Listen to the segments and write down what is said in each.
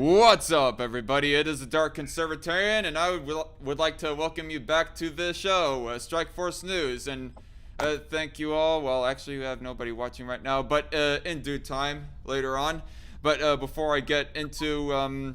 What's up, everybody? It is the Dark Conservatarian, and I would like to welcome you back to the show, Strike Force News. And thank you all. Well, actually, we have nobody watching right now, but in due time later on. But before I get into,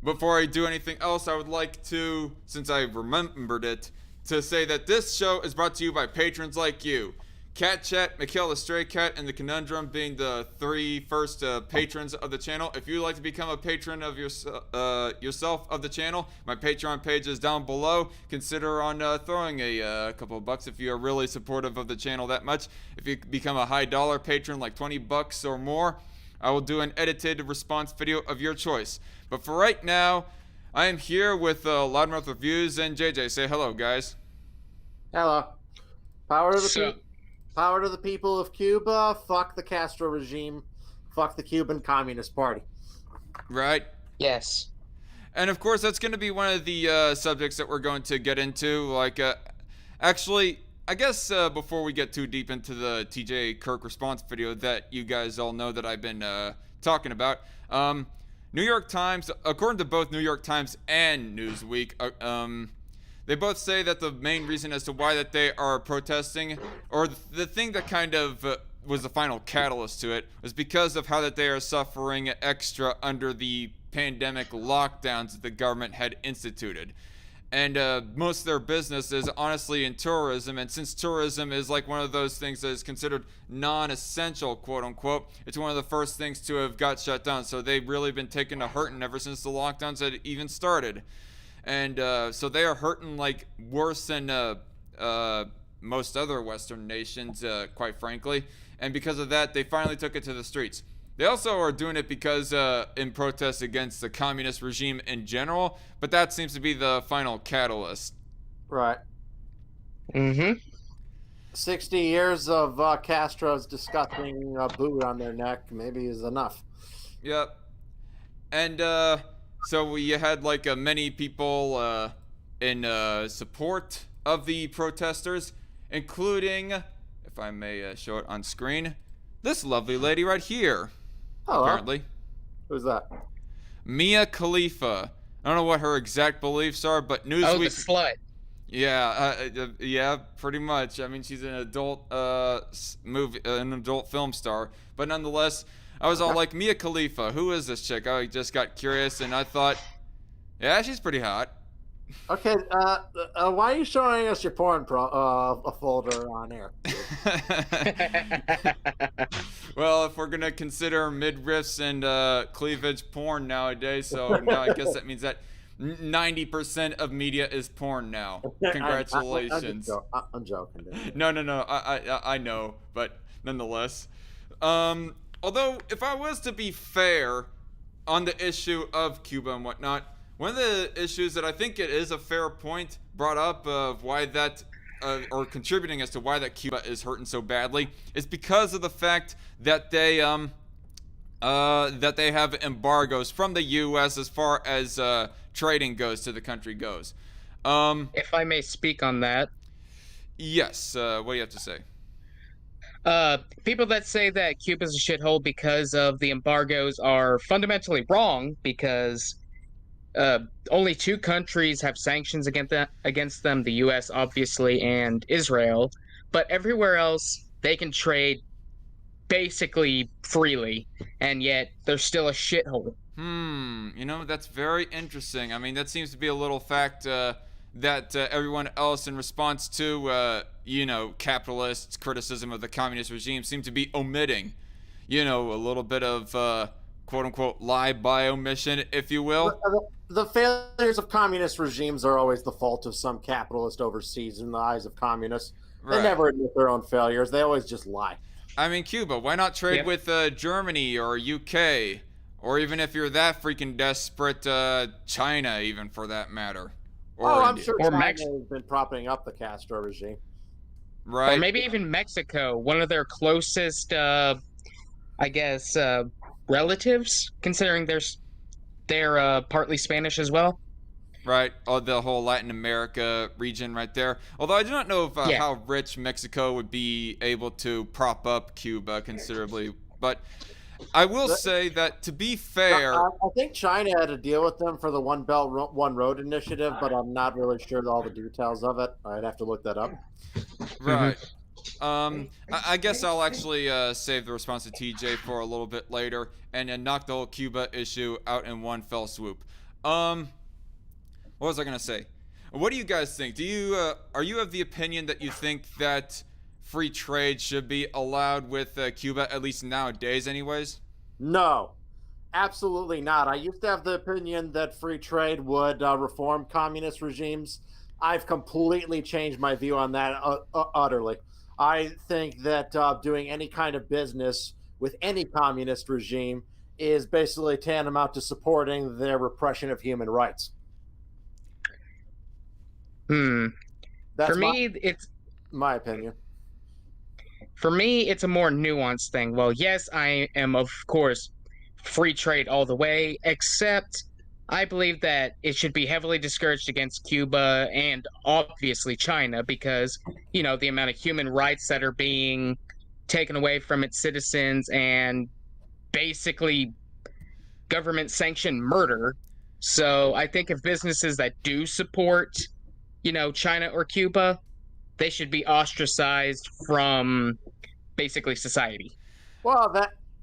before I do anything else, I would like to, since I remembered it, to say that this show is brought to you by patrons like you. Cat Chat, Mikhail the Stray Cat, and the Conundrum being the three first patrons of the channel. If you'd like to become a patron of yourself of the channel, my Patreon page is down below. Consider on throwing a couple of bucks if you are really supportive of the channel that much. If you become a high dollar patron, like 20 bucks or more, I will do an edited response video of your choice. But for right now, I am here with Loudmouth Reviews and JJ. Say hello, guys. Hello. Power to the people. Power to the people of Cuba. Fuck the Castro regime. Fuck the Cuban Communist Party. Right? Yes. And of course, that's going to be one of the subjects that we're going to get into. Like, actually, I guess before we get too deep into the TJ Kirk response video that you guys all know that I've been talking about, New York Times, according to both New York Times and Newsweek, they both say that the main reason as to why that they are protesting, or the thing that kind of was the final catalyst to it, was because of how that they are suffering extra under the pandemic lockdowns that the government had instituted. And most of their business is honestly in tourism, and since tourism is like one of those things that is considered non-essential, quote unquote, it's one of the first things to have got shut down. So they've really been taking a hurting ever since the lockdowns had even started. And so they are hurting like worse than most other Western nations, quite frankly. And because of that, they finally took it to the streets. They also are doing it because in protest against the communist regime in general, but that seems to be the final catalyst. Right. Mm-hmm. 60 years of Castro's disgusting boot on their neck maybe is enough. Yep. And so we had like many people in support of the protesters, including, if I may show it on screen, this lovely lady right here. Oh, apparently. Who's that? Mia Khalifa. I don't know what her exact beliefs are, but Newsweek. Oh, the slut. Yeah, yeah, pretty much. I mean, she's an adult an adult film star, but nonetheless, I was all like, Mia Khalifa, who is this chick? I just got curious, and I thought, yeah, she's pretty hot. Okay, why are you showing us your porn folder on air? Well, if we're gonna consider midriffs and cleavage porn nowadays, so now I guess that means that 90% of media is porn now. Congratulations. I'm joking. No, I know, but nonetheless. Although, if I was to be fair on the issue of Cuba and whatnot, one of the issues that I think it is a fair point brought up of why that, or contributing as to why that Cuba is hurting so badly, is because of the fact that they have embargoes from the U.S. as far as trading goes to the country goes. If I may speak on that. Yes, what do you have to say? People that say that Cuba's a shithole because of the embargoes are fundamentally wrong, because only two countries have sanctions against them, the U.S. obviously and Israel, but everywhere else they can trade basically freely, and yet they're still a shithole. You know, that's very interesting. I mean, that seems to be a little fact that everyone else in response to, you know, capitalist criticism of the communist regime seem to be omitting. You know, a little bit of quote-unquote lie by omission, if you will. The failures of communist regimes are always the fault of some capitalist overseas in the eyes of communists. Right. They never admit their own failures. They always just lie. I mean, Cuba, why not trade with Germany or UK? Or even if you're that freaking desperate, China, even for that matter. Or I'm sure China has been propping up the Castro regime. Right. Or maybe even Mexico, one of their closest, I guess, relatives, considering they're partly Spanish as well. Right, the whole Latin America region right there. Although I do not know if, how rich Mexico would be able to prop up Cuba considerably. But I will say that, to be fair, I think China had to deal with them for the One Belt, One Road initiative, but I'm not really sure all the details of it. I'd have to look that up. right. I guess I'll actually save the response to TJ for a little bit later and then knock the whole Cuba issue out in one fell swoop. What was I gonna say? What do you guys think? Are you of the opinion that you think that free trade should be allowed with Cuba, at least nowadays, anyways? No, absolutely not. I used to have the opinion that free trade would reform communist regimes. I've completely changed my view on that utterly. I think that doing any kind of business with any communist regime is basically tantamount to supporting their repression of human rights. That's For me, it's my opinion. For me, it's a more nuanced thing. Well, yes, I am, of course, free trade all the way, except I believe that it should be heavily discouraged against Cuba and obviously China because, the amount of human rights that are being taken away from its citizens and basically government-sanctioned murder. So I think if businesses that do support, China or Cuba, they should be ostracized from basically society. Well,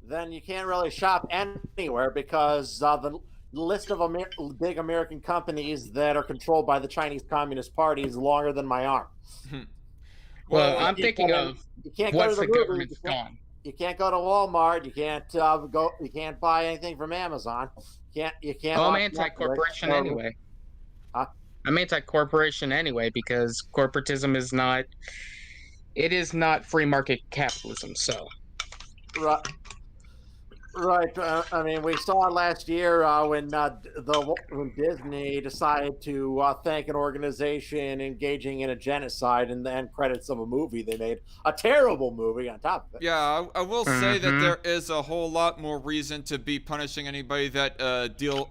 then you can't really shop anywhere because the list of big American companies that are controlled by the Chinese Communist Party is longer than my arm. Well, I'm thinking of once the government's gone. You can't go to Walmart. You can't go. You can't buy anything from Amazon. You can't. Oh, I'm anti-corporation anyway. Huh? I'm anti-corporation anyway because corporatism is not. It is not free market capitalism. So. Right. I mean, we saw it last year when Disney decided to thank an organization engaging in a genocide and then credits of a movie they made. A terrible movie on top of it. Yeah, I will say that there is a whole lot more reason to be punishing anybody that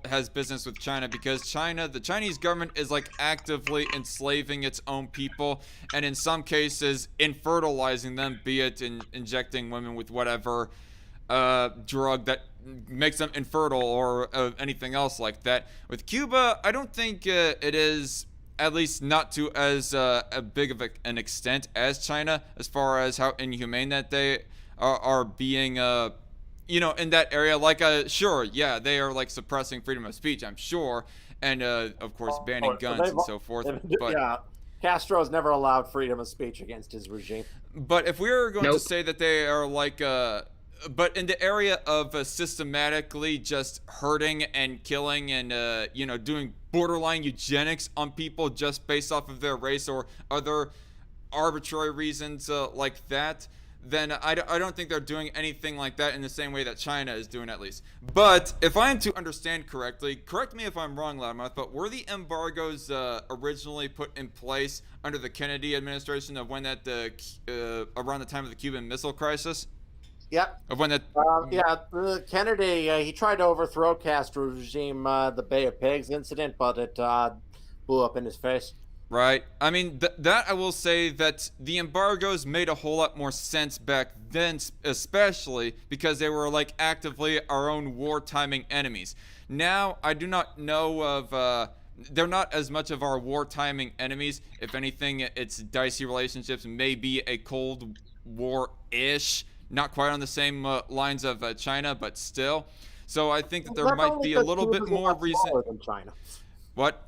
has business with China because the Chinese government is like actively enslaving its own people and in some cases infertilizing them, be it in injecting women with whatever drug that makes them infertile or anything else like that. With Cuba, I don't think it is, at least not to as big of an extent as China, as far as how inhumane that they are being, in that area. Like, sure, yeah, they are like suppressing freedom of speech, I'm sure, and of course banning guns and so forth. But yeah, Castro's never allowed freedom of speech against his regime. But if we were going to say that they are like but in the area of systematically just hurting and killing and doing borderline eugenics on people just based off of their race or other arbitrary reasons like that, then I don't think they're doing anything like that in the same way that China is doing, at least. But if I am to understand correctly, correct me if I'm wrong, Loudmouth, but were the embargoes originally put in place under the Kennedy administration of when that around the time of the Cuban Missile Crisis? Yep. Of when that. Kennedy, he tried to overthrow Castro's regime, the Bay of Pigs incident, but it blew up in his face. Right. I mean, that I will say that the embargoes made a whole lot more sense back then, especially because they were like actively our own war-timing enemies. Now, I do not know of. They're not as much of our war-timing enemies. If anything, it's dicey relationships, maybe a Cold War-ish. Not quite on the same lines of China, but still. So I think that there might be a little bit more reason. Than China. What?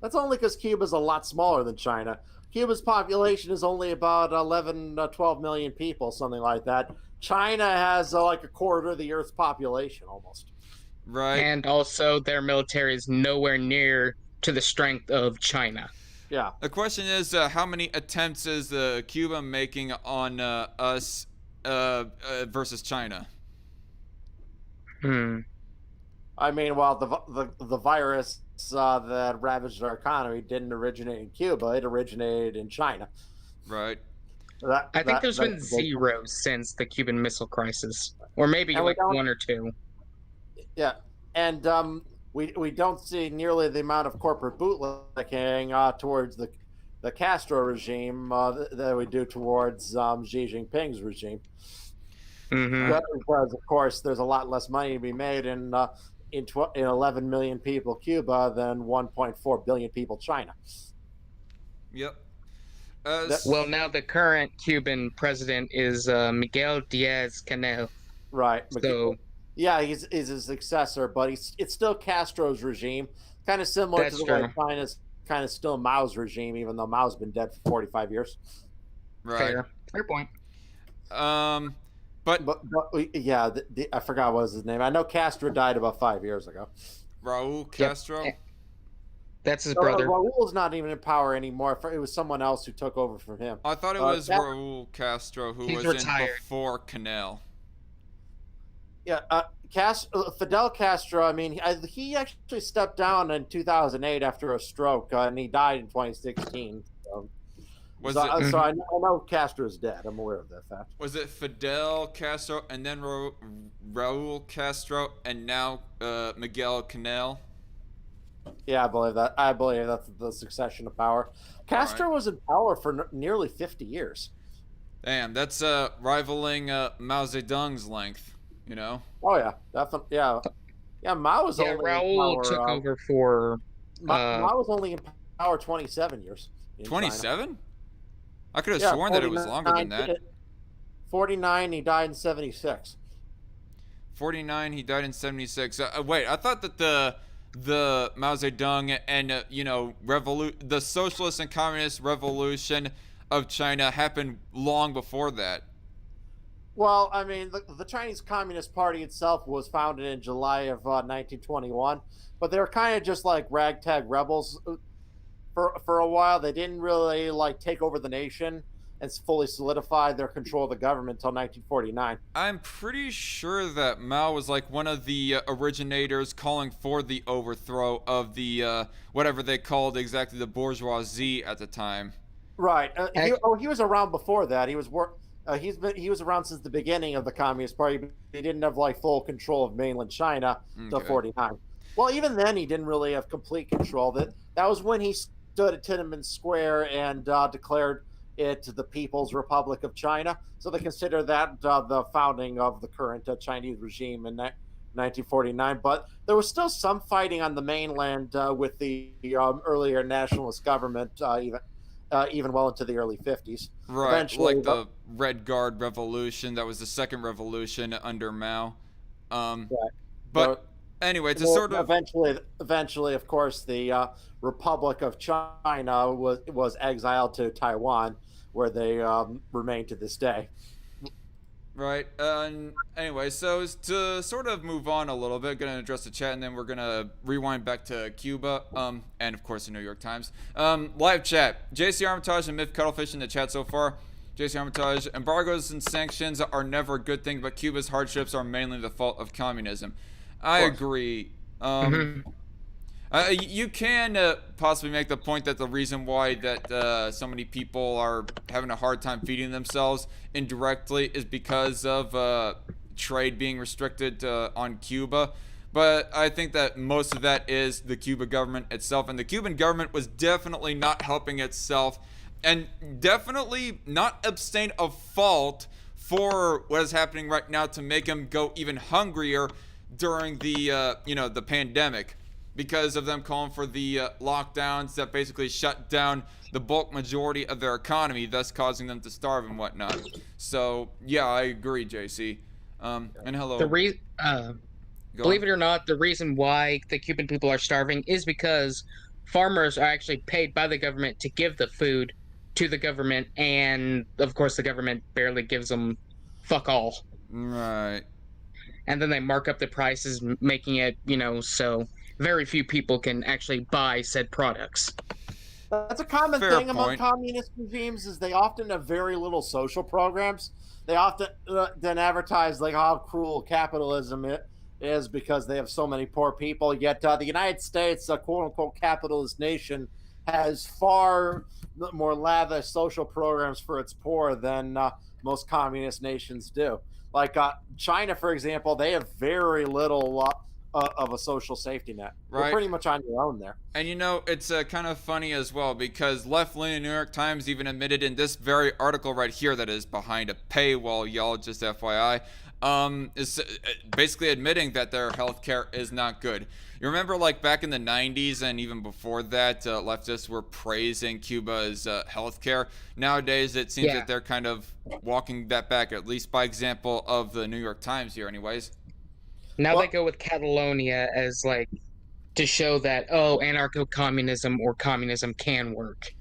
That's only because Cuba's a lot smaller than China. Cuba's population is only about 11, 12 million people, something like that. China has like a quarter of the Earth's population, almost. Right. And also, their military is nowhere near to the strength of China. Yeah. The question is, how many attempts is Cuba making on us? Versus China. I mean, while the virus that ravaged our economy didn't originate in Cuba, it originated in China. Right. I think there's been zero since the Cuban Missile Crisis, or maybe like one or two. Yeah, and we don't see nearly the amount of corporate bootlicking towards the Castro regime that we do towards Xi Jinping's regime. Mm-hmm. Because of course there's a lot less money to be made in 11 million people Cuba than 1.4 billion people China. Yep. Well, now the current Cuban president is Miguel Diaz-Canel. Right. So yeah, he's his successor, but it's still Castro's regime, kind of similar to the way China's kind of still Mao's regime, even though Mao's been dead for 45 years. Right. Fair point. But yeah, I forgot what was his name. I know Castro died about 5 years ago. Raul Castro. Yep. That's his brother. Raul's not even in power anymore. It was someone else who took over from him. I thought it was Raul Castro who was retired. In before Canel. Yeah, Fidel Castro. I mean, he actually stepped down in 2008 after a stroke, and he died in 2016. So I know Castro's dead. I'm aware of that fact. Was it Fidel Castro and then Raul Castro and now Miguel Canel? Yeah, I believe that. I believe that's the succession of power. Castro was in power for nearly 50 years. Damn, that's rivaling Mao Zedong's length, you know? Oh, yeah, definitely. Yeah, Mao was only Raul in power, took over for... Mao was only in power 27 years. 27? I could have sworn that it was longer than that. 49, he died in 76. 49, he died in 76. Wait, I thought that the Mao Zedong and the socialist and communist revolution of China happened long before that. Well, I mean, the Chinese Communist Party itself was founded in July of 1921, but they were kind of just like ragtag rebels for a while. They didn't really take over the nation and fully solidify their control of the government until 1949. I'm pretty sure that Mao was one of the originators calling for the overthrow of the whatever they called exactly the bourgeoisie at the time. Right. He was around before that. He was around since the beginning of the Communist Party, but he didn't have full control of mainland China until 49. Well, even then he didn't really have complete control. That was when he stood at Tiananmen Square and declared it the People's Republic of China. So they consider that the founding of the current Chinese regime in 1949. But there was still some fighting on the mainland with the earlier nationalist government, even well into the early 50s. Right, eventually, the Red Guard Revolution. That was the second revolution under Mao. Right. But anyway, eventually, of course, the Republic of China was exiled to Taiwan, where they remain to this day. Right. Anyway, so to sort of move on a little bit, going to address the chat, and then we're going to rewind back to Cuba, and of course the New York Times. Live chat. JC Armitage and Myth Cuttlefish in the chat so far. JC Armitage, embargoes and sanctions are never a good thing, but Cuba's hardships are mainly the fault of communism. I agree. You can possibly make the point that the reason why that so many people are having a hard time feeding themselves indirectly is because of trade being restricted on Cuba. But I think that most of that is the Cuban government itself. And the Cuban government was definitely not helping itself and definitely not abstain of fault for what is happening right now to make them go even hungrier during the, the pandemic, because of them calling for the lockdowns that basically shut down the bulk majority of their economy, thus causing them to starve and whatnot. So, yeah, I agree, JC. And hello. Believe it or not, the reason why the Cuban people are starving is because farmers are actually paid by the government to give the food to the government, and, of course, the government barely gives them fuck all. Right. And then they mark up the prices, making it, so very few people can actually buy said products. That's a common thing among communist regimes, is they often have very little social programs. They often then advertise how cruel capitalism is because they have so many poor people. Yet the United States, a quote-unquote capitalist nation, has far more lavish social programs for its poor than most communist nations do. China, for example, they have very little of a social safety net. Right. You're pretty much on your own there. And it's kind of funny as well, because left-leaning New York Times even admitted in this very article right here that is behind a paywall, y'all, just FYI, is basically admitting that their healthcare is not good. You remember, like, back in the 90s and even before that, leftists were praising Cuba's healthcare. Nowadays, it seems that they're kind of walking that back, at least by example of the New York Times here, anyways. Now they go with Catalonia as, like, to show that, oh, anarcho-communism or communism can work.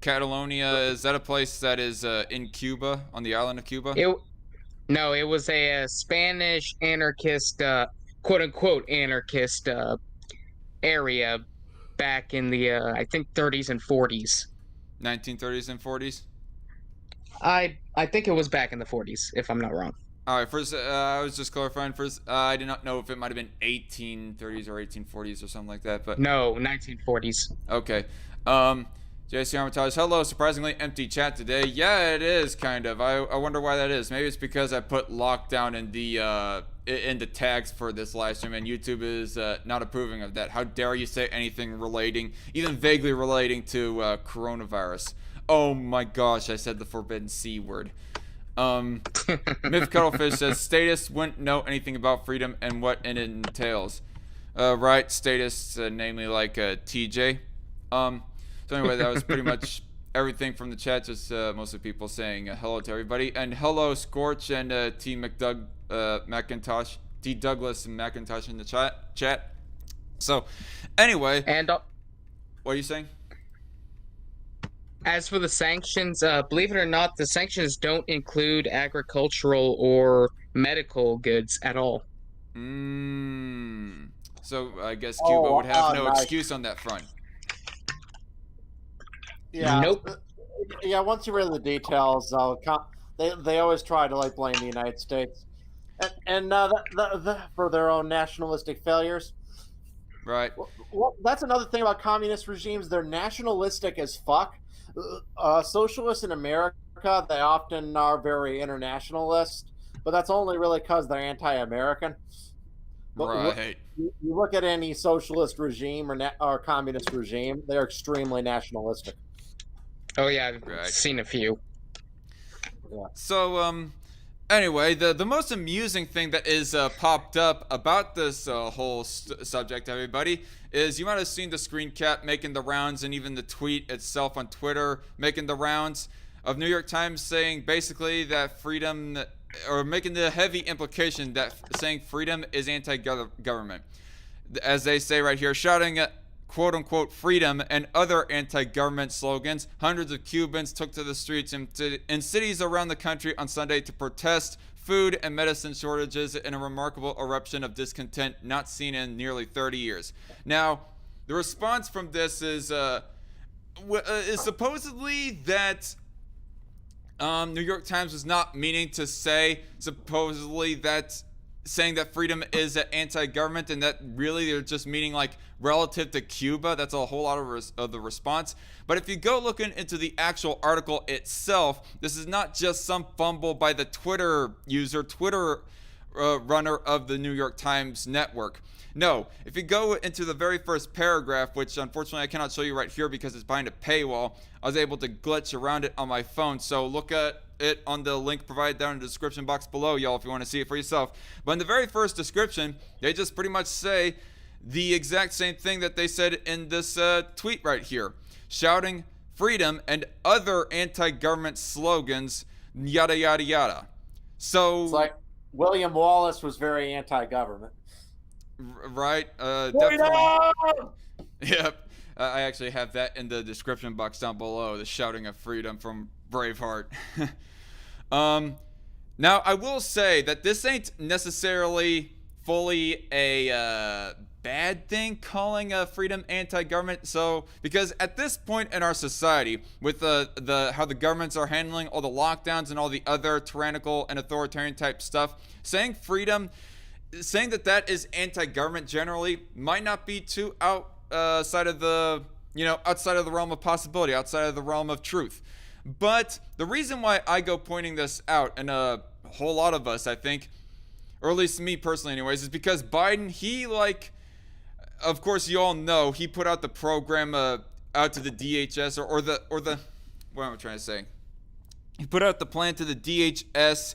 Catalonia, is that a place that is in Cuba, on the island of Cuba? No, it was a Spanish anarchist, quote-unquote anarchist area back in the, I think, 30s and 40s. 1930s and 40s? I think it was back in the 40s, if I'm not wrong. All right, first, I was just clarifying. First, I did not know if it might have been 1830s or 1840s or something like that, but... No, 1940s. Okay. JC Armitage, hello, surprisingly empty chat today. Yeah, it is, kind of. I wonder why that is. Maybe it's because I put lockdown in the tags for this live stream, and YouTube is not approving of that. How dare you say anything relating, even vaguely relating to coronavirus. Oh my gosh, I said the forbidden C word. Myth Cuttlefish says, Status wouldn't know anything about freedom and what it entails. Right, Status, namely like TJ. So anyway, that was pretty much everything from the chat, just mostly people saying hello to everybody. And hello, Scorch and T. McIntosh, T. Douglas and McIntosh in the chat. So, anyway. And what are you saying? As for the sanctions, believe it or not, the sanctions don't include agricultural or medical goods at all. So I guess Cuba would have no excuse on that front. Yeah. Nope. Yeah, once you read the details, they always try to like blame the United States, and for their own nationalistic failures. Right. Well, that's another thing about communist regimes. They're nationalistic as fuck. Socialists in America, they often are very internationalist, but that's only really because they're anti-American. Right. You look at any socialist regime or communist regime, they're extremely nationalistic. Oh yeah, I've seen a few. Yeah. So anyway, the most amusing thing that is popped up about this whole subject, everybody, is you might have seen the screen cap making the rounds, and even the tweet itself on Twitter making the rounds of New York Times saying basically that freedom, or making the heavy implication that saying freedom is anti-government. As they say right here, shouting at quote-unquote freedom and other anti-government slogans, hundreds of Cubans took to the streets in cities around the country on Sunday to protest food and medicine shortages in a remarkable eruption of discontent not seen in nearly 30 years. Now, the response from this is supposedly that New York Times was not meaning to say supposedly that saying that freedom is anti-government, and that really they're just meaning like relative to Cuba. That's a whole lot of the response. But if you go looking into the actual article itself, this is not just some fumble by the Twitter runner of the New York Times network. No, if you go into the very first paragraph, which unfortunately I cannot show you right here because it's behind a paywall, I was able to glitch around it on my phone. So look at it on the link provided down in the description box below, y'all, if you want to see it for yourself. But in the very first description, they just pretty much say the exact same thing that they said in this tweet right here, shouting freedom and other anti-government slogans, yada yada yada. So it's like William Wallace was very anti-government. Right, definitely. Yep, I actually have that in the description box down below, the shouting of freedom from Braveheart. Now I will say that this ain't necessarily fully a bad thing, calling freedom anti-government. So because at this point in our society, with how the governments are handling all the lockdowns and all the other tyrannical and authoritarian type stuff, saying that is anti-government generally might not be too outside of the realm of possibility, outside of the realm of truth. But the reason why I go pointing this out, and a whole lot of us, I think, or at least me personally anyways, is because Biden, he, like, of course you all know, he put out the program out to the DHS, or the what am I trying to say? He put out the plan to the DHS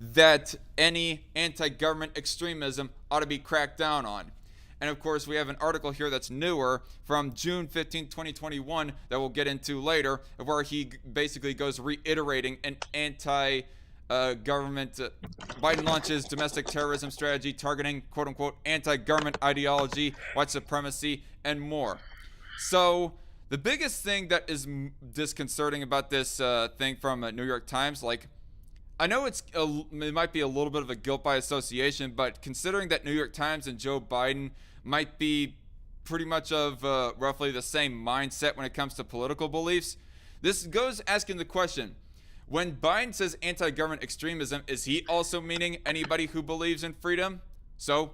that any anti-government extremism ought to be cracked down on. And of course, we have an article here that's newer from June 15, 2021, that we'll get into later, where he basically goes reiterating an anti-government. Biden launches domestic terrorism strategy targeting quote-unquote anti-government ideology, white supremacy, and more. So the biggest thing that is disconcerting about this thing from New York Times, like, I know it might be a little bit of a guilt by association, but considering that New York Times and Joe Biden might be pretty much of roughly the same mindset when it comes to political beliefs, this goes asking the question, when Biden says anti-government extremism, is he also meaning anybody who believes in freedom? So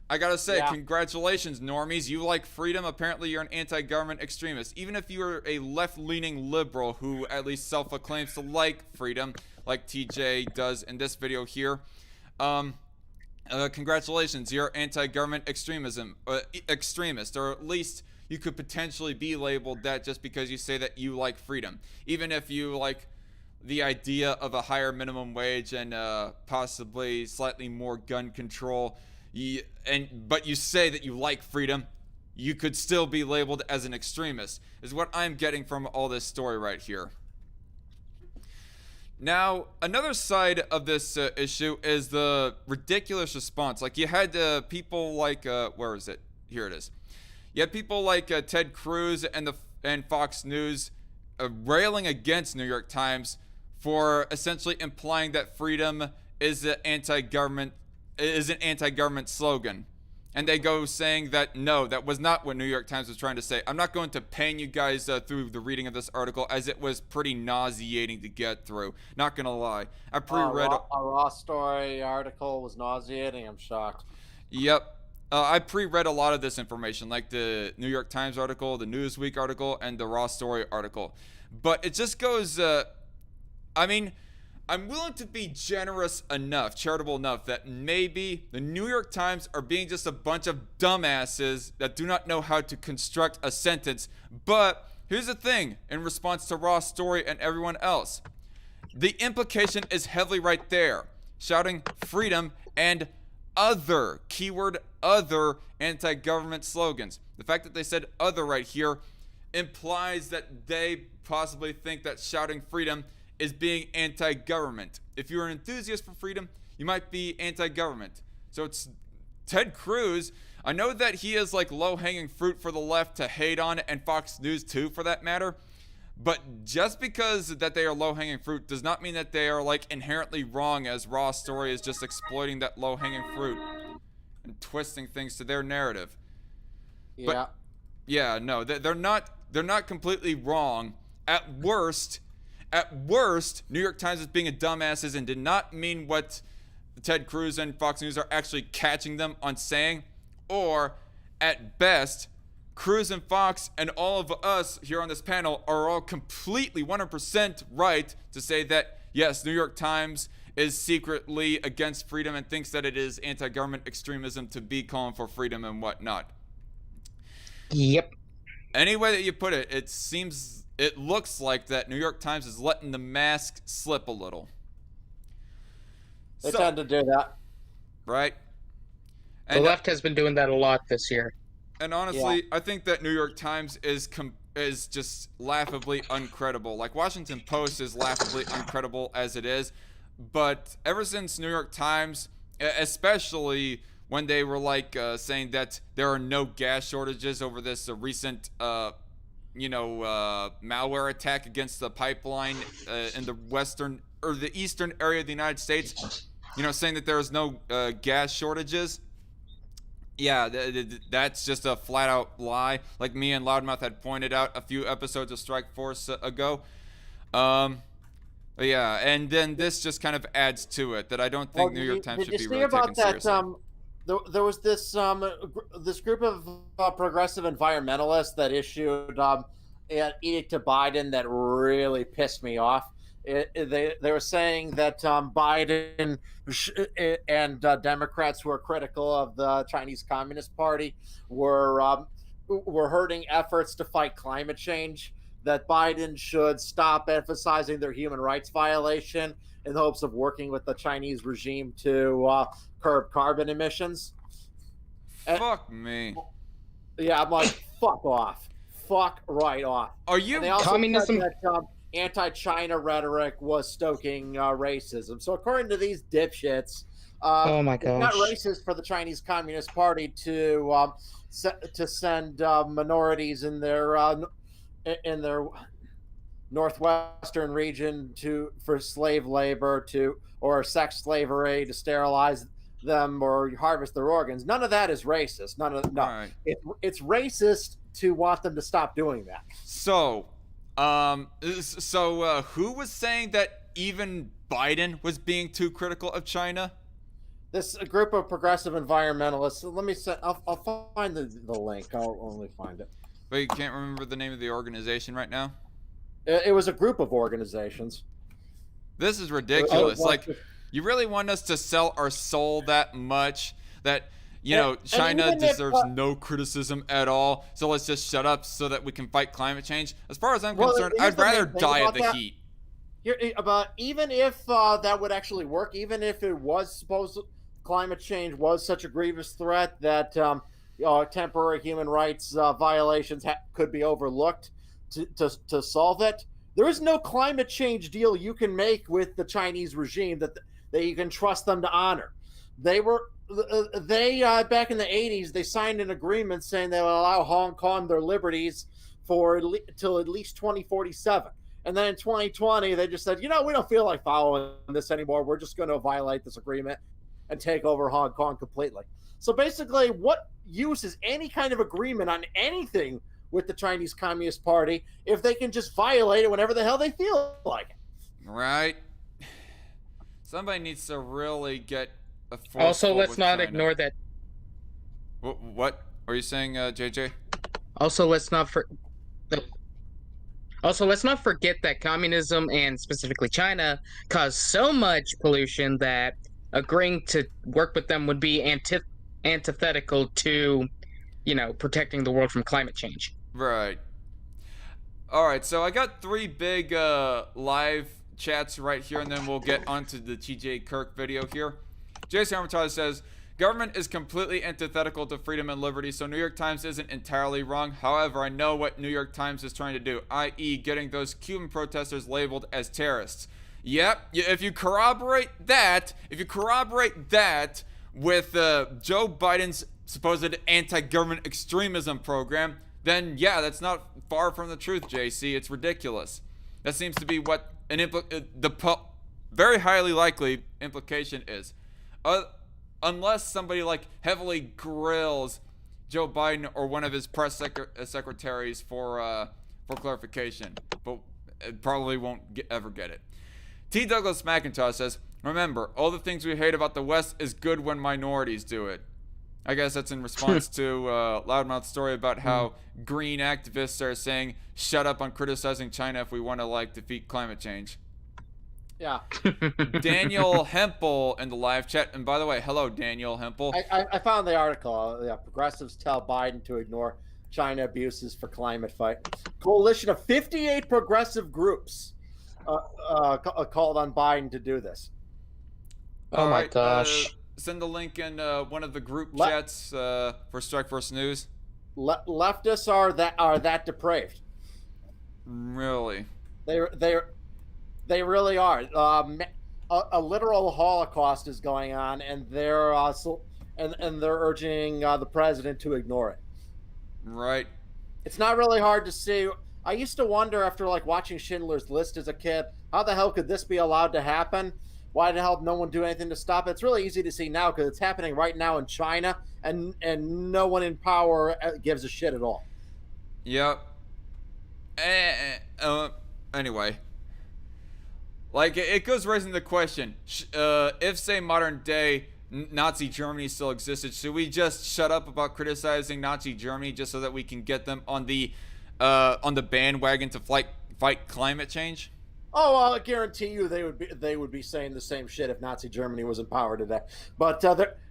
I gotta say, congratulations, normies. You like freedom. Apparently, you're an anti-government extremist. Even if you are a left-leaning liberal who at least self-acclaims to like freedom, like TJ does in this video here, congratulations, you're anti-government extremist, or at least you could potentially be labeled that just because you say that you like freedom. Even if you like the idea of a higher minimum wage and possibly slightly more gun control, but you say that you like freedom, you could still be labeled as an extremist, is what I'm getting from all this story right here. Now, another side of this issue is the ridiculous response. Like, you had people like, where is it? Here it is. You had people like Ted Cruz and Fox News railing against New York Times for essentially implying that freedom is an anti-government slogan. And they go saying that, no, that was not what New York Times was trying to say. I'm not going to pain you guys through the reading of this article, as it was pretty nauseating to get through. Not going to lie. I pre-read... a Raw Story article was nauseating. I'm shocked. Yep. I pre-read a lot of this information, like the New York Times article, the Newsweek article, and the Raw Story article. But it just goes... I mean... I'm willing to be generous enough, charitable enough, that maybe the New York Times are being just a bunch of dumbasses that do not know how to construct a sentence. But here's the thing, in response to Raw Story and everyone else, the implication is heavily right there, shouting freedom and other, keyword other, anti-government slogans. The fact that they said other right here implies that they possibly think that shouting freedom is being anti-government. If you're an enthusiast for freedom, you might be anti-government. So it's Ted Cruz. I know that he is like low-hanging fruit for the left to hate on, and Fox News too, for that matter. But just because that they are low-hanging fruit does not mean that they are like inherently wrong, as Raw Story is just exploiting that low-hanging fruit and twisting things to their narrative. Yeah. But yeah, no, they're not completely wrong. At worst, New York Times is being a dumbasses and did not mean what Ted Cruz and Fox News are actually catching them on saying. Or, at best, Cruz and Fox and all of us here on this panel are all completely 100% right to say that, yes, New York Times is secretly against freedom and thinks that it is anti-government extremism to be calling for freedom and whatnot. Yep. Any way that you put it, it looks like that New York Times is letting the mask slip a little. They tend to do that. Right? The left has been doing that a lot this year. And honestly, I think that New York Times is just laughably uncredible. Like, Washington Post is laughably uncredible as it is. But ever since New York Times, especially when they were like saying that there are no gas shortages over this recent malware attack against the pipeline in the western or the eastern area of the United States, saying that there is no gas shortages. Yeah, that's just a flat out lie, like me and Loudmouth had pointed out a few episodes of Strike Force ago. Yeah, and then this just kind of adds to it that I don't think New York Times should be really taken seriously. There was this group of progressive environmentalists that issued an edict to Biden that really pissed me off. They were saying that Biden and Democrats who are critical of the Chinese Communist Party were hurting efforts to fight climate change, that Biden should stop emphasizing their human rights violation in the hopes of working with the Chinese regime to curb carbon emissions. Fuck me. Yeah, I'm like, fuck off. Fuck right off. Are you And they also communism? said that anti-China rhetoric was stoking racism. So according to these dipshits, Oh my it's not gosh. racist for the Chinese Communist Party to send minorities in their northwestern region for slave labor or sex slavery to sterilize them or harvest their organs. None of that is racist. No. Right. It's racist to want them to stop doing that. So, who was saying that even Biden was being too critical of China? This group of progressive environmentalists. Let me say, I'll find the link. I'll only find it. But you can't remember the name of the organization right now? It was a group of organizations. This is ridiculous. Like, you really want us to sell our soul that much that, you know, China deserves no criticism at all, so let's just shut up so that we can fight climate change? As far as I'm concerned, I'd rather die of the heat. Even if that would actually work, even if it was supposed climate change was such a grievous threat that temporary human rights violations could be overlooked to solve it, there is no climate change deal you can make with the Chinese regime that you can trust them to honor. They back in the 80s, they signed an agreement saying they will allow Hong Kong their liberties till at least 2047. And then in 2020, they just said, we don't feel like following this anymore. We're just going to violate this agreement and take over Hong Kong completely. So basically, what use is any kind of agreement on anything with the Chinese Communist Party if they can just violate it whenever the hell they feel like it? Right. Somebody needs to really get a force. Also, let's not ignore that. What are you saying, JJ? Also, let's not forget that communism and specifically China caused so much pollution that agreeing to work with them would be antithetical to, protecting the world from climate change. Right. All right, so I got 3 big live chats right here, and then we'll get onto the TJ Kirk video here. Jason Armitage says, government is completely antithetical to freedom and liberty, so New York Times isn't entirely wrong. However, I know what New York Times is trying to do, i.e. getting those Cuban protesters labeled as terrorists. Yep, if you corroborate that with Joe Biden's supposed anti-government extremism program, then yeah, that's not far from the truth, JC. It's ridiculous. That seems to be what the very highly likely implication is. Unless somebody like heavily grills Joe Biden or one of his press secretaries for clarification, but it probably won't ever get it. T. Douglas McIntosh says, remember, all the things we hate about the West is good when minorities do it. I guess that's in response to Loudmouth's story about how green activists are saying, shut up on criticizing China if we want to, defeat climate change. Yeah. Daniel Hempel in the live chat. And by the way, hello, Daniel Hempel. I found the article. Progressives tell Biden to ignore China abuses for climate fight. Coalition of 58 progressive groups called on Biden to do this. Oh my gosh. Send the link in one of the group chats for Strikeforce News. Leftists are that depraved. Really? They really are. A literal Holocaust is going on, and they're urging the president to ignore it. Right. It's not really hard to see. I used to wonder after watching Schindler's List as a kid, how the hell could this be allowed to happen? Why the hell no one do anything to stop it? It's really easy to see now because it's happening right now in China, and no one in power gives a shit at all. Yep. Anyway. It goes raising the question, if, say, modern day Nazi Germany still existed, should we just shut up about criticizing Nazi Germany just so that we can get them on the bandwagon to fight climate change? Oh, I guarantee you they would be saying the same shit if Nazi Germany was in power today. But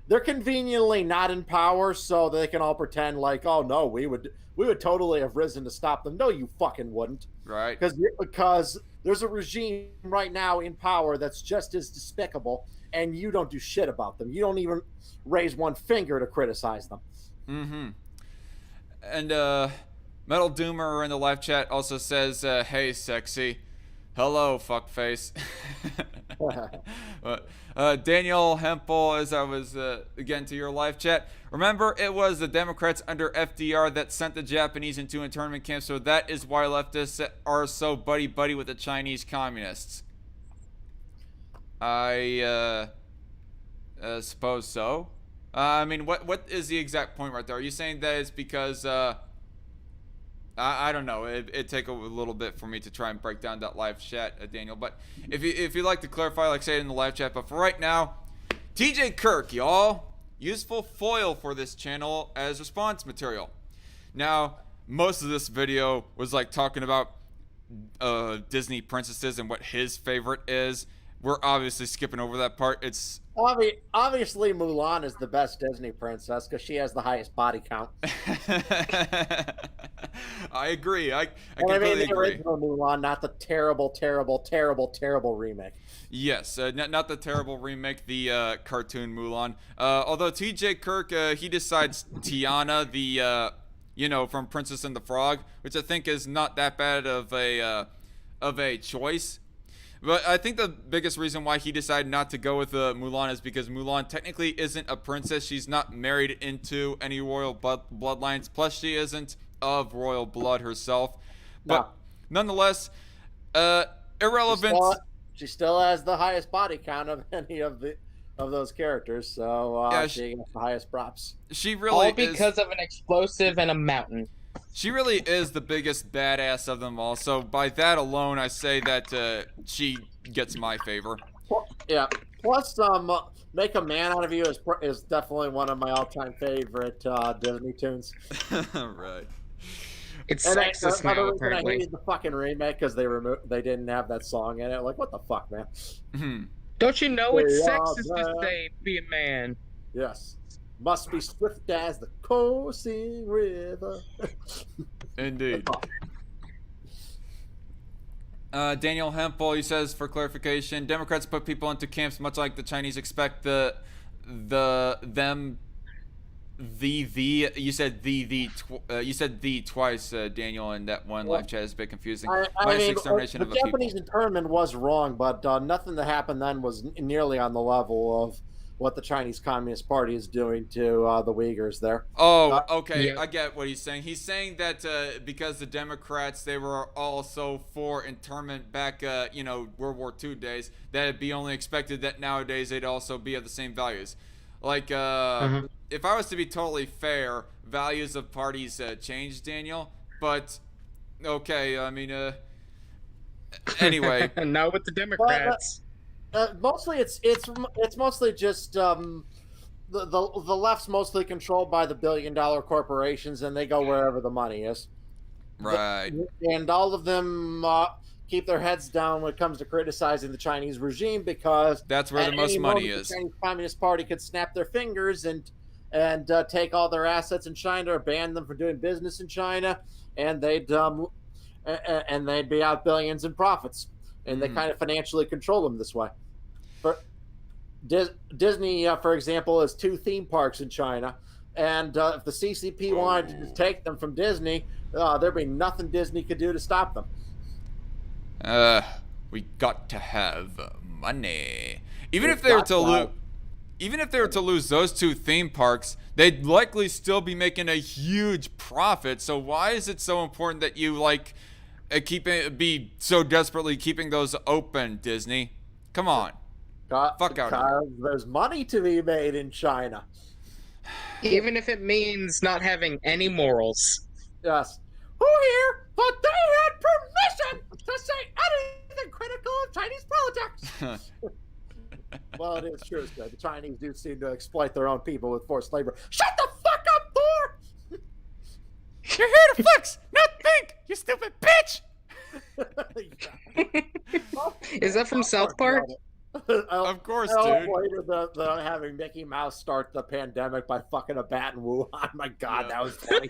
they're conveniently not in power, so they can all pretend like, oh no, we would totally have risen to stop them. No, you fucking wouldn't. Right. Because there's a regime right now in power that's just as despicable, and you don't do shit about them. You don't even raise one finger to criticize them. Mm-hmm. And Metal Doomer in the live chat also says, "Hey, sexy." Hello, fuckface. Daniel Hempel, as I was, again, to your live chat. Remember, it was the Democrats under FDR that sent the Japanese into internment camps, so that is why leftists are so buddy-buddy with the Chinese communists. I suppose so. I mean, what is the exact point right there? Are you saying that it's because, I don't know. It'd take a little bit for me to try and break down that live chat, Daniel. But if you'd like to clarify, like, say it in the live chat. But for right now, TJ Kirk, y'all. Useful foil for this channel as response material. Now, most of this video was, like, talking about Disney princesses and what his favorite is. We're obviously skipping over that part. It's... Obviously, Mulan is the best Disney princess because she has the highest body count. I agree. I completely agree. The original Mulan, not the terrible, terrible, terrible, terrible remake. Yes, not the terrible remake, the cartoon Mulan. Although TJ Kirk, he decides Tiana, the from Princess and the Frog, which I think is not that bad of a choice. But I think the biggest reason why he decided not to go with Mulan is because Mulan technically isn't a princess. She's not married into any royal bloodlines. Plus, she isn't of royal blood herself. But nonetheless, irrelevant. She still has the highest body count of any of those characters. So yeah, she gets the highest props. She really all because of an explosive and a mountain. She really is the biggest badass of them all. So by that alone, I say that she gets my favor. Yeah. Plus, "Make a Man Out of You" is definitely one of my all-time favorite Disney tunes. Right. It's sexist now, apparently. I hated the fucking remake because they didn't have that song in it. Like, what the fuck, man? Don't you know it's sexist to say "be a man"? Yes. Must be swift as the coursing river. Indeed. Daniel Hempel, he says, for clarification, Democrats put people into camps much like the Chinese expect you said you said the twice, Daniel, and that one live chat is a bit confusing. I mean, the Japanese internment was wrong, but nothing that happened then was nearly on the level of what the Chinese Communist Party is doing to the Uyghurs there. Oh, okay. Yeah. I get what he's saying. He's saying that because the Democrats, they were also for internment back, World War II days, that it'd be only expected that nowadays they'd also be of the same values. Like, if I was to be totally fair, values of parties change, Daniel. But, okay, I mean, anyway. Not with the Democrats. Mostly, it's mostly just the left's mostly controlled by the billion-dollar corporations, and they go wherever the money is. Right. And all of them keep their heads down when it comes to criticizing the Chinese regime because that's where the most money is. The Chinese Communist Party could snap their fingers and take all their assets in China or ban them from doing business in China, and they'd be out billions in profits. And they kind of financially control them this way. Disney, for example, has 2 theme parks in China. And if the CCP wanted to take them from Disney, there'd be nothing Disney could do to stop them. We got to have money. Even if they were to lose those 2 theme parks, they'd likely still be making a huge profit. So why is it so important that you be so desperately keeping those open, Disney? Come on. Fuck out of here. There's money to be made in China. Even if it means not having any morals. Yes. Who here thought they had permission to say anything critical of Chinese politics? Well, it is true. The Chinese do seem to exploit their own people with forced labor. Shut the fuck up, Thor! You're here to flex, not think, you stupid bitch! Is that from South Park? Of course, dude. dude. The having Mickey Mouse start the pandemic by fucking a bat in Wuhan. My God, that was funny.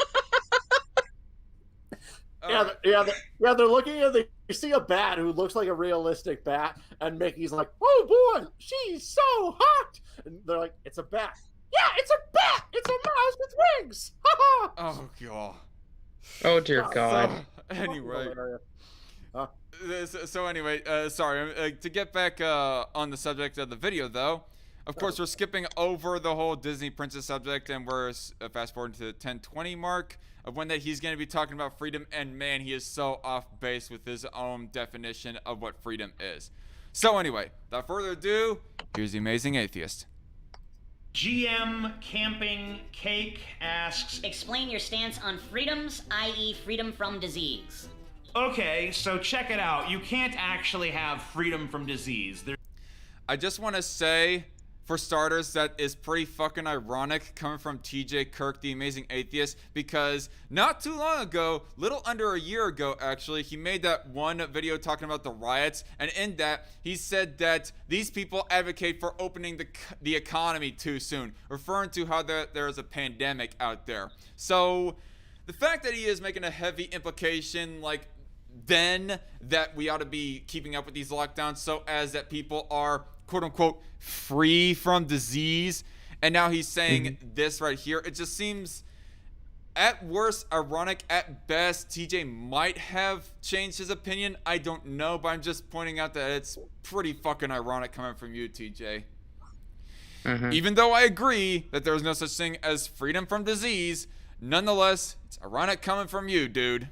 They're looking at you see a bat who looks like a realistic bat, and Mickey's like, "Oh boy, she's so hot," and they're like, "It's a bat." Yeah, it's a bat. It's a mouse with wings. Oh god. Oh dear God. Anyway. So anyway, sorry, to get back on the subject of the video though, of course we're skipping over the whole Disney princess subject and we're fast forwarding to the 10:20 mark of when that he's going to be talking about freedom, and man, he is so off base with his own definition of what freedom is. So anyway, without further ado, here's the amazing atheist. GM Camping Cake asks, explain your stance on freedoms, i.e. freedom from disease. Okay, so check it out. You can't actually have freedom from disease. I just want to say, for starters, that is pretty fucking ironic coming from TJ Kirk, the amazing atheist, because not too long ago, little under a year ago actually, he made that one video talking about the riots, and in that, he said that these people advocate for opening the economy too soon, referring to how there is a pandemic out there. So, the fact that he is making a heavy implication, like, then that we ought to be keeping up with these lockdowns so as that people are quote-unquote free from disease, and now he's saying this right here, it just seems at worst ironic. At best, TJ might have changed his opinion, I don't know, but I'm just pointing out that it's pretty fucking ironic coming from you, TJ. Even though I agree that there's no such thing as freedom from disease, nonetheless, it's ironic coming from you, dude.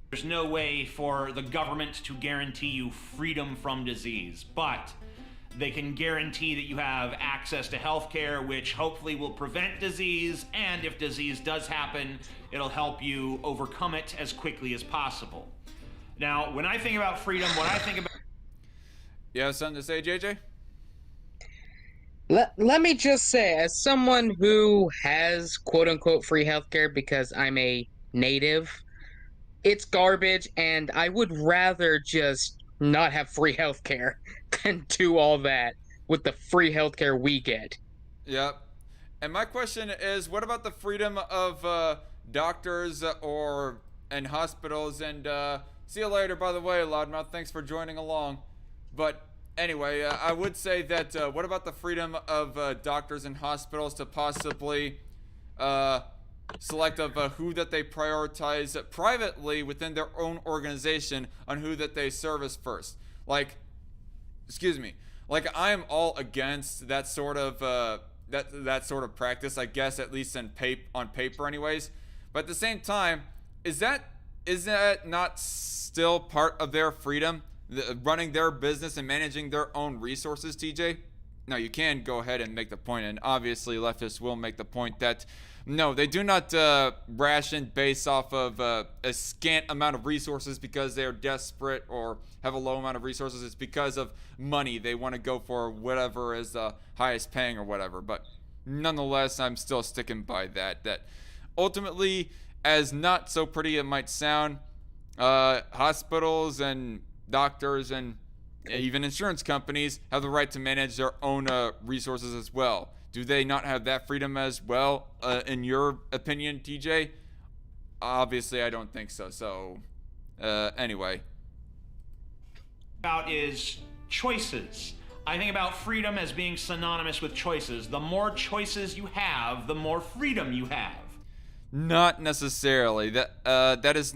There's no way for the government to guarantee you freedom from disease, but they can guarantee that you have access to healthcare, which hopefully will prevent disease, and if disease does happen, it'll help you overcome it as quickly as possible. Now, when I think about freedom, what I think about... You have something to say, JJ? Let me just say, as someone who has quote-unquote free healthcare because I'm a native, it's garbage, and I would rather just not have free healthcare than do all that with the free healthcare we get. Yep. And my question is, what about the freedom of doctors and hospitals? And see you later, by the way, Loudmouth. Thanks for joining along. But anyway, I would say that what about the freedom of doctors and hospitals to possibly select of who that they prioritize privately within their own organization on who that they service first? Like, excuse me, like I am all against that sort of that sort of practice, I guess, at least on paper anyways. But at the same time, is that not still part of their freedom, running their business and managing their own resources, TJ? Now you can go ahead and make the point, and obviously leftists will make the point that no, they do not ration based off of a scant amount of resources because they're desperate or have a low amount of resources. It's because of money. They want to go for whatever is the highest paying or whatever. But nonetheless, I'm still sticking by that. That ultimately, as not so pretty it might sound, hospitals and doctors and even insurance companies have the right to manage their own resources as well. Do they not have that freedom as well, in your opinion, TJ? Obviously, I don't think so. So, anyway. About is choices. I think about freedom as being synonymous with choices. The more choices you have, the more freedom you have. Not necessarily. That is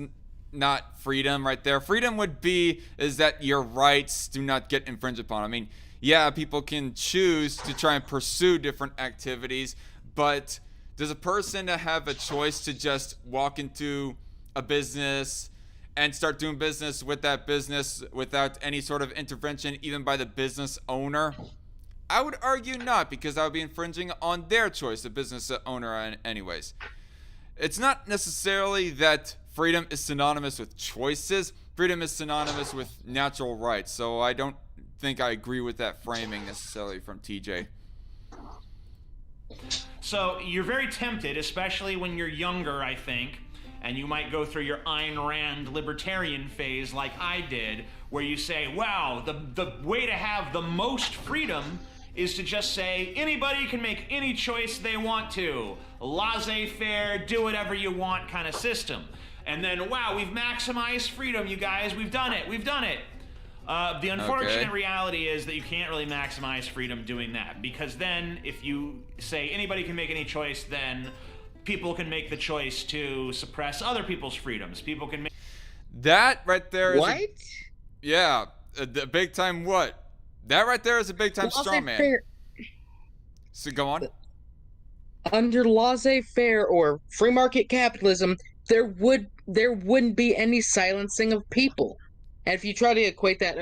not freedom right there. Freedom would be is that your rights do not get infringed upon. I mean, yeah, people can choose to try and pursue different activities, but does a person have a choice to just walk into a business and start doing business with that business without any sort of intervention, even by the business owner? I would argue not, because I would be infringing on their choice, the business owner, anyways. It's not necessarily that freedom is synonymous with choices. Freedom is synonymous with natural rights, so I don't think I agree with that framing necessarily from TJ. So you're very tempted, especially when you're younger, I think, And you might go through your Ayn Rand libertarian phase like I did, where you say, wow, the way to have the most freedom is to just say anybody can make any choice they want to. Laissez-faire, do whatever you want kind of system. And then, wow, we've maximized freedom, you guys. We've done it. We've done it. The unfortunate reality is that you can't really maximize freedom doing that, because then if you say anybody can make any choice, then people can make the choice to suppress other people's freedoms. People can make... That right there is... What? Yeah, the big time what? That right there is a big time straw man. So go on. Under laissez-faire or free market capitalism, there wouldn't be any silencing of people. And if you try to equate that,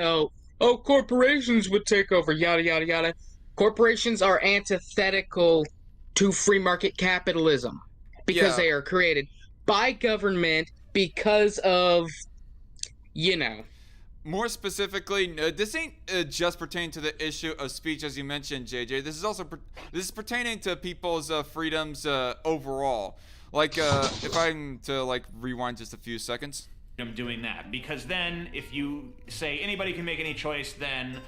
corporations would take over, yada yada yada. Corporations are antithetical to free market capitalism because they are created by government because of, More specifically, this ain't just pertaining to the issue of speech, as you mentioned, JJ. This is also this is pertaining to people's freedoms overall. Like, if I'm to rewind just a few seconds. I'm doing that, because then if you say anybody can make any choice, then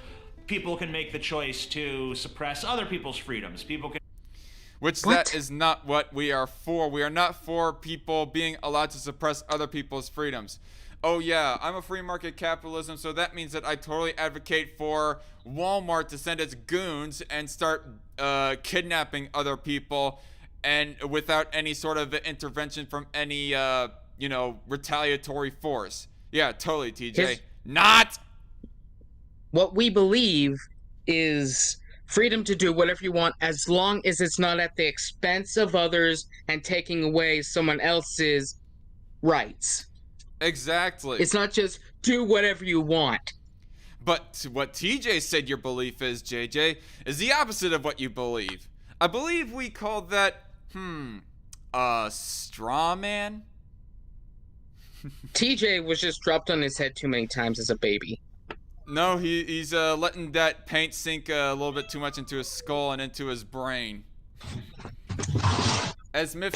people can make the choice to suppress other people's freedoms. People can... Which that is not what we are for. We are not for people being allowed to suppress other people's freedoms. Oh yeah, I'm a free market capitalism, so that means that I totally advocate for Walmart to send its goons and start kidnapping other people, and without any sort of intervention from any retaliatory force. Yeah, totally, TJ. Not! What we believe is freedom to do whatever you want as long as it's not at the expense of others and taking away someone else's rights. Exactly. It's not just do whatever you want. But what TJ said your belief is, JJ, is the opposite of what you believe. I believe we call that, a straw man? TJ was just dropped on his head too many times as a baby. No, he's letting that paint sink a little bit too much into his skull and into his brain. As Myth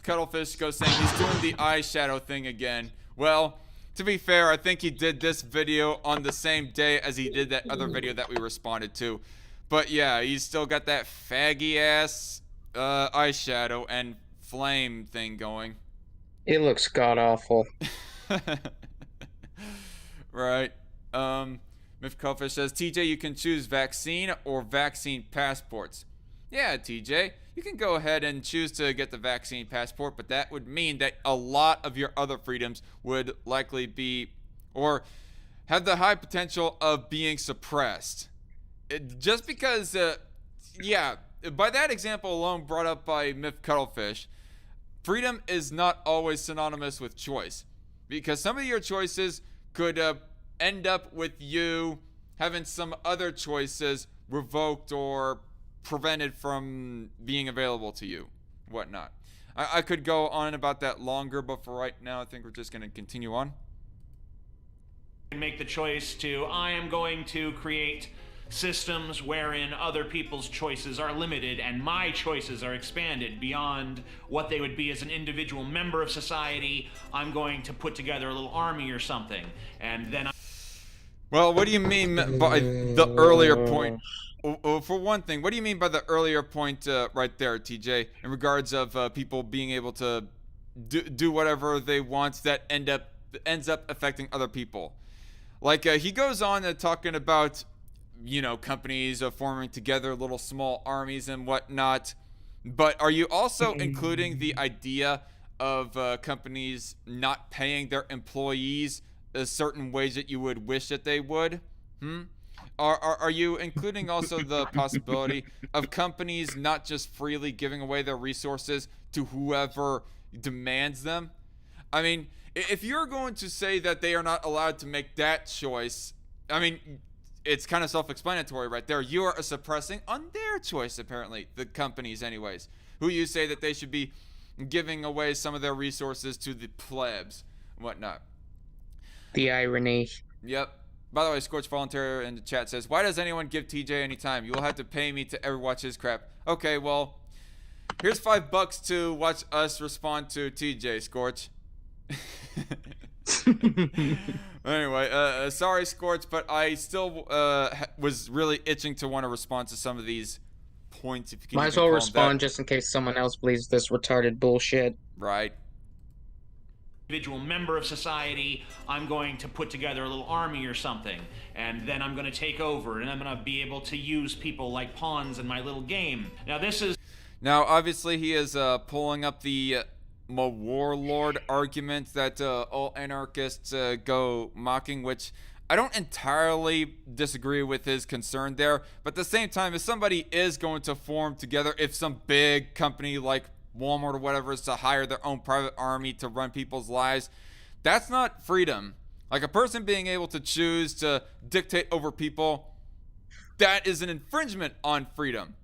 Cuttlefish goes saying, he's doing the eyeshadow thing again. Well, to be fair, I think he did this video on the same day as he did that other video that we responded to. But yeah, he's still got that faggy ass eyeshadow and flame thing going. It looks god-awful. Right. Myth Cuttlefish says, TJ, you can choose vaccine or vaccine passports. Yeah, TJ, you can go ahead and choose to get the vaccine passport, but that would mean that a lot of your other freedoms would likely be, or have the high potential of being suppressed. Just because, by that example alone brought up by Myth Cuttlefish, freedom is not always synonymous with choice. Because some of your choices could end up with you having some other choices revoked or prevented from being available to you, whatnot. I could go on about that longer, but for right now, I think we're just going to continue on. Make the choice to, I am going to create systems wherein other people's choices are limited and my choices are expanded beyond what they would be as an individual member of society. I'm going to put together a little army or something, and then Well, what do you mean by the earlier point? For one thing, what do you mean by the earlier point right there, TJ, in regards of people being able to do whatever they want that ends up affecting other people? Like, he goes on talking about, companies forming together little small armies and whatnot. But are you also including the idea of companies not paying their employees a certain wage that you would wish that they would? Are you including also the possibility of companies not just freely giving away their resources to whoever demands them? I mean, if you're going to say that they are not allowed to make that choice, I mean, it's kind of self-explanatory right there. You are suppressing on their choice, apparently, the companies anyways, who you say that they should be giving away some of their resources to the plebs and whatnot. The irony. Yep. By the way, Scorch Volunteer in the chat says, why does anyone give TJ any time? You will have to pay me to ever watch his crap. Okay, well, Here's $5 to watch us respond to TJ Scorch. Anyway, sorry Scorch, but I still was really itching to want to respond to some of these points. If you can Might as well respond just in case someone else believes this retarded bullshit. Right. Individual member of society, I'm going to put together a little army or something, and then I'm going to take over, and I'm going to be able to use people like pawns in my little game. Now obviously he is pulling up the warlord argument that all anarchists go mocking, which I don't entirely disagree with his concern there, but at the same time, if somebody is going to form together, if some big company like Walmart or whatever is to hire their own private army to run people's lives, that's not freedom. Like, a person being able to choose to dictate over people, that is an infringement on freedom.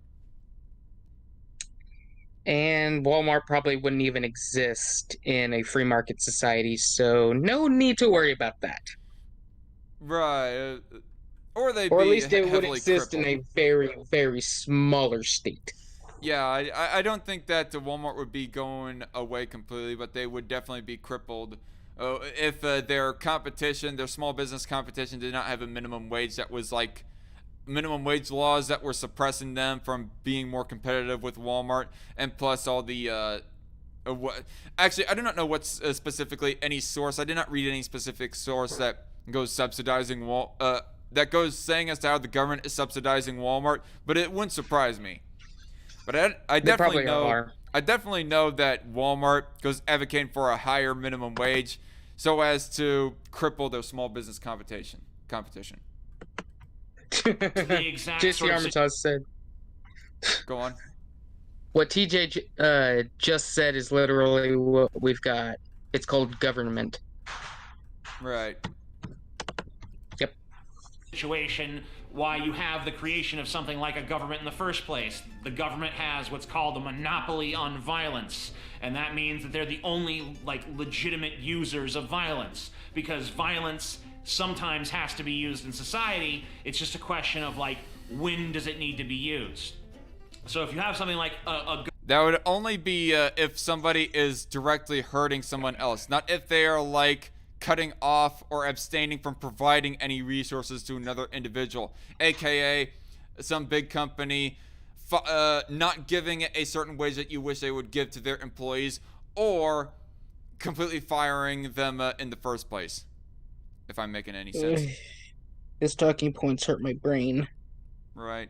And Walmart probably wouldn't even exist in a free market society, so no need to worry about that. Right. Or at least it would exist in a very, very smaller state. Yeah, I don't think that the Walmart would be going away completely, but they would definitely be crippled if their competition, their small business competition, did not have a minimum wage that was like minimum wage laws that were suppressing them from being more competitive with Walmart, and plus all the actually, I do not know what's specifically any source. I did not read any specific source that goes subsidizing that goes saying as to how the government is subsidizing Walmart, but it wouldn't surprise me. But I definitely know that Walmart goes advocating for a higher minimum wage so as to cripple their small business competition. The exact JC Armitage said. Go on. What TJ just said is literally what we've got. It's called government. Right. Yep. Situation why you have the creation of something like a government in the first place. The government has what's called a monopoly on violence, and that means that they're the only legitimate users of violence, because violence sometimes has to be used in society. It's just a question of when does it need to be used. So if you have something like that would only be if somebody is directly hurting someone else, not if they are cutting off or abstaining from providing any resources to another individual, aka some big company not giving it a certain wage that you wish they would give to their employees, or completely firing them in the first place, if I'm making any sense. His talking points hurt my brain. Right.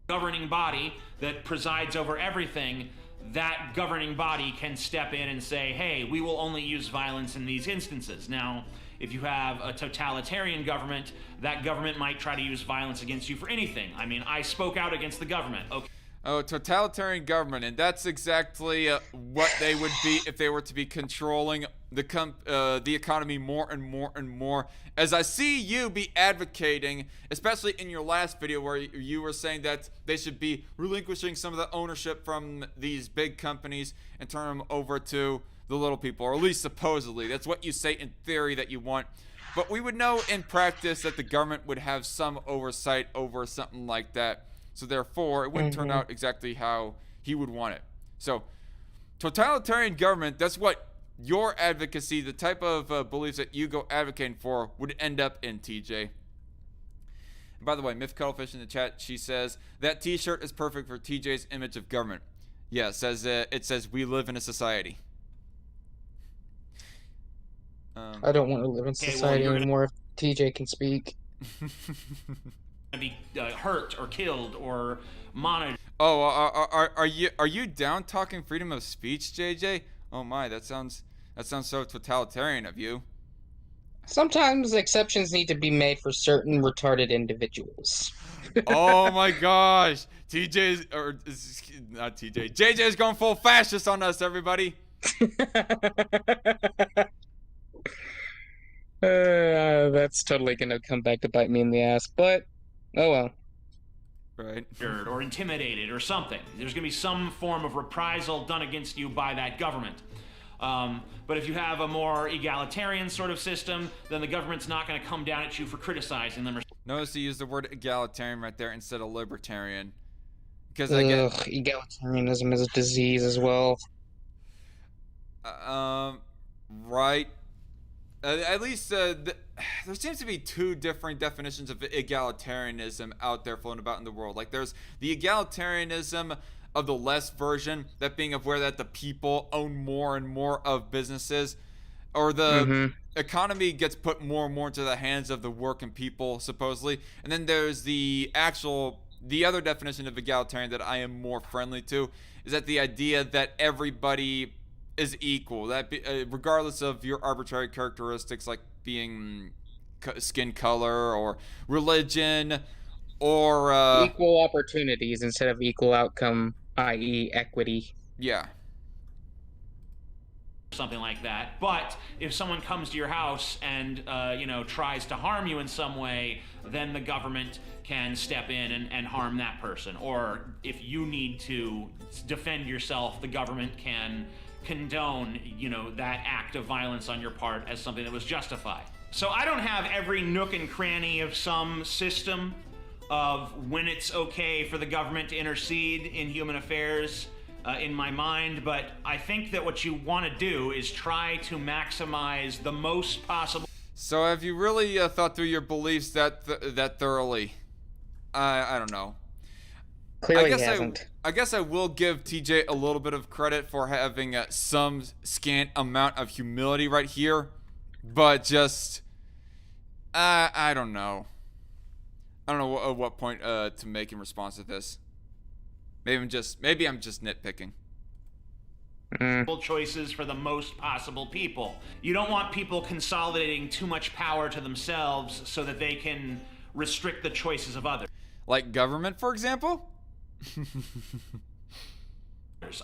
Governing body that presides over everything, that governing body can step in and say, hey, we will only use violence in these instances. Now, if you have a totalitarian government, that government might try to use violence against you for anything. I mean, I spoke out against the government. Okay. Oh, totalitarian government, and that's exactly what they would be if they were to be controlling the economy more and more and more. As I see you be advocating, especially in your last video where you were saying that they should be relinquishing some of the ownership from these big companies and turn them over to the little people, or at least supposedly. That's what you say in theory that you want. But we would know in practice that the government would have some oversight over something like that. So therefore, it wouldn't turn out exactly how he would want it. So, totalitarian government, that's what your advocacy, the type of beliefs that you go advocating for, would end up in, TJ. And by the way, Myth Cuttlefish in the chat, she says, that t-shirt is perfect for TJ's image of government. Yeah, it says we live in a society. I don't want to live in society anymore if TJ can speak. Be hurt or killed or monitored. Oh, are you down talking freedom of speech, JJ? Oh my, that sounds so totalitarian of you. Sometimes exceptions need to be made for certain retarded individuals. Oh my gosh, JJ's going full fascist on us, everybody. That's totally gonna come back to bite me in the ass, but oh well. Right. Or intimidated or something. There's going to be some form of reprisal done against you by that government. But if you have a more egalitarian sort of system, then the government's not going to come down at you for criticizing them. Notice he used the word egalitarian right there instead of libertarian. because I get egalitarianism is a disease as well. right. At least there seems to be two different definitions of egalitarianism out there floating about in the world. Like there's the egalitarianism of the less version, that being of where that the people own more and more of businesses, or the economy gets put more and more into the hands of the working people, supposedly. And then there's the other definition of egalitarian that I am more friendly to, is that the idea that everybody is equal, that regardless of your arbitrary characteristics like being skin color or religion or equal opportunities instead of equal outcome, i.e. equity. Yeah. Something like that. But if someone comes to your house and tries to harm you in some way, then the government can step in and harm that person. Or if you need to defend yourself, the government can condone that act of violence on your part as something that was justified. So I don't have every nook and cranny of some system of when it's okay for the government to intercede in human affairs in my mind, but I think that what you want to do is try to maximize the most possible. So have you really thought through your beliefs that thoroughly? I don't know. Clearly he hasn't. I guess I will give TJ a little bit of credit for having some scant amount of humility right here, but just I don't know. I don't know at what point to make in response to this. Maybe I'm just nitpicking. Choices for the most possible people. You don't want people consolidating too much power to themselves so that they can restrict the choices of others. Like government, for example?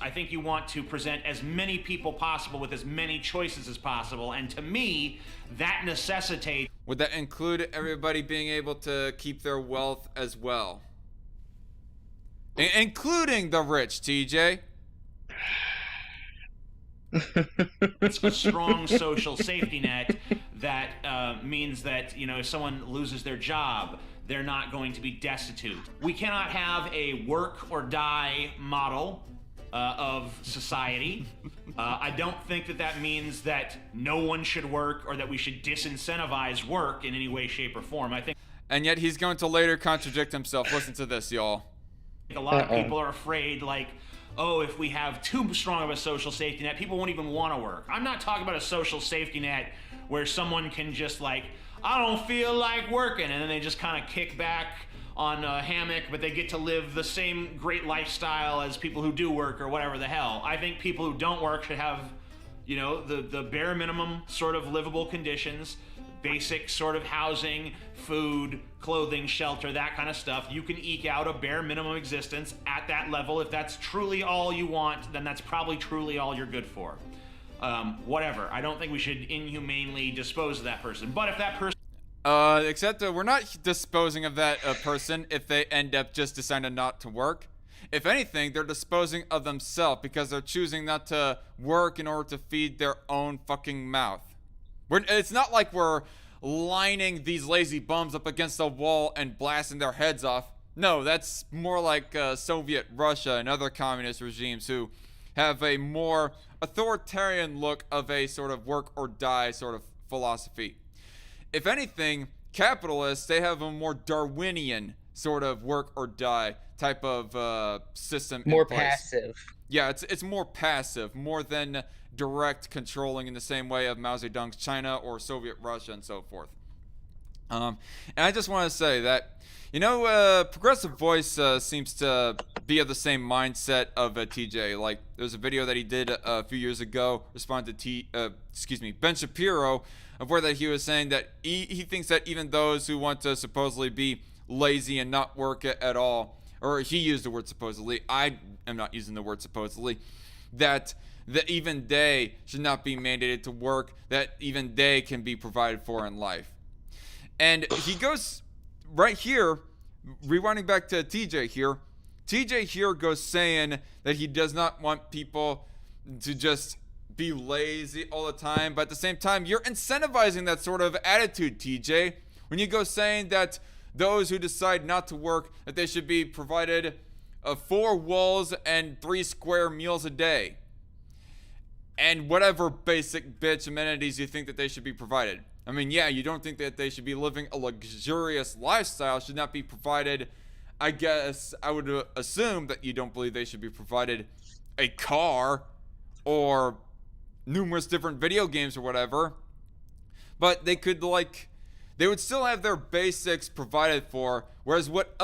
I think you want to present as many people possible with as many choices as possible, and to me, that necessitates... Would that include everybody being able to keep their wealth as well? Including the rich, TJ. It's a strong social safety net that means that, if someone loses their job, they're not going to be destitute. We cannot have a work or die model of society. I don't think that means that no one should work or that we should disincentivize work in any way, shape, or form. I think. And yet he's going to later contradict himself. Listen to this, y'all. A lot of people are afraid, like, oh, if we have too strong of a social safety net, people won't even want to work. I'm not talking about a social safety net where someone can just like, I don't feel like working, and then they just kind of kick back on a hammock, but they get to live the same great lifestyle as people who do work or whatever the hell. I think people who don't work should have, the bare minimum sort of livable conditions, basic sort of housing, food, clothing, shelter, that kind of stuff. You can eke out a bare minimum existence at that level. If that's truly all you want, then that's probably truly all you're good for. Whatever. I don't think we should inhumanely dispose of that person. But if that person... except we're not disposing of that person if they end up just deciding not to work. If anything, they're disposing of themselves because they're choosing not to work in order to feed their own fucking mouth. It's not like we're lining these lazy bums up against a wall and blasting their heads off. No, that's more like Soviet Russia and other communist regimes who have a more authoritarian look of a sort of work or die sort of philosophy. If anything, capitalists, they have a more Darwinian sort of work or die type of system. More passive. Yeah, it's more passive, more than direct controlling in the same way of Mao Zedong's China or Soviet Russia and so forth. And I just want to say that, Progressive Voice seems to be of the same mindset of TJ. Like, there's a video that he did a few years ago, responded to Ben Shapiro, of where that he was saying that he thinks that even those who want to supposedly be lazy and not work at all, or he used the word supposedly, I am not using the word supposedly, that even they should not be mandated to work, that even they can be provided for in life. And he goes right here, rewinding back to TJ here, TJ here goes saying that he does not want people to just be lazy all the time, but at the same time, you're incentivizing that sort of attitude, TJ, when you go saying that those who decide not to work, that they should be provided 4 walls and 3 square meals a day. And whatever basic bitch amenities you think that they should be provided. I mean, yeah, you don't think that they should be living a luxurious lifestyle, should not be provided. I guess I would assume that you don't believe they should be provided a car or numerous different video games or whatever. But they could, like, they would still have their basics provided for, whereas what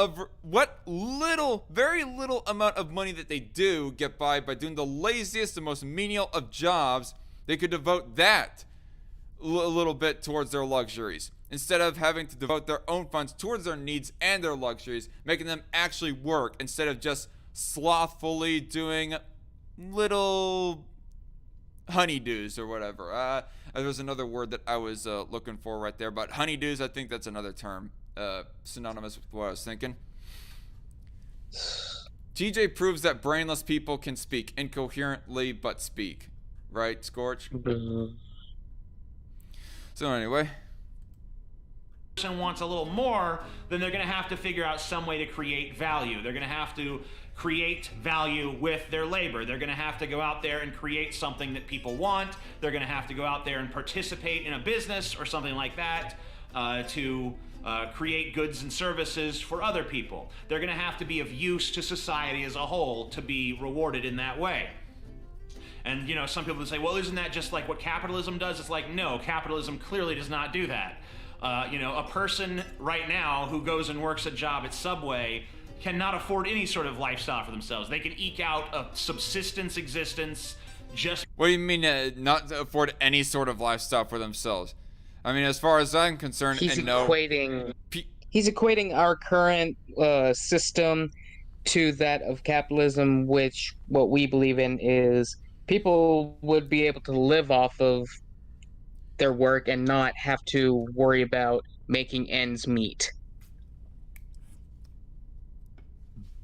very little amount of money that they do get by doing the laziest and most menial of jobs, they could devote that a little bit towards their luxuries, instead of having to devote their own funds towards their needs and their luxuries, making them actually work instead of just slothfully doing little honeydews or whatever. There was another word that I was looking for right there, but honeydews, I think that's another term, synonymous with what I was thinking. TJ proves that brainless people can speak incoherently but speak. Right, Scorch? So anyway, person wants a little more, then they're going to have to figure out some way to create value. They're going to have to create value with their labor. They're going to have to go out there and create something that people want. They're going to have to go out there and participate in a business or something like that to create goods and services for other people. They're going to have to be of use to society as a whole to be rewarded in that way. And, you know, some people would say, well, isn't that just like what capitalism does? It's like, no, capitalism clearly does not do that. You know, a person right now who goes and works a job at Subway cannot afford any sort of lifestyle for themselves. They can eke out a subsistence existence just... What do you mean not afford any sort of lifestyle for themselves? I mean, as far as I'm concerned, he's equating our current system to that of capitalism, which what we believe in is people would be able to live off of their work and not have to worry about making ends meet.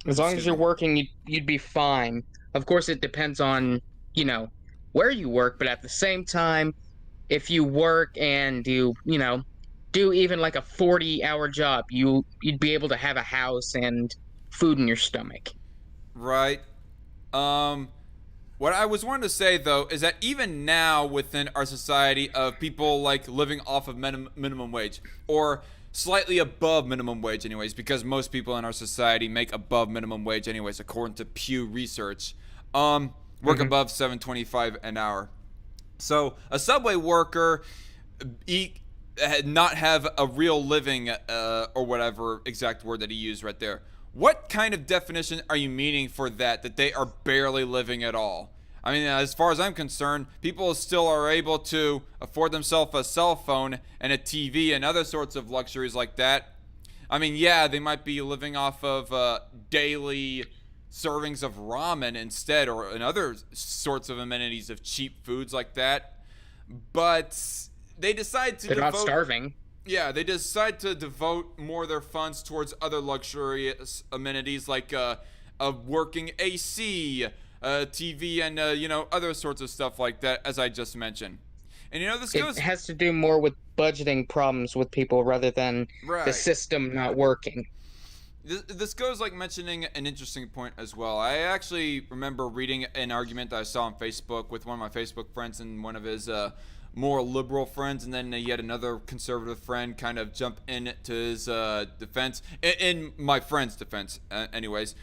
As long as you're working, you'd be fine. Of course, it depends on, you know, where you work, but at the same time, if you work and you know, do even like a 40-hour job, you'd be able to have a house and food in your stomach. Right. What I was wanting to say, though, is that even now within our society of people, like, living off of minimum wage, or slightly above minimum wage anyways, because most people in our society make above minimum wage anyways, according to Pew Research, work above $7.25 an hour. So a Subway worker not have a real living, or whatever exact word that he used right there. What kind of definition are you meaning for that they are barely living at all? I mean, as far as I'm concerned, people still are able to afford themselves a cell phone and a TV and other sorts of luxuries like that. I mean, yeah, they might be living off of daily servings of ramen instead, or in other sorts of amenities of cheap foods like that. But they decide to They're not starving. Yeah, they decide to devote more of their funds towards other luxurious amenities like a working AC, TV, and you know, other sorts of stuff like that, as I just mentioned. And you know, it has to do more with budgeting problems with people rather than the system not working. This goes like mentioning an interesting point as well. I actually remember reading an argument that I saw on Facebook with one of my Facebook friends and one of his more liberal friends, and then yet another conservative friend kind of jump in to his defense, in my friend's defense anyways,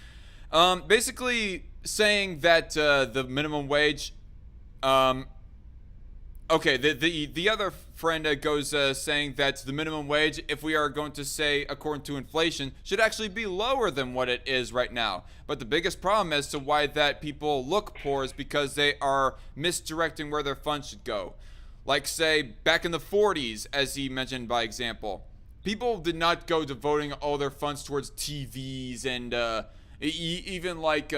basically saying that the minimum wage, okay, the other friend goes saying that the minimum wage, if we are going to say according to inflation, should actually be lower than what it is right now. But the biggest problem as to why that people look poor is because they are misdirecting where their funds should go. Like, say, back in the 40s, as he mentioned by example, people did not go devoting all their funds towards TVs and even like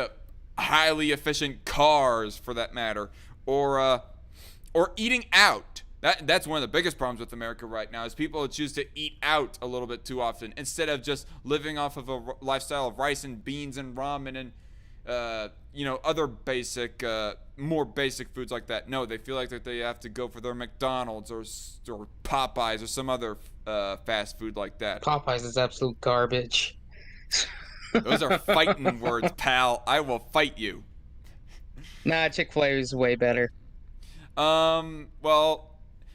highly efficient cars, for that matter, or eating out. That's one of the biggest problems with America right now, is people choose to eat out a little bit too often instead of just living off of a lifestyle of rice and beans and ramen and you know, other basic, more basic foods like that. No, they feel like that they have to go for their McDonald's or Popeyes or some other fast food like that. Popeyes is absolute garbage. Those are fighting words, pal. I will fight you. Nah, Chick-fil-A is way better. Well,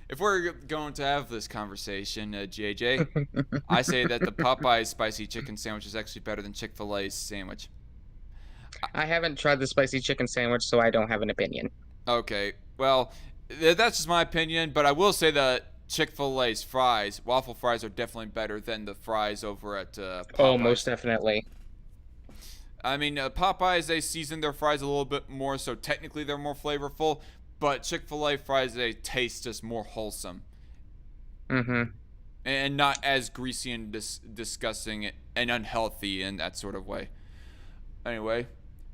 if we're going to have this conversation, JJ, I say that the Popeyes spicy chicken sandwich is actually better than Chick-fil-A's sandwich. I haven't tried the spicy chicken sandwich, so I don't have an opinion. Okay, well, that's just my opinion, but I will say that Chick-fil-A's fries, waffle fries, are definitely better than the fries over at Popeyes. Oh, most definitely. I mean, Popeyes, they season their fries a little bit more, so technically they're more flavorful, but Chick-fil-A fries, they taste just more wholesome. Mm-hmm. And not as greasy and disgusting and unhealthy in that sort of way. Anyway,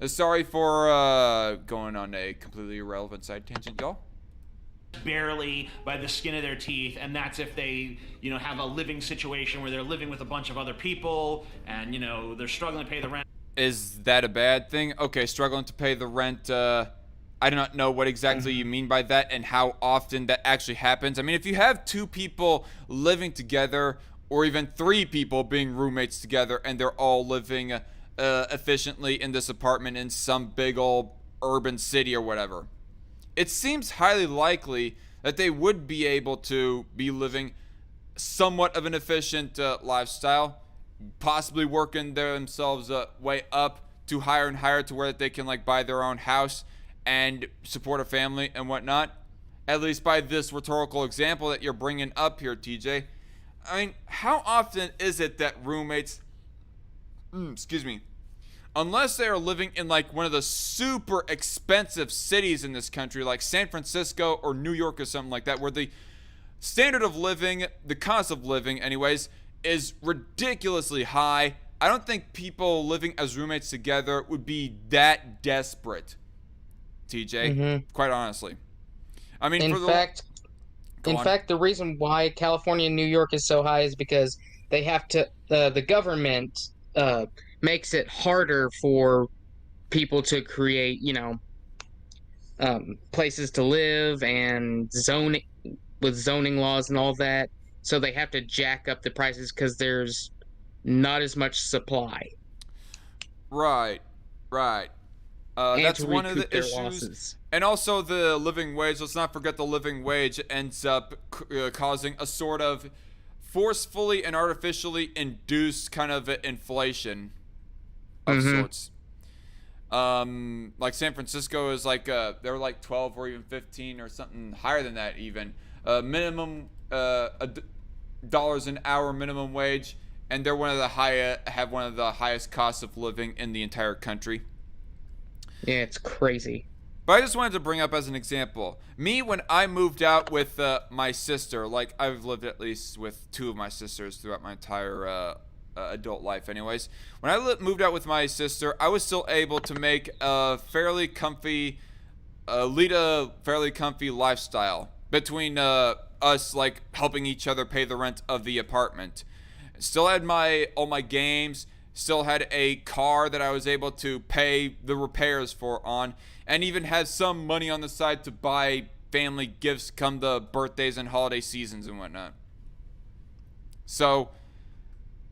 sorry for going on a completely irrelevant side tangent, y'all. Barely by the skin of their teeth, and that's if they, have a living situation where they're living with a bunch of other people, and, they're struggling to pay the rent. Is that a bad thing? Okay, struggling to pay the rent, I do not know what exactly you mean by that and how often that actually happens. I mean, if you have 2 people living together, or even 3 people being roommates together, and they're all living efficiently in this apartment in some big old urban city or whatever, it seems highly likely that they would be able to be living somewhat of an efficient lifestyle, possibly working themselves way up to higher and higher to where they can buy their own house and support a family and whatnot. At least by this rhetorical example that you're bringing up here, TJ. I mean, how often is it that roommates, unless they are living in one of the super expensive cities in this country, like San Francisco or New York or something like that, where the standard of living, the cost of living anyways, is ridiculously high, I don't think people living as roommates together would be that desperate, TJ, quite honestly. I mean, in fact, the reason why California and New York is so high is because they have to, the government makes it harder for people to create, places to live and zoning laws and all that. So they have to jack up the prices because there's not as much supply. Right. That's one of the issues. Losses. And also the living wage. Let's not forget the living wage ends up causing a sort of forcefully and artificially induced kind of inflation of sorts. Like San Francisco is they're 12 or even 15 or something higher than that even. Minimum dollars an hour minimum wage, and they're have one of the highest costs of living in the entire country. Yeah, it's crazy. But I just wanted to bring up as an example, me when I moved out with my sister, I've lived at least with 2 of my sisters throughout my entire adult life anyways. When I moved out with my sister, I was still able to make a fairly comfy lifestyle between us helping each other pay the rent of the apartment. Still had all my games, still had a car that I was able to pay the repairs for on, and even had some money on the side to buy family gifts come the birthdays and holiday seasons and whatnot. So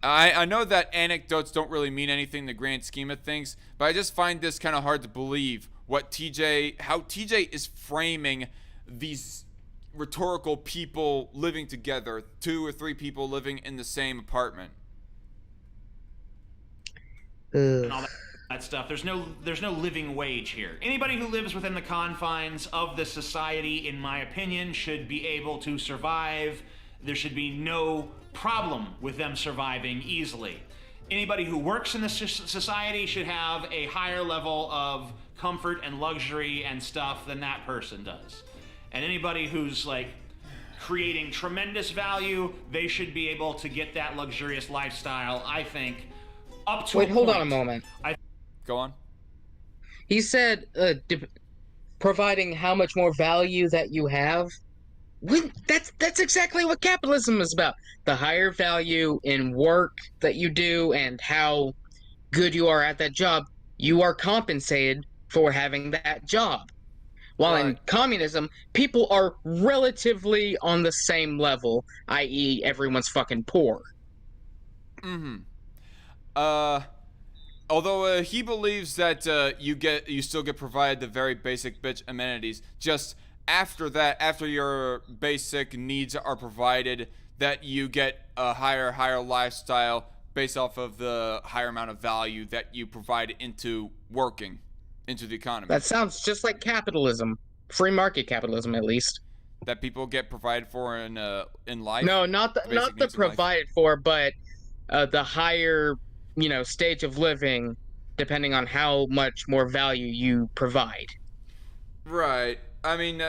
I know that anecdotes don't really mean anything in the grand scheme of things, but I just find this kind of hard to believe how TJ is framing these rhetorical people living together, 2 or 3 people living in the same apartment. And all that stuff. There's no living wage here. Anybody who lives within the confines of this society, in my opinion, should be able to survive. There should be no problem with them surviving easily. Anybody who works in this society should have a higher level of comfort and luxury and stuff than that person does. And anybody who's creating tremendous value, they should be able to get that luxurious lifestyle, I think, up to a point. Wait, hold on a moment. Go on. He said providing how much more value that you have. That's exactly what capitalism is about. The higher value in work that you do and how good you are at that job, you are compensated for having that job. While in communism, people are relatively on the same level, i.e. everyone's fucking poor. although he believes that you still get provided the very basic bitch amenities. Just after that, after your basic needs are provided, that you get a higher lifestyle based off of the higher amount of value that you provide into working, into the economy. That sounds just like capitalism, free market capitalism, at least. That people get provided for in life. No, not the provided for, but the higher, stage of living, depending on how much more value you provide. Right. I mean,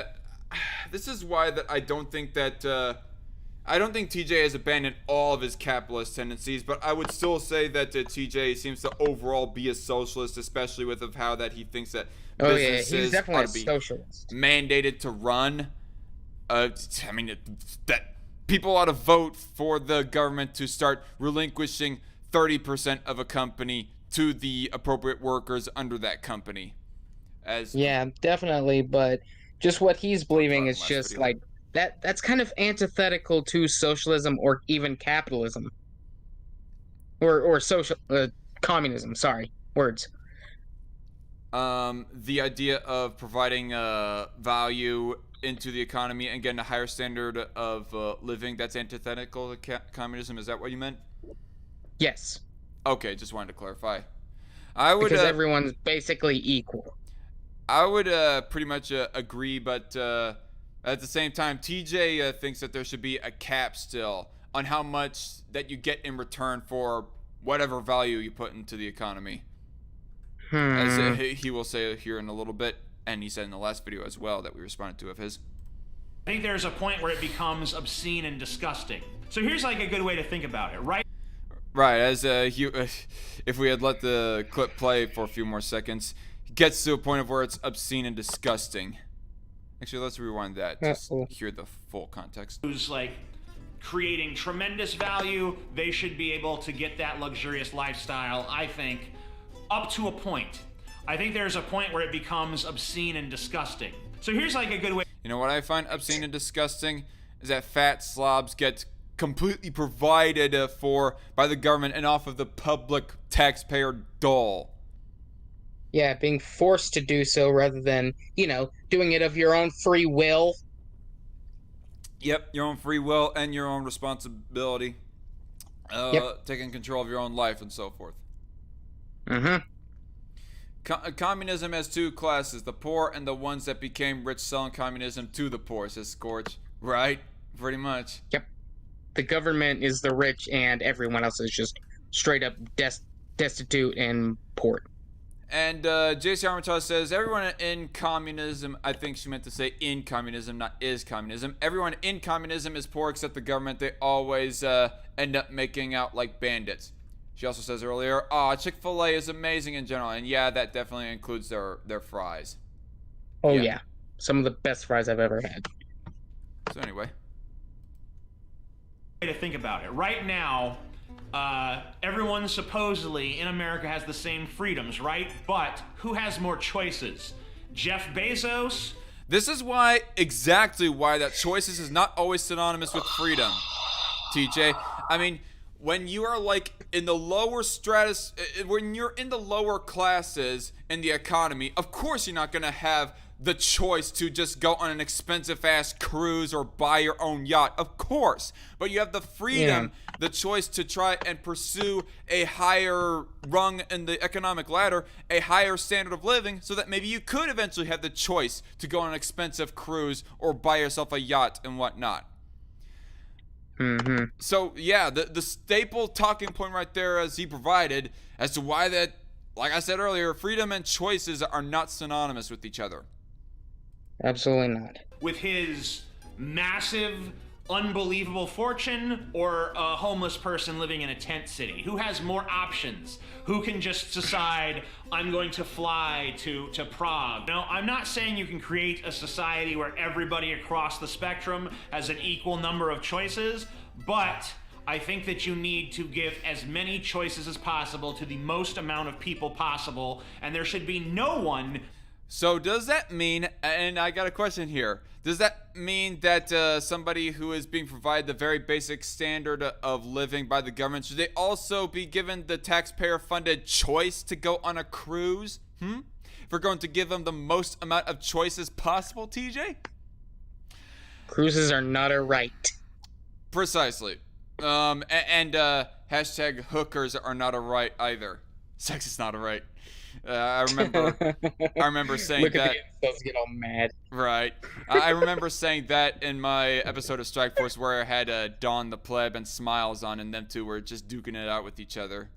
this is why that I don't think that I don't think TJ has abandoned all of his capitalist tendencies, but I would still say that TJ seems to overall be a socialist, especially with of how that he thinks that businesses he's definitely ought to be socialist. Mandated to run. I mean, that people ought to vote for the government to start relinquishing 30% of a company to the appropriate workers under that company. Yeah, definitely, but just what he's believing is just video. Like that's kind of antithetical to socialism or even capitalism. Or social communism, sorry. Words. The idea of providing value into the economy and getting a higher standard of living, that's antithetical to communism. Is that what you meant? Yes. Okay, just wanted to clarify. I would because everyone's basically equal. I would pretty much agree, but at the same time, TJ thinks that there should be a cap still on how much that you get in return for whatever value you put into the economy. As he will say here in a little bit, and he said in the last video as well that we responded to of his. I think there's a point where it becomes obscene and disgusting. So here's like a good way to think about it, right? Right, as if we had let the clip play for a few more seconds, it gets to a point of where it's obscene and disgusting. Actually, let's rewind that. Just hear the full context. Who's like creating tremendous value, they should be able to get that luxurious lifestyle, I think, up to a point. I think there's a point where it becomes obscene and disgusting. So here's like a good way. You know what I find obscene and disgusting is that fat slobs get completely provided for by the government and off of the public taxpayer dole. Yeah, being forced to do so rather than, doing it of your own free will. Yep, your own free will and your own responsibility. Taking control of your own life and so forth. Communism has two classes, the poor and the ones that became rich selling communism to the poor, says Scorch. Right? Pretty much. Yep. The government is the rich and everyone else is just straight up destitute and poor. And JC Armitage says, everyone in communism, I think she meant to say in communism, not is communism. Everyone in communism is poor except the government. They always end up making out like bandits. She also says earlier, Chick-fil-A is amazing in general. And yeah, that definitely includes their fries. Oh, yeah. Some of the best fries I've ever had. So anyway. To think about it. Right now, everyone supposedly in America has the same freedoms, right? But who has more choices? Jeff Bezos? This is exactly why that choices is not always synonymous with freedom, TJ. I mean, when you are like in the lower stratus, when you're in the lower classes in the economy, of course you're not going to have the choice to just go on an expensive ass cruise or buy your own yacht, of course, but you have the freedom, the choice to try and pursue a higher rung in the economic ladder, a higher standard of living, so that maybe you could eventually have the choice to go on an expensive cruise or buy yourself a yacht and whatnot. So yeah, the staple talking point right there as he provided as to why that, like I said earlier, freedom and choices are not synonymous with each other. Absolutely not. With his massive, unbelievable fortune, or a homeless person living in a tent city? Who has more options? Who can just decide, I'm going to fly to Prague? No, I'm not saying you can create a society where everybody across the spectrum has an equal number of choices, but I think that you need to give as many choices as possible to the most amount of people possible, and there should be no one. So does that mean, and I got a question here, does that mean that somebody who is being provided the very basic standard of living by the government, should they also be given the taxpayer-funded choice to go on a cruise? If we're going to give them the most amount of choices possible, TJ? Cruises are not a right. Precisely. And hashtag hookers are not a right either. Sex is not a right. I remember saying Look that. at the insults get all mad. Right. I remember saying that in my episode of Strike Force where I had Dawn the Pleb and Smiles on, and them two were just duking it out with each other.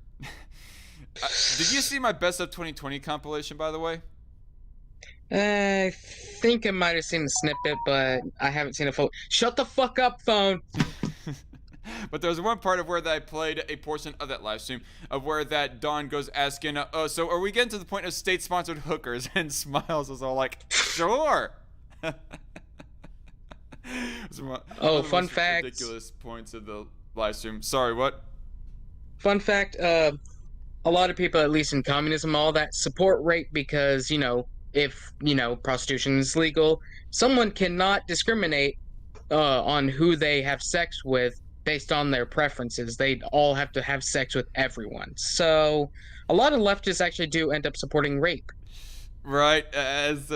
Did you see my Best of 2020 compilation, by the way? I think I might have seen the snippet, but I haven't seen a full. Shut the fuck up, phone. But there was one part of where that I played a portion of that live stream of where that Dawn goes asking, "Oh, so are we getting to the point of state-sponsored hookers?" And Smiles was all like, "Sure." Fun fact. Ridiculous points of the live stream. Sorry, what? Fun fact. A lot of people, at least in communism, all that support rape because if prostitution is legal, someone cannot discriminate on who they have sex with based on their preferences. They all have to have sex with everyone. So a lot of leftists actually do end up supporting rape. Right, as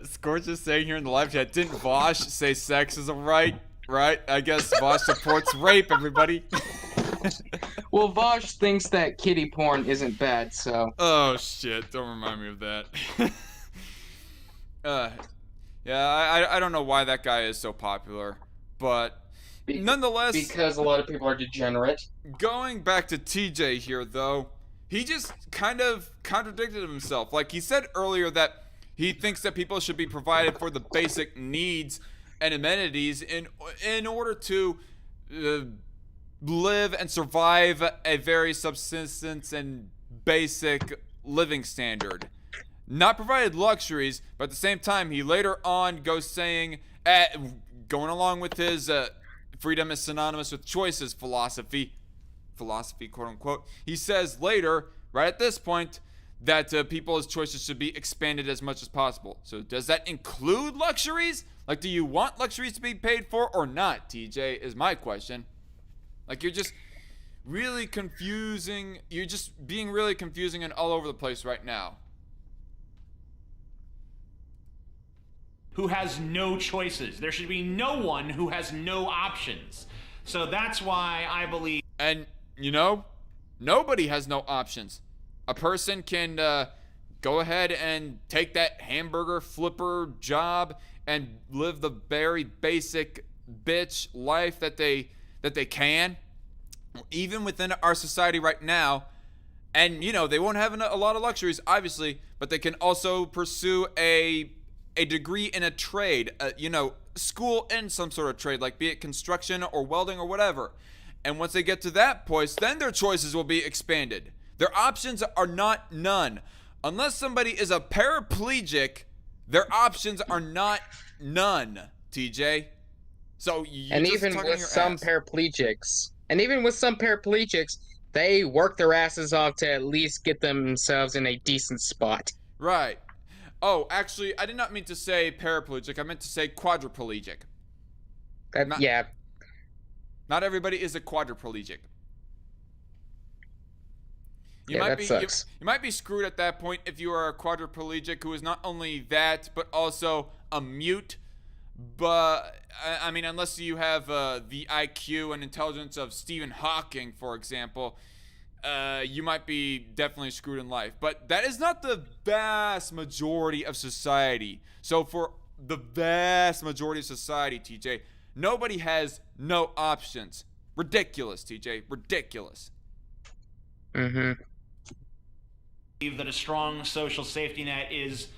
Scorch is saying here in the live chat, didn't Vosh say sex is a right? Right? I guess Vosh supports rape, everybody. Well, Vosh thinks that kiddie porn isn't bad, so... Oh, shit. Don't remind me of that. Yeah, I don't know why that guy is so popular, but nonetheless... Because a lot of people are degenerate. Going back to TJ here, though, he just kind of contradicted himself. Like, he said earlier that he thinks that people should be provided for the basic needs and amenities in order to live and survive a very subsistence and basic living standard. Not provided luxuries, but at the same time, he later on goes saying, going along with his freedom is synonymous with choices philosophy, quote unquote, he says later, right at this point, that people's choices should be expanded as much as possible. So does that include luxuries? Like, do you want luxuries to be paid for or not, TJ, is my question. Like, you're just really confusing. You're just being really confusing and all over the place right now. Who has no choices. There should be no one who has no options. So that's why I believe... And, nobody has no options. A person can go ahead and take that hamburger flipper job and live the very basic bitch life that they can, even within our society right now. And, they won't have a lot of luxuries, obviously, but they can also pursue a degree in a trade, school in some sort of trade, like be it construction or welding or whatever. And once they get to that point, then their choices will be expanded. Their options are not none. Unless somebody is a paraplegic, their options are not none, TJ. So even with some paraplegics, they work their asses off to at least get themselves in a decent spot. Right. Oh, actually, I did not mean to say paraplegic. I meant to say quadriplegic. Yeah. Not everybody is a quadriplegic. That sucks. You might be screwed at that point if you are a quadriplegic who is not only that, but also a mute. But, I mean, unless you have the IQ and intelligence of Stephen Hawking, for example, you might be definitely screwed in life. But that is not the vast majority of society. So for the vast majority of society, TJ, nobody has no options. Ridiculous, TJ. Ridiculous. Mm-hmm. That a strong social safety net is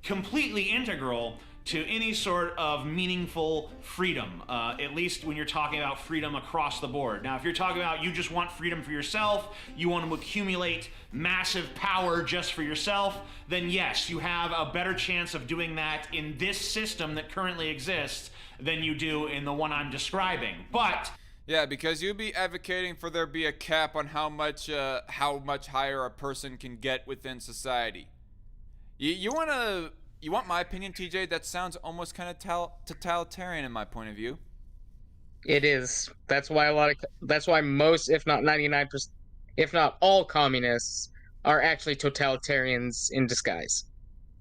completely integral to any sort of meaningful freedom, at least when you're talking about freedom across the board. Now, if you're talking about you just want freedom for yourself, you want to accumulate massive power just for yourself, then yes, you have a better chance of doing that in this system that currently exists than you do in the one I'm describing. But yeah, because you'd be advocating for there be a cap on how much higher a person can get within society. You want to you want my opinion, TJ? That sounds almost kind of totalitarian in my point of view. It is. That's why most, if not 99%, if not all communists are actually totalitarians in disguise.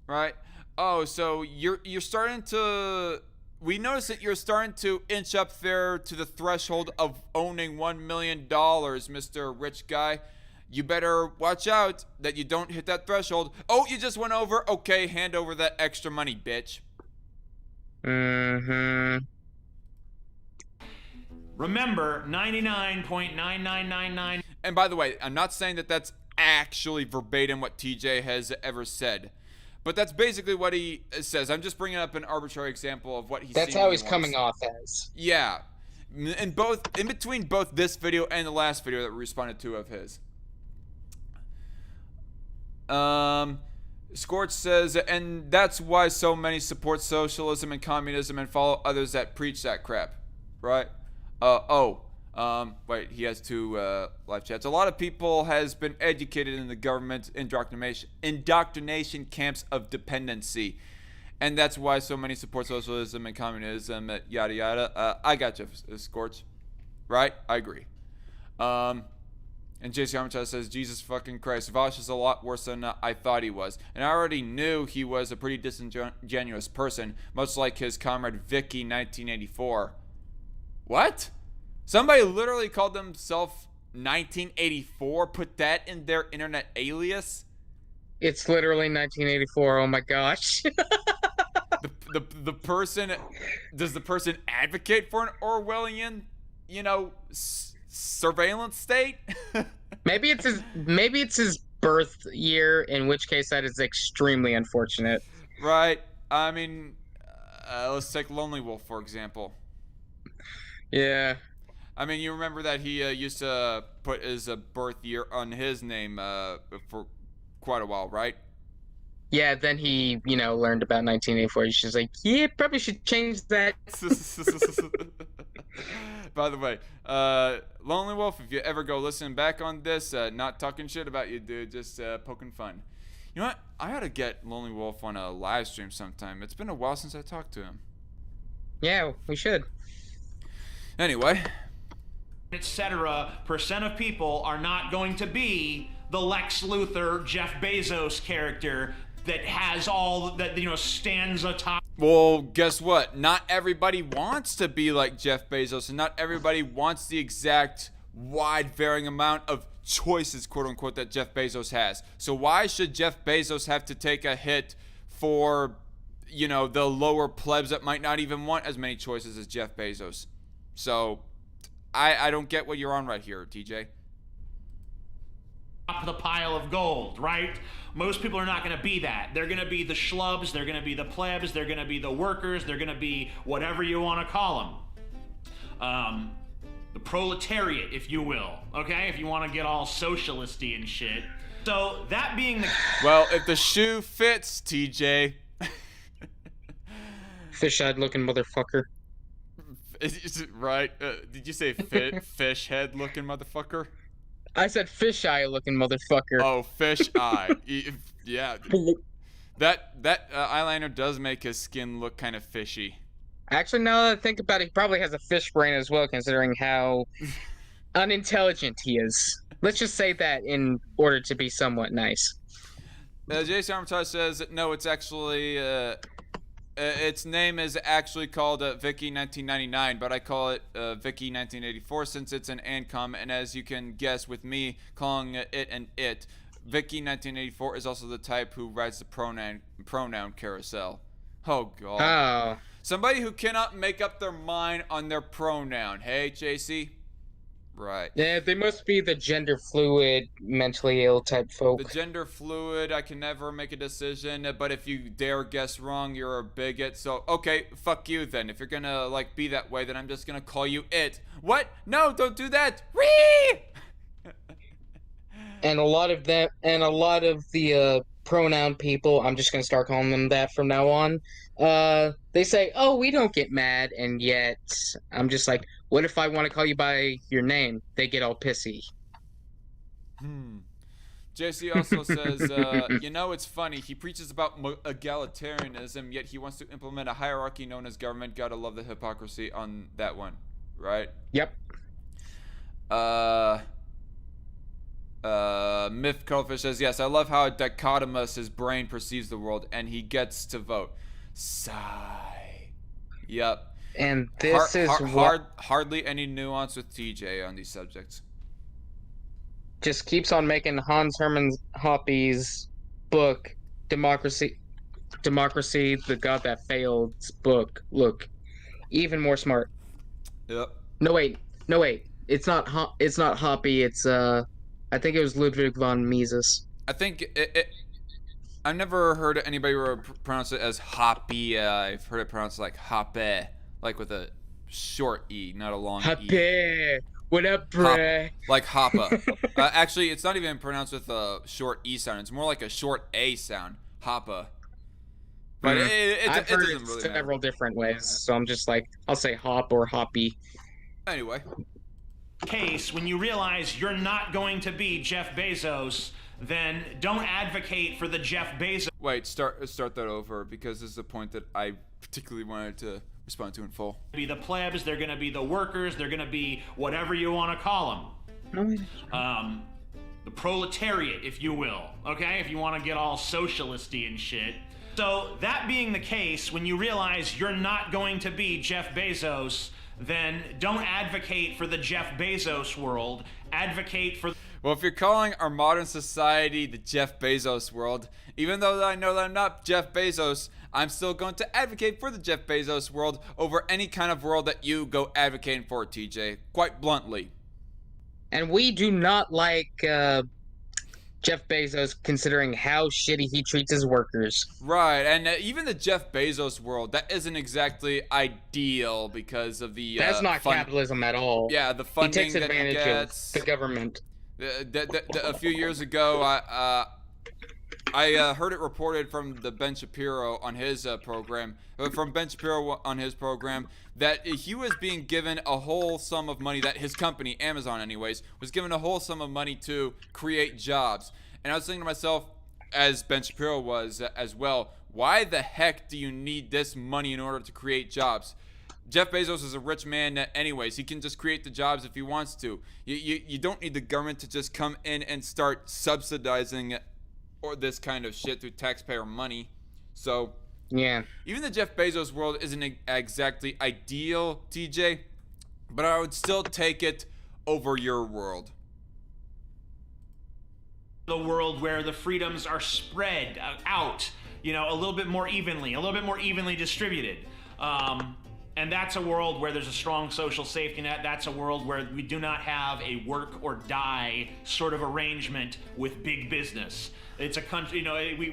Right? Oh, so you're starting to. We notice that you're starting to inch up there to the threshold of owning $1 million, Mr. Rich Guy. You better watch out that you don't hit that threshold. Oh, you just went over? Okay, hand over that extra money, bitch. Mm-hmm. Remember, 99.9999. And by the way, I'm not saying that that's actually verbatim what TJ has ever said. But that's basically what he says. I'm just bringing up an arbitrary example of what he's That's how he's coming off as. Yeah. In between both this video and the last video that we responded to of his. Scorch says, and that's why so many support socialism and communism and follow others that preach that crap. Right? Wait, he has two live chats. A lot of people has been educated in the government indoctrination camps of dependency. And that's why so many support socialism and communism, yada yada. I got you, Scorch. Right? I agree. And JC Armitage says, Jesus fucking Christ, Vosh is a lot worse than I thought he was. And I already knew he was a pretty disingenuous person, much like his comrade Vicky 1984. What? Somebody literally called themselves 1984, put that in their internet alias? It's literally 1984, oh my gosh. the person, does the person advocate for an Orwellian, surveillance state? Maybe it's his birth year, in which case that is extremely unfortunate. Right. I mean, let's take Lonely Wolf, for example. Yeah. I mean, you remember that he used to put his birth year on his name for quite a while, right? Yeah, then he, learned about 1984. He's just like, yeah, probably should change that. By the way, Lonely Wolf, if you ever go listen back on this, not talking shit about you, dude, just poking fun. You know what? I ought to get Lonely Wolf on a live stream sometime. It's been a while since I talked to him. Yeah, we should. Anyway, etc. percent of people are not going to be the Lex Luthor, Jeff Bezos character that has all that, stands atop. Well, guess what? Not everybody wants to be like Jeff Bezos, and not everybody wants the exact wide varying amount of choices, quote unquote, that Jeff Bezos has. So why should Jeff Bezos have to take a hit for, the lower plebs that might not even want as many choices as Jeff Bezos? So, I don't get what you're on right here, TJ. Top of the pile of gold, right? Most people are not going to be that. They're going to be the schlubs, they're going to be the plebs, they're going to be the workers, they're going to be whatever you want to call them. The proletariat, if you will, okay? If you want to get all socialisty and shit. So, that being the... Well, if the shoe fits, TJ. Fish-eyed looking motherfucker. Right? Did you say fish head looking motherfucker? I said fish-eye looking motherfucker. Oh, fish eye. Yeah. That eyeliner does make his skin look kind of fishy. Actually, now that I think about it, he probably has a fish brain as well, considering how unintelligent he is. Let's just say that in order to be somewhat nice. Jason Armitage says, no, it's actually... its name is actually called Vicky 1999, but I call it Vicky 1984 since it's an ANCOM, and as you can guess with me calling it an it, Vicky 1984 is also the type who rides the pronoun carousel. Oh, God. Oh. Somebody who cannot make up their mind on their pronoun. Hey, JC? Right. Yeah, they must be the gender fluid, mentally ill type folk. The gender fluid, I can never make a decision, but if you dare guess wrong, you're a bigot. So, okay, fuck you then. If you're gonna, be that way, then I'm just gonna call you it. What? No, don't do that! Whee! And a lot of the pronoun people, I'm just gonna start calling them that from now on. They say, oh, we don't get mad, and yet I'm just like, what if I want to call you by your name? They get all pissy. JC also says, you know, it's funny. He preaches about egalitarianism, yet he wants to implement a hierarchy known as government. Gotta love the hypocrisy on that one, right? Yep. Myth Cuttlefish says, yes, I love how dichotomous his brain perceives the world, and he gets to vote. Sigh. Yep. And this is what hardly any nuance with TJ on these subjects. just keeps on making Hans Hermann Hoppe's book, Democracy, the God That Failed book, look even more smart. Yep. No wait. It's not Hoppe. It's I think it was Ludwig von Mises. I think I've never heard anybody pronounce it as Hoppe. I've heard it pronounced like Hoppe, like with a short E, not a long E. Hoppe. What up, bruh? Like Hoppa. Actually, it's not even pronounced with a short E sound. It's more like a short A sound. Hoppa. But I've heard it really several different ways, so I'm just like, I'll say hop or hoppy. Anyway. Case, when you realize you're not going to be Jeff Bezos, then don't advocate for the Jeff Bezos. Wait, start that over, because this is a point that I particularly wanted to respond to in full. Be the plebs, they're going to be the workers, they're going to be whatever you want to call them. The proletariat, if you will, okay? If you want to get all socialisty and shit. So, that being the case, when you realize you're not going to be Jeff Bezos, then don't advocate for the Jeff Bezos world. Advocate for... Well, if you're calling our modern society the Jeff Bezos world, even though I know that I'm not Jeff Bezos, I'm still going to advocate for the Jeff Bezos world over any kind of world that you go advocating for, TJ. Quite bluntly. And we do not like Jeff Bezos, considering how shitty he treats his workers. Right, and even the Jeff Bezos world, that isn't exactly ideal because of the that's not capitalism at all. Yeah, the funding he takes that advantage he gets. of the government. A few years ago, I heard it reported from the Ben Shapiro on his program, that he was being given a whole sum of money, that his company, Amazon anyways, was given a whole sum of money to create jobs. And I was thinking to myself, as Ben Shapiro was as well, why the heck do you need this money in order to create jobs? Jeff Bezos is a rich man anyways. He can just create the jobs if he wants to. You don't need the government to just come in and start subsidizing or this kind of shit through taxpayer money. So yeah, even the Jeff Bezos world isn't exactly ideal, TJ, but I would still take it over your world. The world where the freedoms are spread out, a little bit more evenly distributed. And that's a world where there's a strong social safety net. That's a world where we do not have a work or die sort of arrangement with big business. It's a country,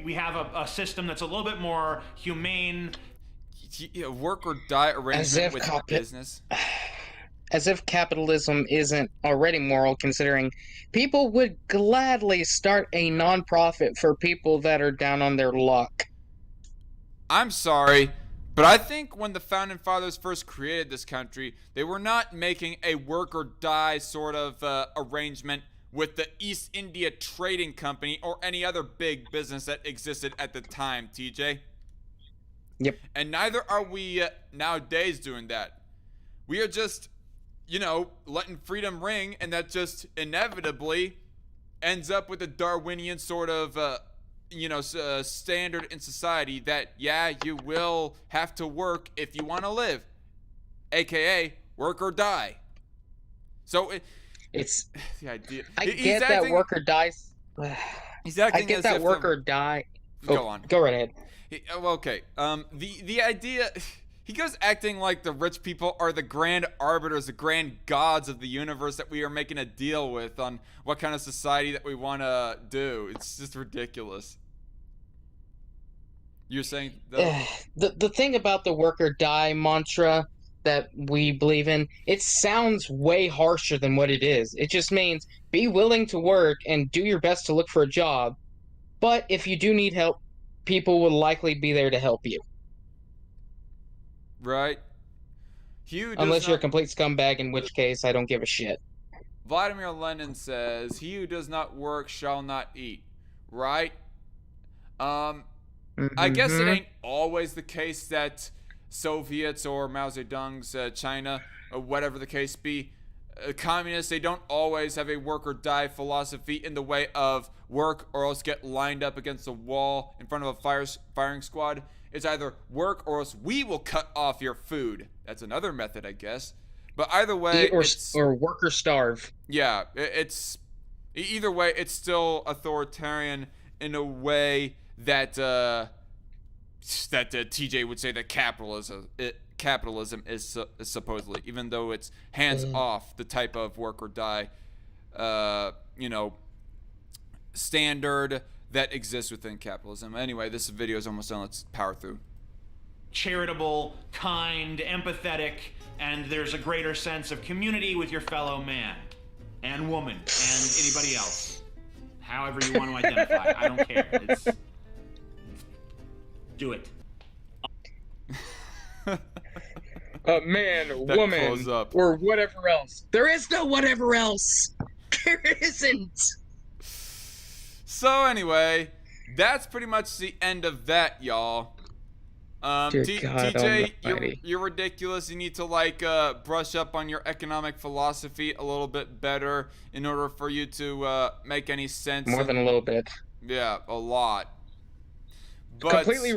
we have a system that's a little bit more humane. Work or die arrangement with business. As if capitalism isn't already moral, considering people would gladly start a non-profit for people that are down on their luck. I'm sorry, but I think when the Founding Fathers first created this country, they were not making a work or die sort of arrangement with the East India Trading Company or any other big business that existed at the time, TJ. Yep. And neither are we nowadays doing that. We are just, letting freedom ring, and that just inevitably ends up with a Darwinian sort of, standard in society that, you will have to work if you want to live, aka work or die. So it's the idea. I get that work or die. He's acting. I get as that if work or die. Go on. Go right ahead. Okay. The idea. He goes acting like the rich people are the grand arbiters, the grand gods of the universe that we are making a deal with on what kind of society that we want to do. It's just ridiculous. You're saying the thing about the work or die mantra that we believe in, it sounds way harsher than what it is. It just means be willing to work and do your best to look for a job, but if you do need help, people will likely be there to help you. Right. Unless you're a complete scumbag, in which case I don't give a shit. Vladimir Lenin says, "He who does not work shall not eat." Right? I guess it ain't always the case that Soviets or Mao Zedong's China, or whatever the case be, communists, they don't always have a work or die philosophy in the way of work or else get lined up against a wall in front of a firing squad. It's either work or else we will cut off your food. That's another method, I guess. But either way, or work or starve. Yeah, it's either way, it's still authoritarian in a way that TJ would say that capitalism is supposedly, even though it's hands off the type of work or die, standard that exists within capitalism. Anyway, this video is almost done. Let's power through. Charitable, kind, empathetic, and there's a greater sense of community with your fellow man and woman and anybody else. However you want to identify. I don't care. Do it. Man, woman, or whatever else. There is no whatever else. There isn't. So anyway, that's pretty much the end of that, y'all. TJ, you're ridiculous. You need to brush up on your economic philosophy a little bit better in order for you to make any sense. More than a little bit. Yeah, a lot. But completely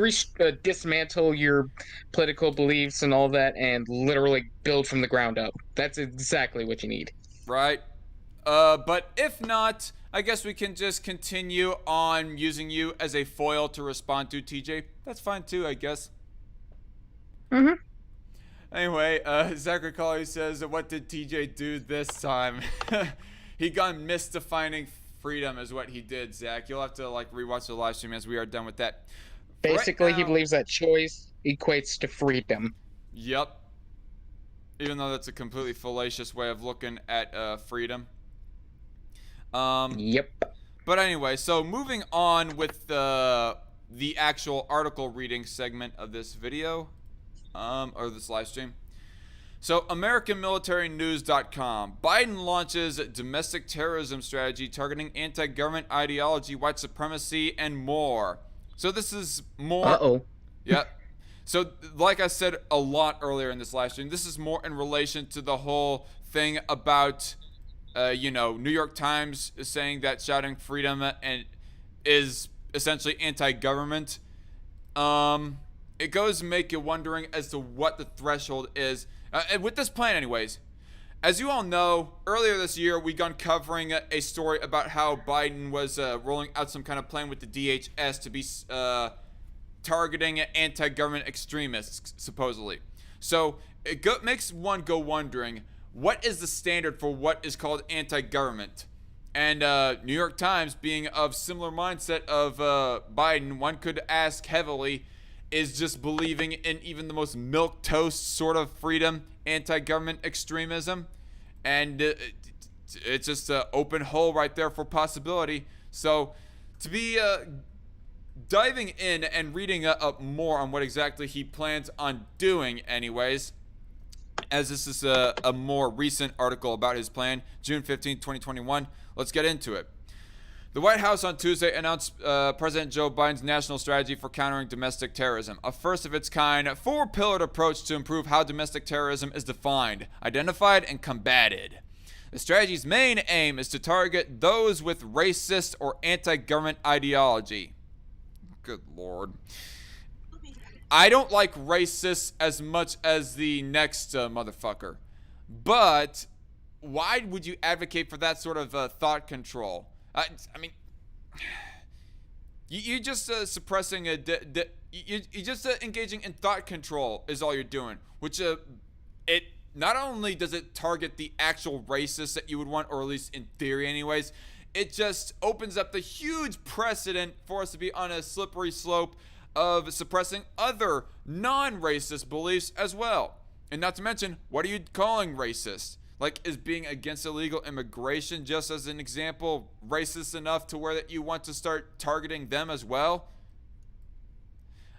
dismantle your political beliefs and all that, and literally build from the ground up. That's exactly what you need. Right. But if not, I guess we can just continue on using you as a foil to respond to, TJ. That's fine too, I guess. Anyway, Zachary Colley says, "What did TJ do this time?" He gone misdefining freedom is what he did, Zach. You'll have to rewatch the live stream as we are done with that. Basically, right now, he believes that choice equates to freedom. Yep. Even though that's a completely fallacious way of looking at freedom. Yep. But anyway, so moving on with the actual article reading segment of this video, or this live stream. So, AmericanMilitaryNews.com. Biden launches domestic terrorism strategy targeting anti-government ideology, white supremacy, and more. So this is more... Uh-oh. Yep. So, like I said a lot earlier in this live stream, this is more in relation to the whole thing about, New York Times is saying that shouting freedom and is essentially anti-government. It goes to make you wondering as to what the threshold is. And with this plan, anyways, as you all know, earlier this year, we gone covering a story about how Biden was rolling out some kind of plan with the DHS to be targeting anti-government extremists, supposedly. So it makes one go wondering, what is the standard for what is called anti-government? And New York Times, being of similar mindset of Biden, one could ask heavily, is just believing in even the most milquetoast sort of freedom anti-government extremism? And it's just an open hole right there for possibility. So to be diving in and reading up more on what exactly he plans on doing anyways, as this is a more recent article about his plan, June 15, 2021, let's get into it. The White House on Tuesday announced President Joe Biden's national strategy for countering domestic terrorism, a first of its kind, four-pillared approach to improve how domestic terrorism is defined, identified, and combated. The strategy's main aim is to target those with racist or anti-government ideology. Good Lord. I don't like racists as much as the next motherfucker, but why would you advocate for that sort of thought control? I mean, you're just suppressing you're just engaging in thought control is all you're doing, which it not only does it target the actual racists that you would want, or at least in theory anyways, it just opens up the huge precedent for us to be on a slippery slope of suppressing other non-racist beliefs as well. And not to mention, what are you calling racist? Like, is being against illegal immigration, just as an example, racist enough to where that you want to start targeting them as well?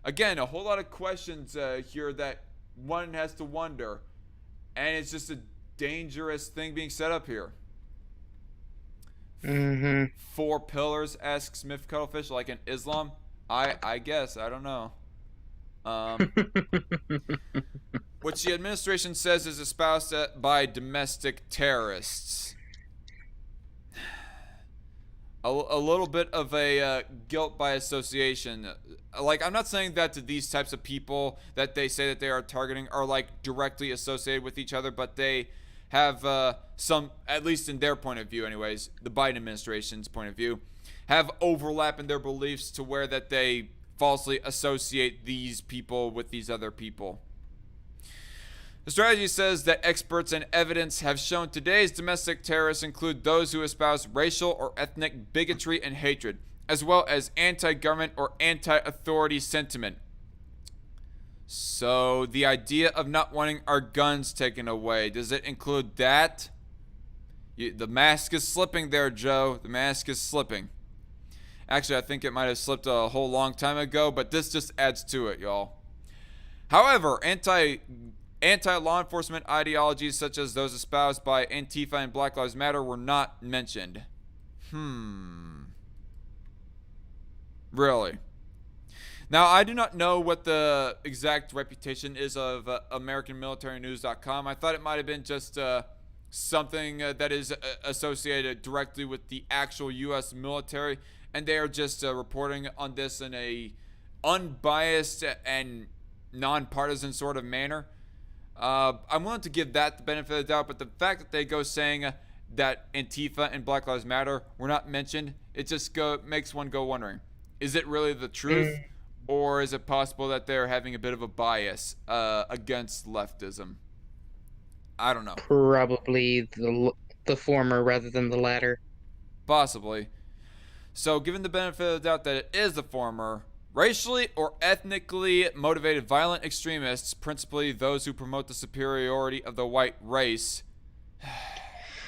Again, a whole lot of questions here that one has to wonder, and it's just a dangerous thing being set up here. Mm-hmm. 4 pillars, asks Smith Cuttlefish, like in Islam? I guess. I don't know. Which the administration says is espoused by domestic terrorists. A little bit of a guilt by association. Like, I'm not saying that these types of people that they say that they are targeting are like directly associated with each other, but they have some, at least in their point of view anyways, the Biden administration's point of view, have overlap in their beliefs to where that they falsely associate these people with these other people. The strategy says that experts and evidence have shown today's domestic terrorists include those who espouse racial or ethnic bigotry and hatred, as well as anti-government or anti-authority sentiment. So the idea of not wanting our guns taken away, does it include that? The mask is slipping there, Joe. The mask is slipping. Actually, I think it might have slipped a whole long time ago, but this just adds to it, y'all. However, anti-law enforcement ideologies such as those espoused by Antifa and Black Lives Matter were not mentioned. Really? Now, I do not know what the exact reputation is of AmericanMilitaryNews.com. I thought it might have been just something that is associated directly with the actual U.S. military, and they are just reporting on this in a unbiased and nonpartisan sort of manner. I'm willing to give that the benefit of the doubt, but the fact that they go saying that Antifa and Black Lives Matter were not mentioned, it just makes one go wondering, is it really the truth, or is it possible that they're having a bit of a bias against leftism? I don't know. Probably the former rather than the latter. Possibly. So, given the benefit of the doubt that it is the former, racially or ethnically motivated violent extremists, principally those who promote the superiority of the white race.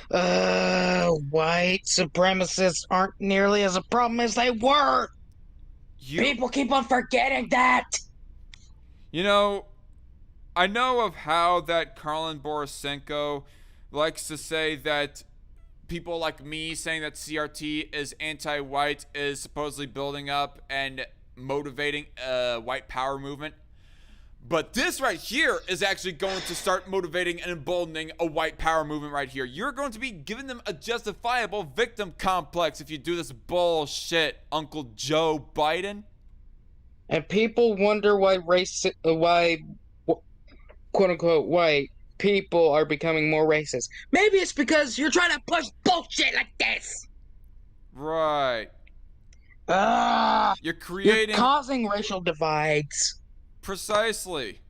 White supremacists aren't nearly as a problem as they were. People keep on forgetting that. You know, I know of how that Karlin Borisenko likes to say that people like me saying that CRT is anti-white is supposedly building up and motivating a white power movement. But this right here is actually going to start motivating and emboldening a white power movement right here. You're going to be giving them a justifiable victim complex if you do this bullshit, Uncle Joe Biden. And people wonder why quote-unquote white people are becoming more racist. Maybe it's because you're trying to push bullshit like this. Right. You're causing racial divides. Precisely.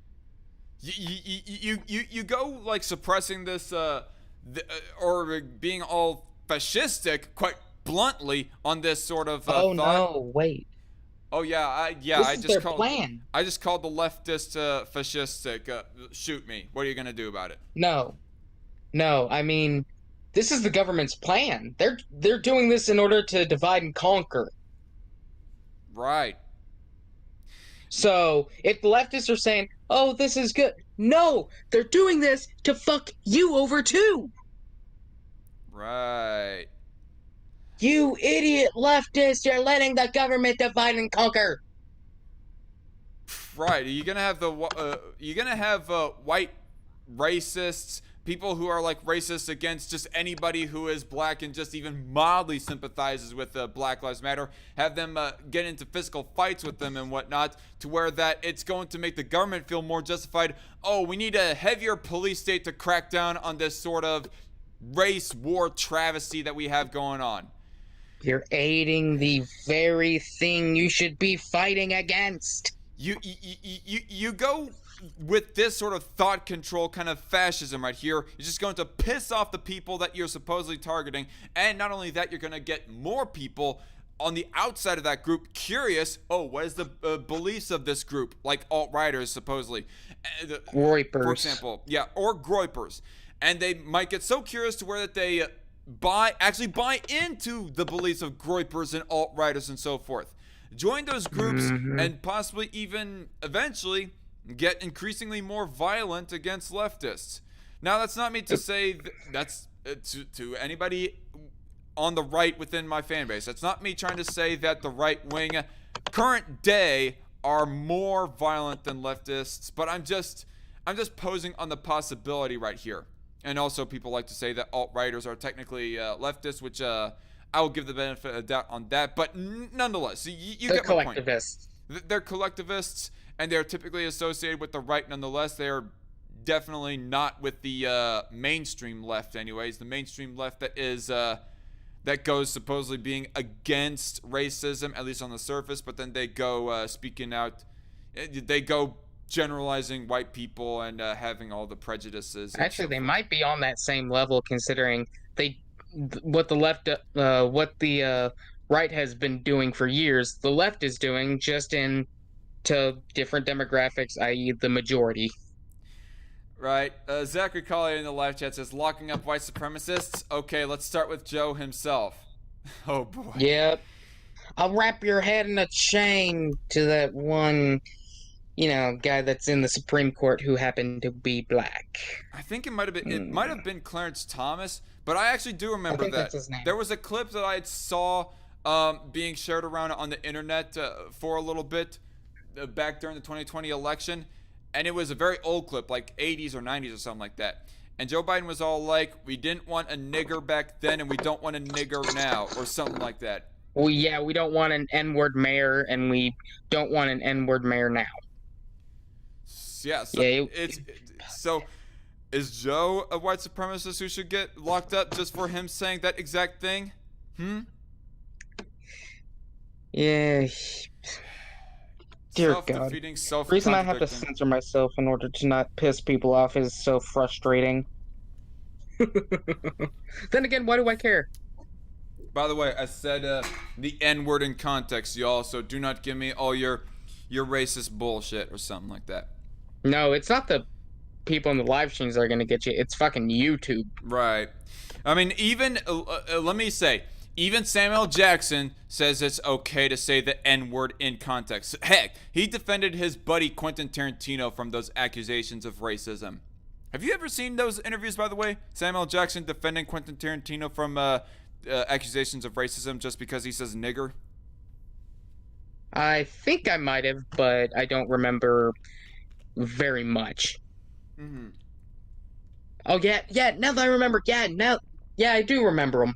You go like suppressing this or being all fascistic quite bluntly on this sort of thought. No, wait. Oh yeah, This is their plan. I just called the leftist fascistic. Shoot me. What are you gonna do about it? No. I mean, this is the government's plan. They're doing this in order to divide and conquer. Right. So if the leftists are saying, "Oh, this is good," no, they're doing this to fuck you over too. Right. You idiot leftists, you're letting the government divide and conquer. Right. You're gonna have white racists, people who are like racist against just anybody who is black and just even mildly sympathizes with Black Lives Matter, have them get into physical fights with them and whatnot, to where that it's going to make the government feel more justified. Oh, we need a heavier police state to crack down on this sort of race war travesty that we have going on. You're aiding the very thing you should be fighting against. You go with this sort of thought control kind of fascism right here. You're just going to piss off the people that you're supposedly targeting, and not only that, you're going to get more people on the outside of that group curious. Oh, what is the beliefs of this group? Like alt-righters, supposedly. Groypers. For example. Yeah, or groypers. And they might get so curious to where that they buy into the beliefs of groypers and alt-righters and so forth. Join those groups and possibly even eventually get increasingly more violent against leftists. Now, that's not me to say that's to anybody on the right within my fan base. That's not me trying to say that the right wing current day are more violent than leftists, but I'm just posing on the possibility right here. And also, people like to say that alt-righters are technically leftists, which I will give the benefit of the doubt on that. But nonetheless, you get my point. They're collectivists, and they're typically associated with the right nonetheless. They're definitely not with the mainstream left anyways. The mainstream left that goes supposedly being against racism, at least on the surface, but then they go speaking out. They go generalizing white people and having all the prejudices. Actually, they might be on that same level, considering what the right has been doing for years. The left is doing just to different demographics, i.e., the majority. Right. Zachary Collier in the live chat says, locking up white supremacists. Okay, let's start with Joe himself. Oh boy. Yep. I'll wrap your head in a chain to that one, guy that's in the Supreme Court who happened to be black. I think it might have been Clarence Thomas, but I actually do remember that. That's his name. There was a clip that I saw being shared around on the internet for a little bit back during the 2020 election. And it was a very old clip, like 80s or 90s or something like that. And Joe Biden was all like, we didn't want a nigger back then and we don't want a nigger now, or something like that. Well, yeah, we don't want an N-word mayor and we don't want an N-word mayor now. Yeah, so is Joe a white supremacist who should get locked up just for him saying that exact thing? Yeah. Dear God. Self-defeating, The reason I have to censor myself in order to not piss people off is so frustrating. Then again, why do I care? By the way, I said the N-word in context, y'all, so do not give me all your racist bullshit or something like that. No, it's not the people in the live streams that are going to get you. It's fucking YouTube. Right. I mean, even, let me say, even Samuel Jackson says it's okay to say the N-word in context. Heck, he defended his buddy Quentin Tarantino from those accusations of racism. Have you ever seen those interviews, by the way? Samuel Jackson defending Quentin Tarantino from accusations of racism just because he says nigger? I think I might have, but I don't remember very much. Mm-hmm. Oh, yeah, now that I remember, yeah, I do remember him.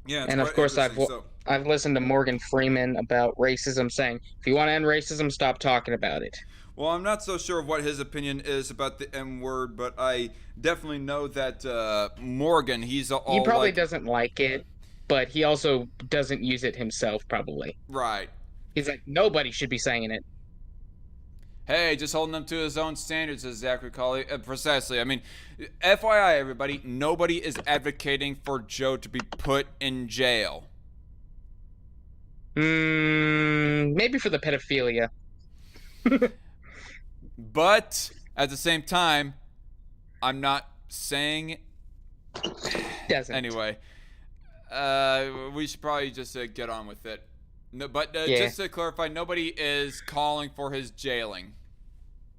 Yeah, and of course I've listened to Morgan Freeman about racism, saying, if you want to end racism, stop talking about it. Well, I'm not so sure of what his opinion is about the M-word, but I definitely know that Morgan, he probably doesn't like it, but he also doesn't use it himself, probably. Right. He's like, nobody should be saying it. Hey, just holding him to his own standards, as Zachary Colley. Precisely. I mean, FYI, everybody, nobody is advocating for Joe to be put in jail. Maybe for the pedophilia. But at the same time, I'm not saying. Doesn't. Anyway, we should probably just get on with it. No, but yeah. Just to clarify, nobody is calling for his jailing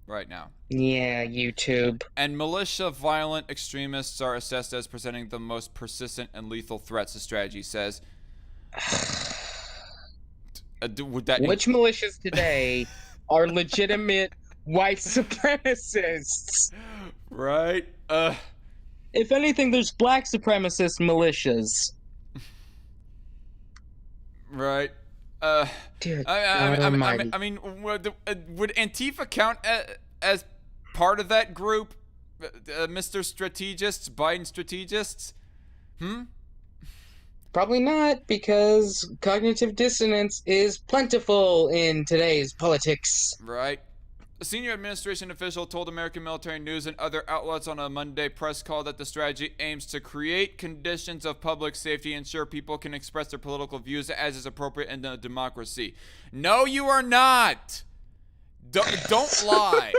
right now. Yeah, YouTube. And militia violent extremists are assessed as presenting the most persistent and lethal threats, the strategy says. Which militias today are legitimate white supremacists? Right? If anything, there's black supremacist militias. Right. Dear I mean, would Antifa count as part of that group, Mr. Strategists, Biden strategists? Probably not, because cognitive dissonance is plentiful in today's politics. Right. A senior administration official told American Military News and other outlets on a Monday press call that the strategy aims to create conditions of public safety and ensure people can express their political views as is appropriate in a democracy. No, you are not. Don't lie.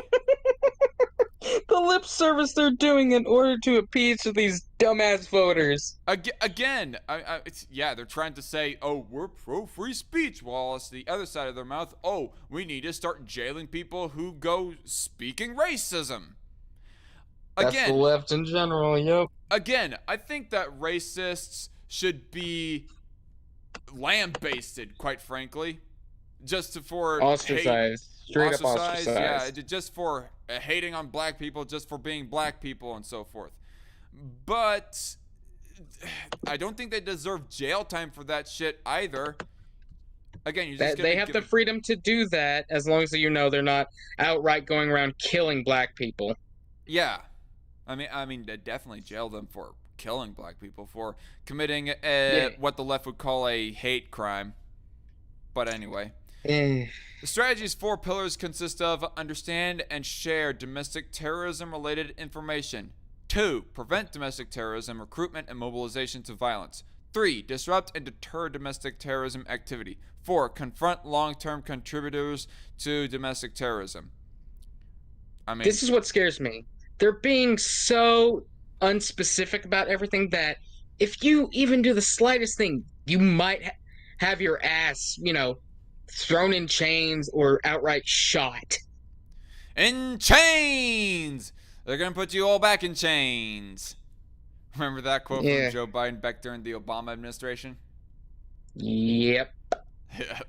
The lip service they're doing in order to appease to these dumbass voters. Again, they're trying to say, oh, we're pro-free speech, while it's the other side of their mouth, oh, we need to start jailing people who go speaking racism. That's the left in general, yep. again, I think that racists should be lambasted, quite frankly, just for Ostracized. Straight up ostracized. Yeah, just for hating on black people, just for being black people and so forth. But I don't think they deserve jail time for that shit either. Again, you just they have the freedom to do that as long as they're not outright going around killing black people. Yeah, I mean, they definitely jail them for killing black people, for committing what the left would call a hate crime. But anyway, the strategy's 4 pillars consist of: understand and share domestic terrorism-related information. 2. Prevent domestic terrorism recruitment and mobilization to violence. 3. Disrupt and deter domestic terrorism activity. 4. Confront long-term contributors to domestic terrorism. I mean, this is what scares me. They're being so unspecific about everything that if you even do the slightest thing, you might have your ass, thrown in chains or outright shot. In chains! They're going to put you all back in chains. Remember that quote from Joe Biden back during the Obama administration? Yep. Yeah.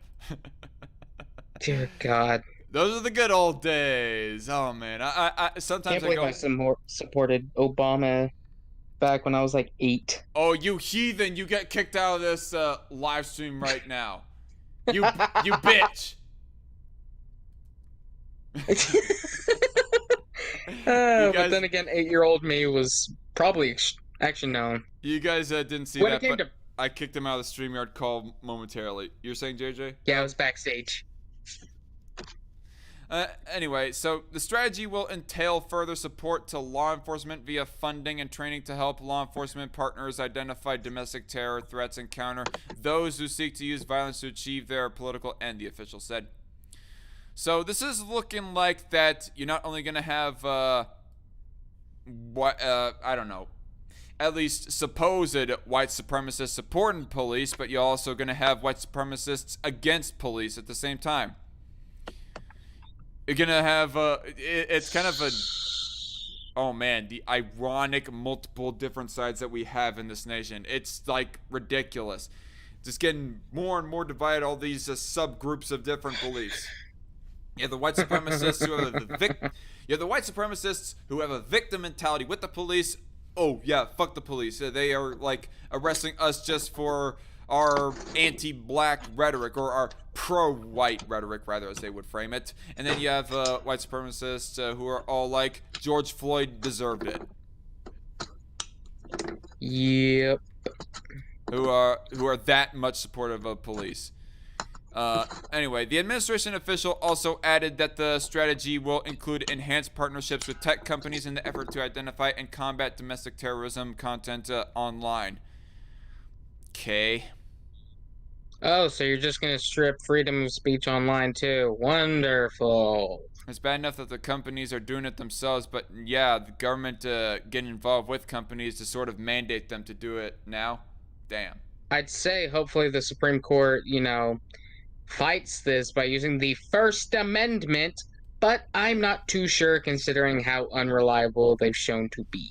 Dear God. Those are the good old days. Oh, man. I sometimes can't believe I supported Obama back when I was like 8. Oh, you heathen. You get kicked out of this live stream right now. You bitch. But then again, 8-year-old me was probably actually known. You guys didn't see that, but I kicked him out of the StreamYard call momentarily. You're saying, JJ? Yeah, I was backstage. Anyway, so the strategy will entail further support to law enforcement via funding and training to help law enforcement partners identify domestic terror threats and counter those who seek to use violence to achieve their political end, the official said. So this is looking like that you're not only going to have, I don't know, at least supposed white supremacists supporting police, but you're also going to have white supremacists against police at the same time. You're going to have, it's kind of oh man, the ironic multiple different sides that we have in this nation. It's like ridiculous. Just getting more and more divided, all these subgroups of different beliefs. You have the white supremacists who have a victim mentality with the police. Oh yeah, fuck the police. They are like arresting us just for our anti-black rhetoric, or our pro-white rhetoric, rather, as they would frame it. And then you have white supremacists who are all like, George Floyd deserved it. Yep. Who are that much supportive of police. Anyway, the administration official also added that the strategy will include enhanced partnerships with tech companies in the effort to identify and combat domestic terrorism content online. Okay. Oh, so you're just going to strip freedom of speech online too. Wonderful. It's bad enough that the companies are doing it themselves, but yeah, the government getting involved with companies to sort of mandate them to do it now. Damn. I'd say hopefully the Supreme Court, fights this by using the First Amendment, but I'm not too sure considering how unreliable they've shown to be.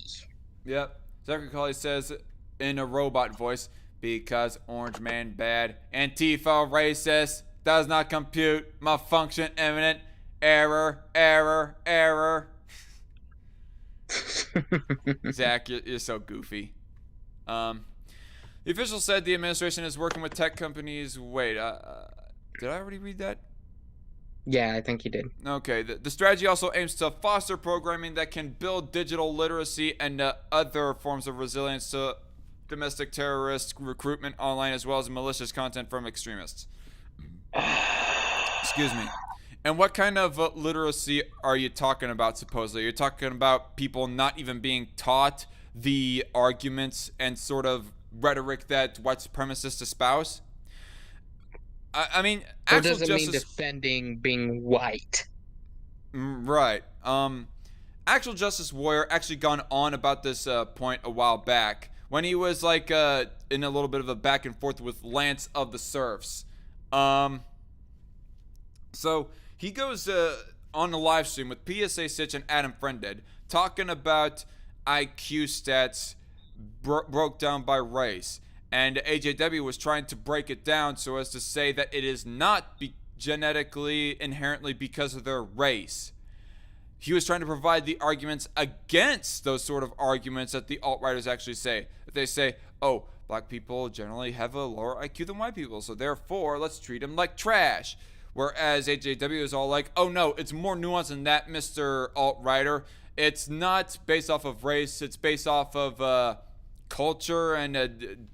Yep. Zachary Colley says in a robot voice, because Orange Man bad, Antifa racist, does not compute, malfunction imminent, error. Zach, you're so goofy. The official said the administration is working with tech companies. Wait, did I already read that? Yeah, I think you did. Okay, the strategy also aims to foster programming that can build digital literacy and other forms of resilience to domestic terrorist recruitment online, as well as malicious content from extremists. Excuse me. And what kind of literacy are you talking about, supposedly? You're talking about people not even being taught the arguments and sort of rhetoric that white supremacists espouse? I mean, actual does it mean defending being white? Right. Actual Justice Warrior actually gone on about this point a while back when he was like in a little bit of a back and forth with Lance of the Serfs. So he goes on a live stream with PSA Stitch and Adam Friended talking about IQ stats broke down by race. And AJW was trying to break it down so as to say that it is not genetically inherently because of their race. He was trying to provide the arguments against those sort of arguments that the alt-righters actually say. They say, oh, black people generally have a lower IQ than white people, so therefore let's treat them like trash. Whereas AJW is all like, oh no, it's more nuanced than that, Mr. Alt-righter. It's not based off of race, it's based off of culture and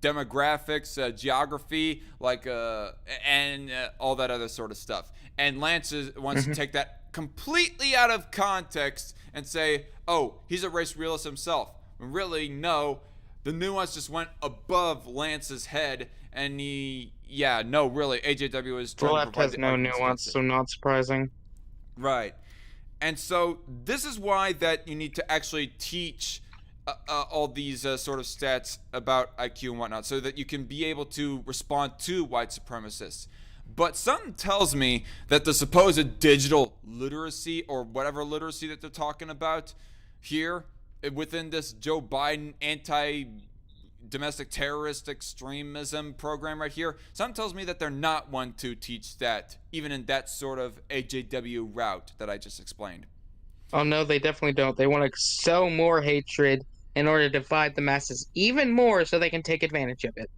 demographics, geography, like and all that other sort of stuff. And Lance wants to take that completely out of context and say, oh, he's a race realist himself. When really, no, the nuance just went above Lance's head, and really, AJW is trying to Left provide has no nuance, so not surprising. Right. And so this is why that you need to actually teach all these sort of stats about IQ and whatnot, so that you can be able to respond to white supremacists. But something tells me that the supposed digital literacy, or whatever literacy that they're talking about here within this Joe Biden anti-domestic terrorist extremism program right here, something tells me that they're not one to teach that, even in that sort of AJW route that I just explained. Oh no, they definitely don't. They want to sow more hatred in order to divide the masses even more so they can take advantage of it.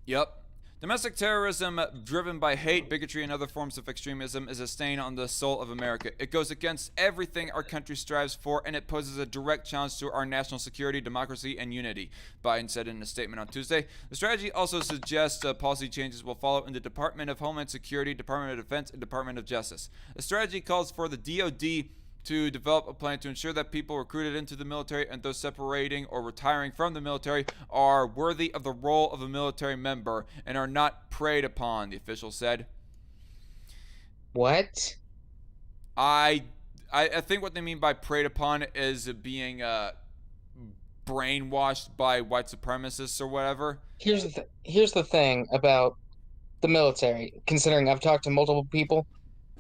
Yep. Domestic terrorism driven by hate, bigotry, and other forms of extremism is a stain on the soul of America. It goes against everything our country strives for, and it poses a direct challenge to our national security, democracy, and unity, Biden said in a statement on Tuesday. The strategy also suggests policy changes will follow in the Department of Homeland Security, Department of Defense, and Department of Justice. The strategy calls for the DoD to develop a plan to ensure that people recruited into the military and those separating or retiring from the military are worthy of the role of a military member and are not preyed upon, the official said. What? I think what they mean by preyed upon is being brainwashed by white supremacists or whatever. Here's the thing about the military, considering I've talked to multiple people.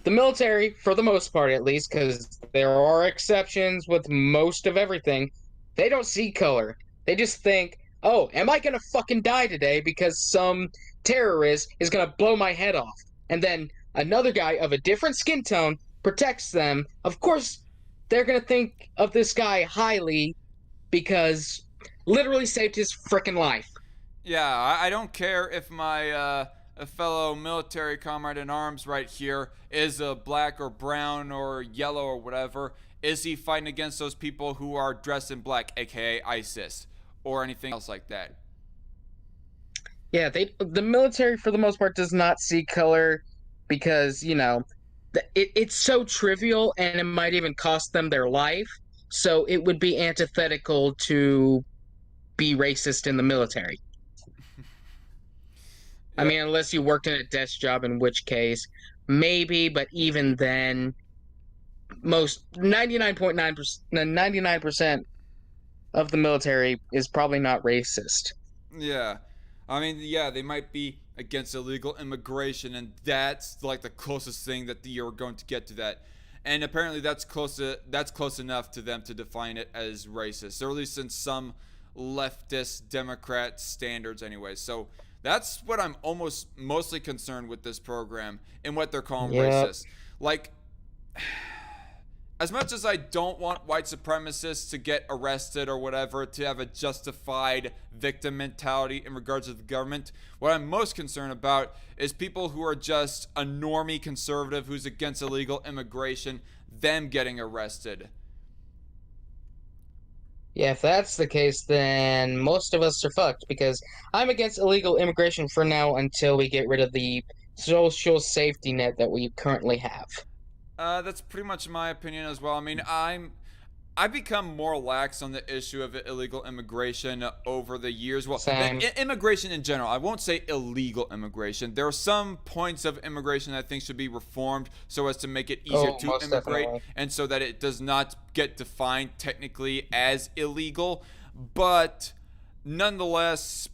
The military, for the most part at least, because there are exceptions with most of everything, they don't see color. They just think, oh, am I going to fucking die today because some terrorist is going to blow my head off? And then another guy of a different skin tone protects them. Of course, they're going to think of this guy highly because literally saved his frickin' life. Yeah, I don't care if my a fellow military comrade in arms right here is black or brown or yellow or whatever. Is he fighting against those people who are dressed in black, aka ISIS, or anything else like that? Yeah, the military for the most part does not see color because, you know, it's so trivial and it might even cost them their life. So it would be antithetical to be racist in the military. I mean, unless you worked in a desk job, in which case, maybe, but even then, 99% of the military is probably not racist. Yeah. I mean, yeah, they might be against illegal immigration, and that's like the closest thing that you're going to get to that. And apparently that's close enough to them to define it as racist, or at least in some leftist Democrat standards anyway. So that's what I'm mostly concerned with this program and what they're calling racist. Like, as much as I don't want white supremacists to get arrested or whatever, to have a justified victim mentality in regards to the government, what I'm most concerned about is people who are just a normie conservative who's against illegal immigration, them getting arrested. Yeah, if that's the case, then most of us are fucked, because I'm against illegal immigration for now until we get rid of the social safety net that we currently have. That's pretty much my opinion as well. I mean, I've become more lax on the issue of illegal immigration over the years. Well, immigration in general. I won't say illegal immigration. There are some points of immigration that I think should be reformed so as to make it easier to immigrate, definitely. and so that it does not get defined technically as illegal. But nonetheless,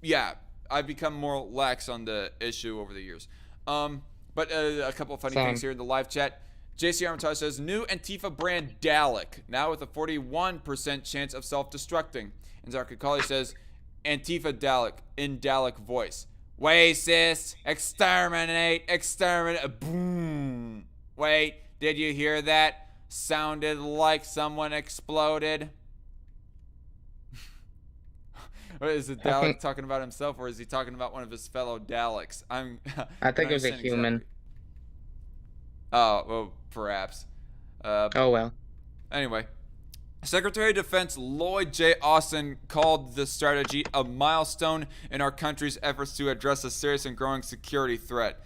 yeah, I've become more lax on the issue over the years. But a couple of funny things here in the live chat. JC Armitage says, new Antifa brand Dalek, now with a 41% chance of self-destructing. And Zarkakali says, Antifa Dalek, in Dalek voice. Wait, sis, exterminate, boom. Wait, did you hear that? Sounded like someone exploded. Is it Dalek talking about himself, or is he talking about one of his fellow Daleks? I think it was a human. Exactly. Oh, well, perhaps. Oh, well. Anyway, Secretary of Defense Lloyd J. Austin called the strategy a milestone in our country's efforts to address a serious and growing security threat.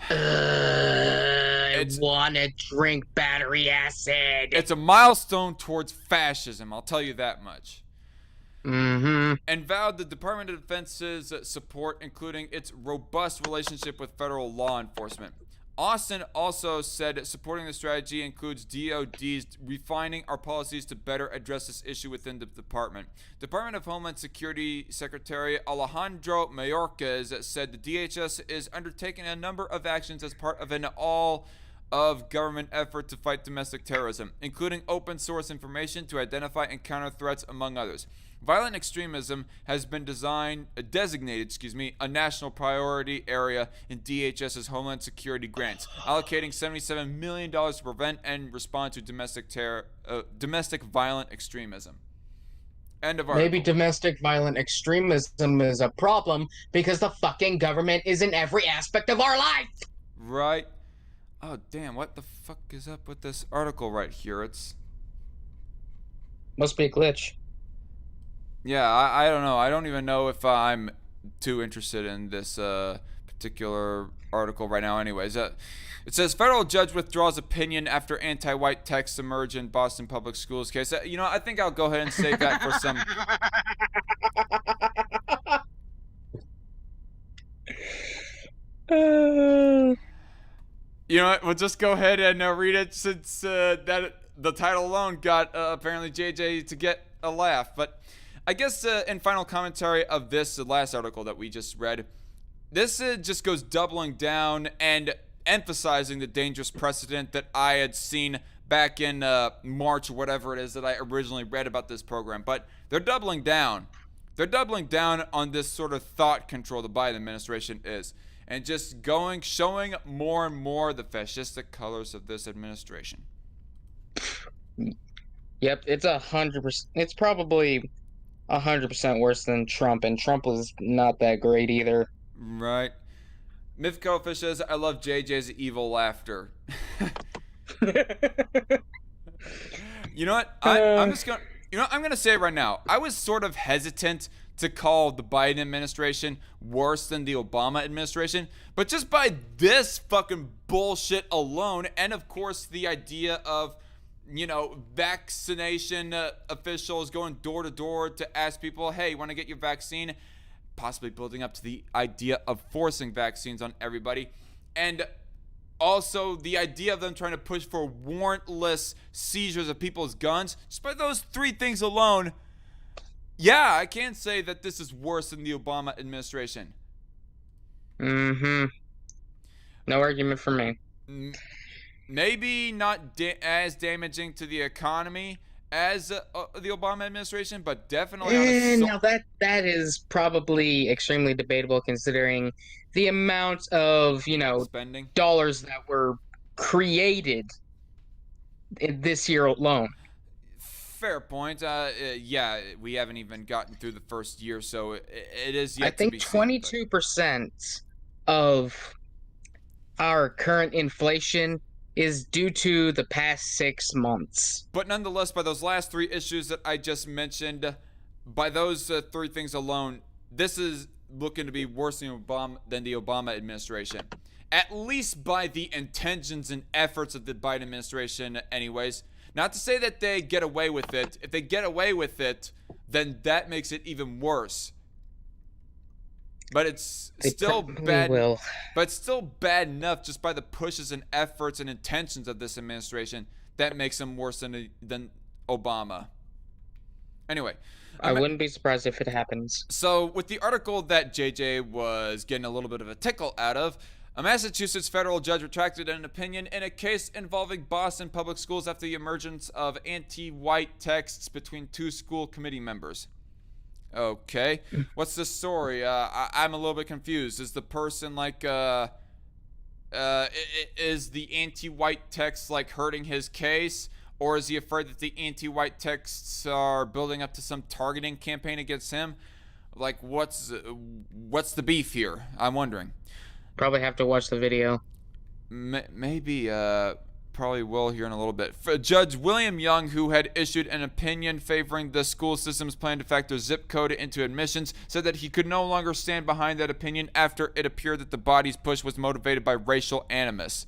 I want to drink battery acid. It's a milestone towards fascism, I'll tell you that much. Mm-hmm. And vowed the Department of Defense's support, including its robust relationship with federal law enforcement. Austin also said supporting the strategy includes DOD's refining our policies to better address this issue within the department. Department of Homeland Security Secretary Alejandro Mayorkas said the DHS is undertaking a number of actions as part of an all-of-government effort to fight domestic terrorism, including open source information to identify and counter threats, among others. Violent extremism has been designated a national priority area in DHS's Homeland Security grants, allocating $77 million to prevent and respond to domestic violent extremism. End of article. Maybe domestic violent extremism is a problem because the fucking government is in every aspect of our life. Right. Oh, damn, what the fuck is up with this article right here? It's... Must be a glitch. Yeah, I don't know. I don't even know if I'm too interested in this particular article right now anyways. It says, federal judge withdraws opinion after anti-white texts emerge in Boston public schools case. You know, I think I'll go ahead and save that for some... You know what? We'll just go ahead and read it since that the title alone got apparently JJ to get a laugh. But I guess in final commentary of this last article that we just read, this just goes doubling down and emphasizing the dangerous precedent that I had seen back in March or whatever it is that I originally read about this program. But they're doubling down. They're doubling down on this sort of thought control the Biden administration is. And just showing more and more the fascistic colors of this administration. Yep, it's 100%. It's probably 100% worse than Trump, and Trump was not that great either. Right. Mifco Fish says, I love JJ's evil laughter. You know what? I'm just gonna... You know, I'm gonna say it right now. I was sort of hesitant to call the Biden administration worse than the Obama administration, but just by this fucking bullshit alone, and of course the idea of, you know, vaccination officials going door to door to ask people, hey, you want to get your vaccine? Possibly building up to the idea of forcing vaccines on everybody. And also the idea of them trying to push for warrantless seizures of people's guns. Just by those three things alone, yeah, I can't say that this is worse than the Obama administration. Mm-hmm. No argument for me. Maybe not as damaging to the economy as the Obama administration, but definitely on now that is probably extremely debatable considering the amount of, you know, spending dollars that were created in this year alone. Fair point. Yeah, we haven't even gotten through the first year, so it is yet I think to be 22% of our current inflation is due to the past 6 months. But nonetheless, by those last three issues that I just mentioned, by those three things alone, this is looking to be worse than the Obama administration. At least by the intentions and efforts of the Biden administration anyways. Not to say that they get away with it. If they get away with it, then that makes it even worse. But it's still bad. But it's still bad enough just by the pushes and efforts and intentions of this administration that makes them worse than Obama. Anyway, I wouldn't be surprised if it happens. So with the article that JJ was getting a little bit of a tickle out of, A Massachusetts federal judge retracted an opinion in a case involving Boston public schools after the emergence of anti-white texts between two school committee members. Okay, what's the story? I'm a little bit confused. Is the person like, is the anti-white text like hurting his case? Or is he afraid that the anti-white texts are building up to some targeting campaign against him? Like, what's the beef here? I'm wondering. Probably have to watch the video. Maybe, probably will here in a little bit. Judge William Young, who had issued an opinion favoring the school system's plan to factor zip code into admissions, said that he could no longer stand behind that opinion after it appeared that the body's push was motivated by racial animus.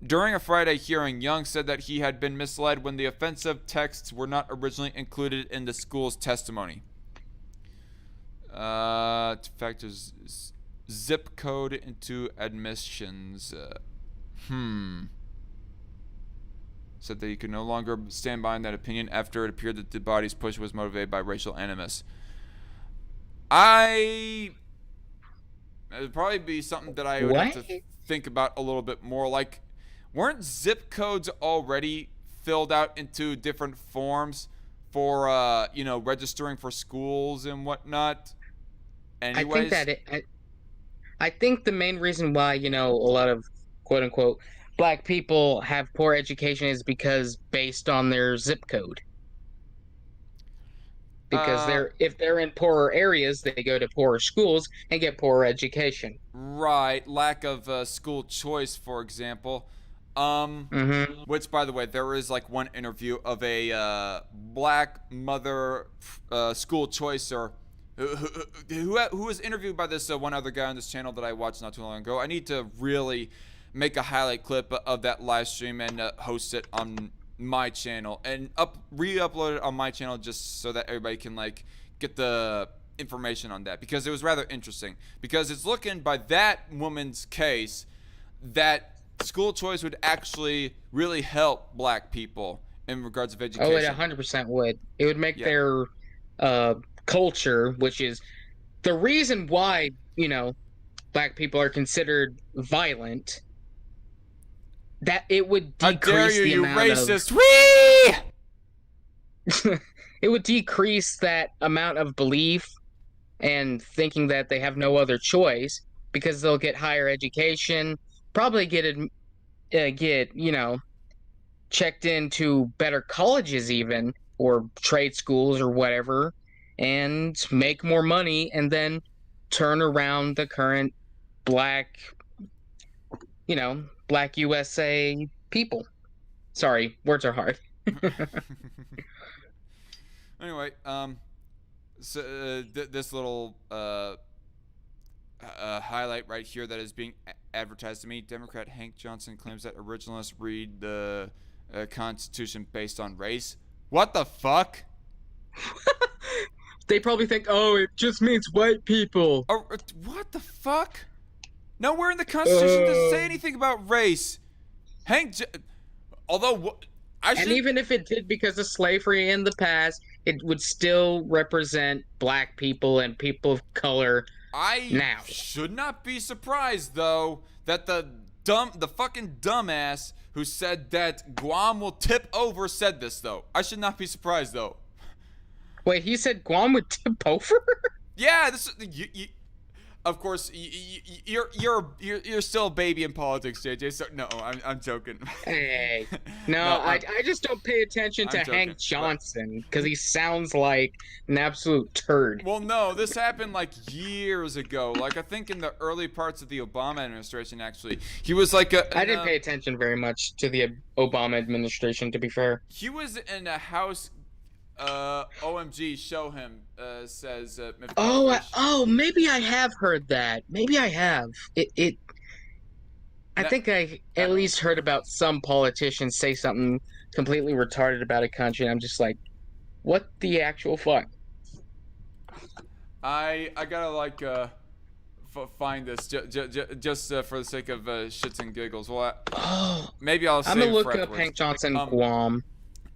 During a Friday hearing, Young said that he had been misled when the offensive texts were not originally included in the school's testimony. To factor zip code into admissions. Said that he could no longer stand behind that opinion after it appeared that the body's push was motivated by racial animus. It'd probably be something that I would have to think about a little bit more. Like, weren't zip codes already filled out into different forms for, registering for schools and whatnot? Anyways, I think the main reason why, a lot of quote unquote black people have poor education is because based on their zip code. Because if they're in poorer areas, they go to poorer schools and get poorer education. Right. Lack of school choice, for example. Which, by the way, there is like one interview of a black mother school choicer who was interviewed by this one other guy on this channel that I watched not too long ago. I need to really make a highlight clip of that live stream and host it on my channel and re-upload it on my channel just so that everybody can like get the information on that, because it was rather interesting, because it's looking by that woman's case that school choice would actually really help black people in regards of education. Oh, it 100% would. It would make their culture, which is the reason why, black people are considered violent, that it would decrease How dare you, the amount racist! Whee! It would decrease that amount of belief and thinking that they have no other choice, because they'll get higher education, probably get checked into better colleges even, or trade schools or whatever, and make more money, and then turn around the current black USA people. Sorry, words are hard. Anyway, so this little highlight right here that is being advertised to me. Democrat Hank Johnson claims that originalists read the Constitution based on race. What the fuck? They probably think, oh, it just means white people. What the fuck? Nowhere in the Constitution does it say anything about race. Although and even if it did, because of slavery in the past, it would still represent black people and people of color. I should not be surprised, though, that the fucking dumbass who said that Guam will tip over said this, though. I should not be surprised, though. Wait, he said Guam would tip over? Yeah, of course, you're still a baby in politics, JJ. So no, I'm joking. Hey, I just don't pay attention to Hank Johnson because he sounds like an absolute turd. Well, no, this happened like years ago. Like I think in the early parts of the Obama administration, actually, he was like I didn't pay attention very much to the Obama administration, to be fair. He was in a House. OMG, show him, says maybe I have heard that. Maybe I have. I think I at least heard about some politicians say something completely retarded about a country, and I'm just like, what the actual fuck? I gotta find this just for the sake of shits and giggles. Well, maybe I'll. I'm gonna look up Hank Johnson Guam.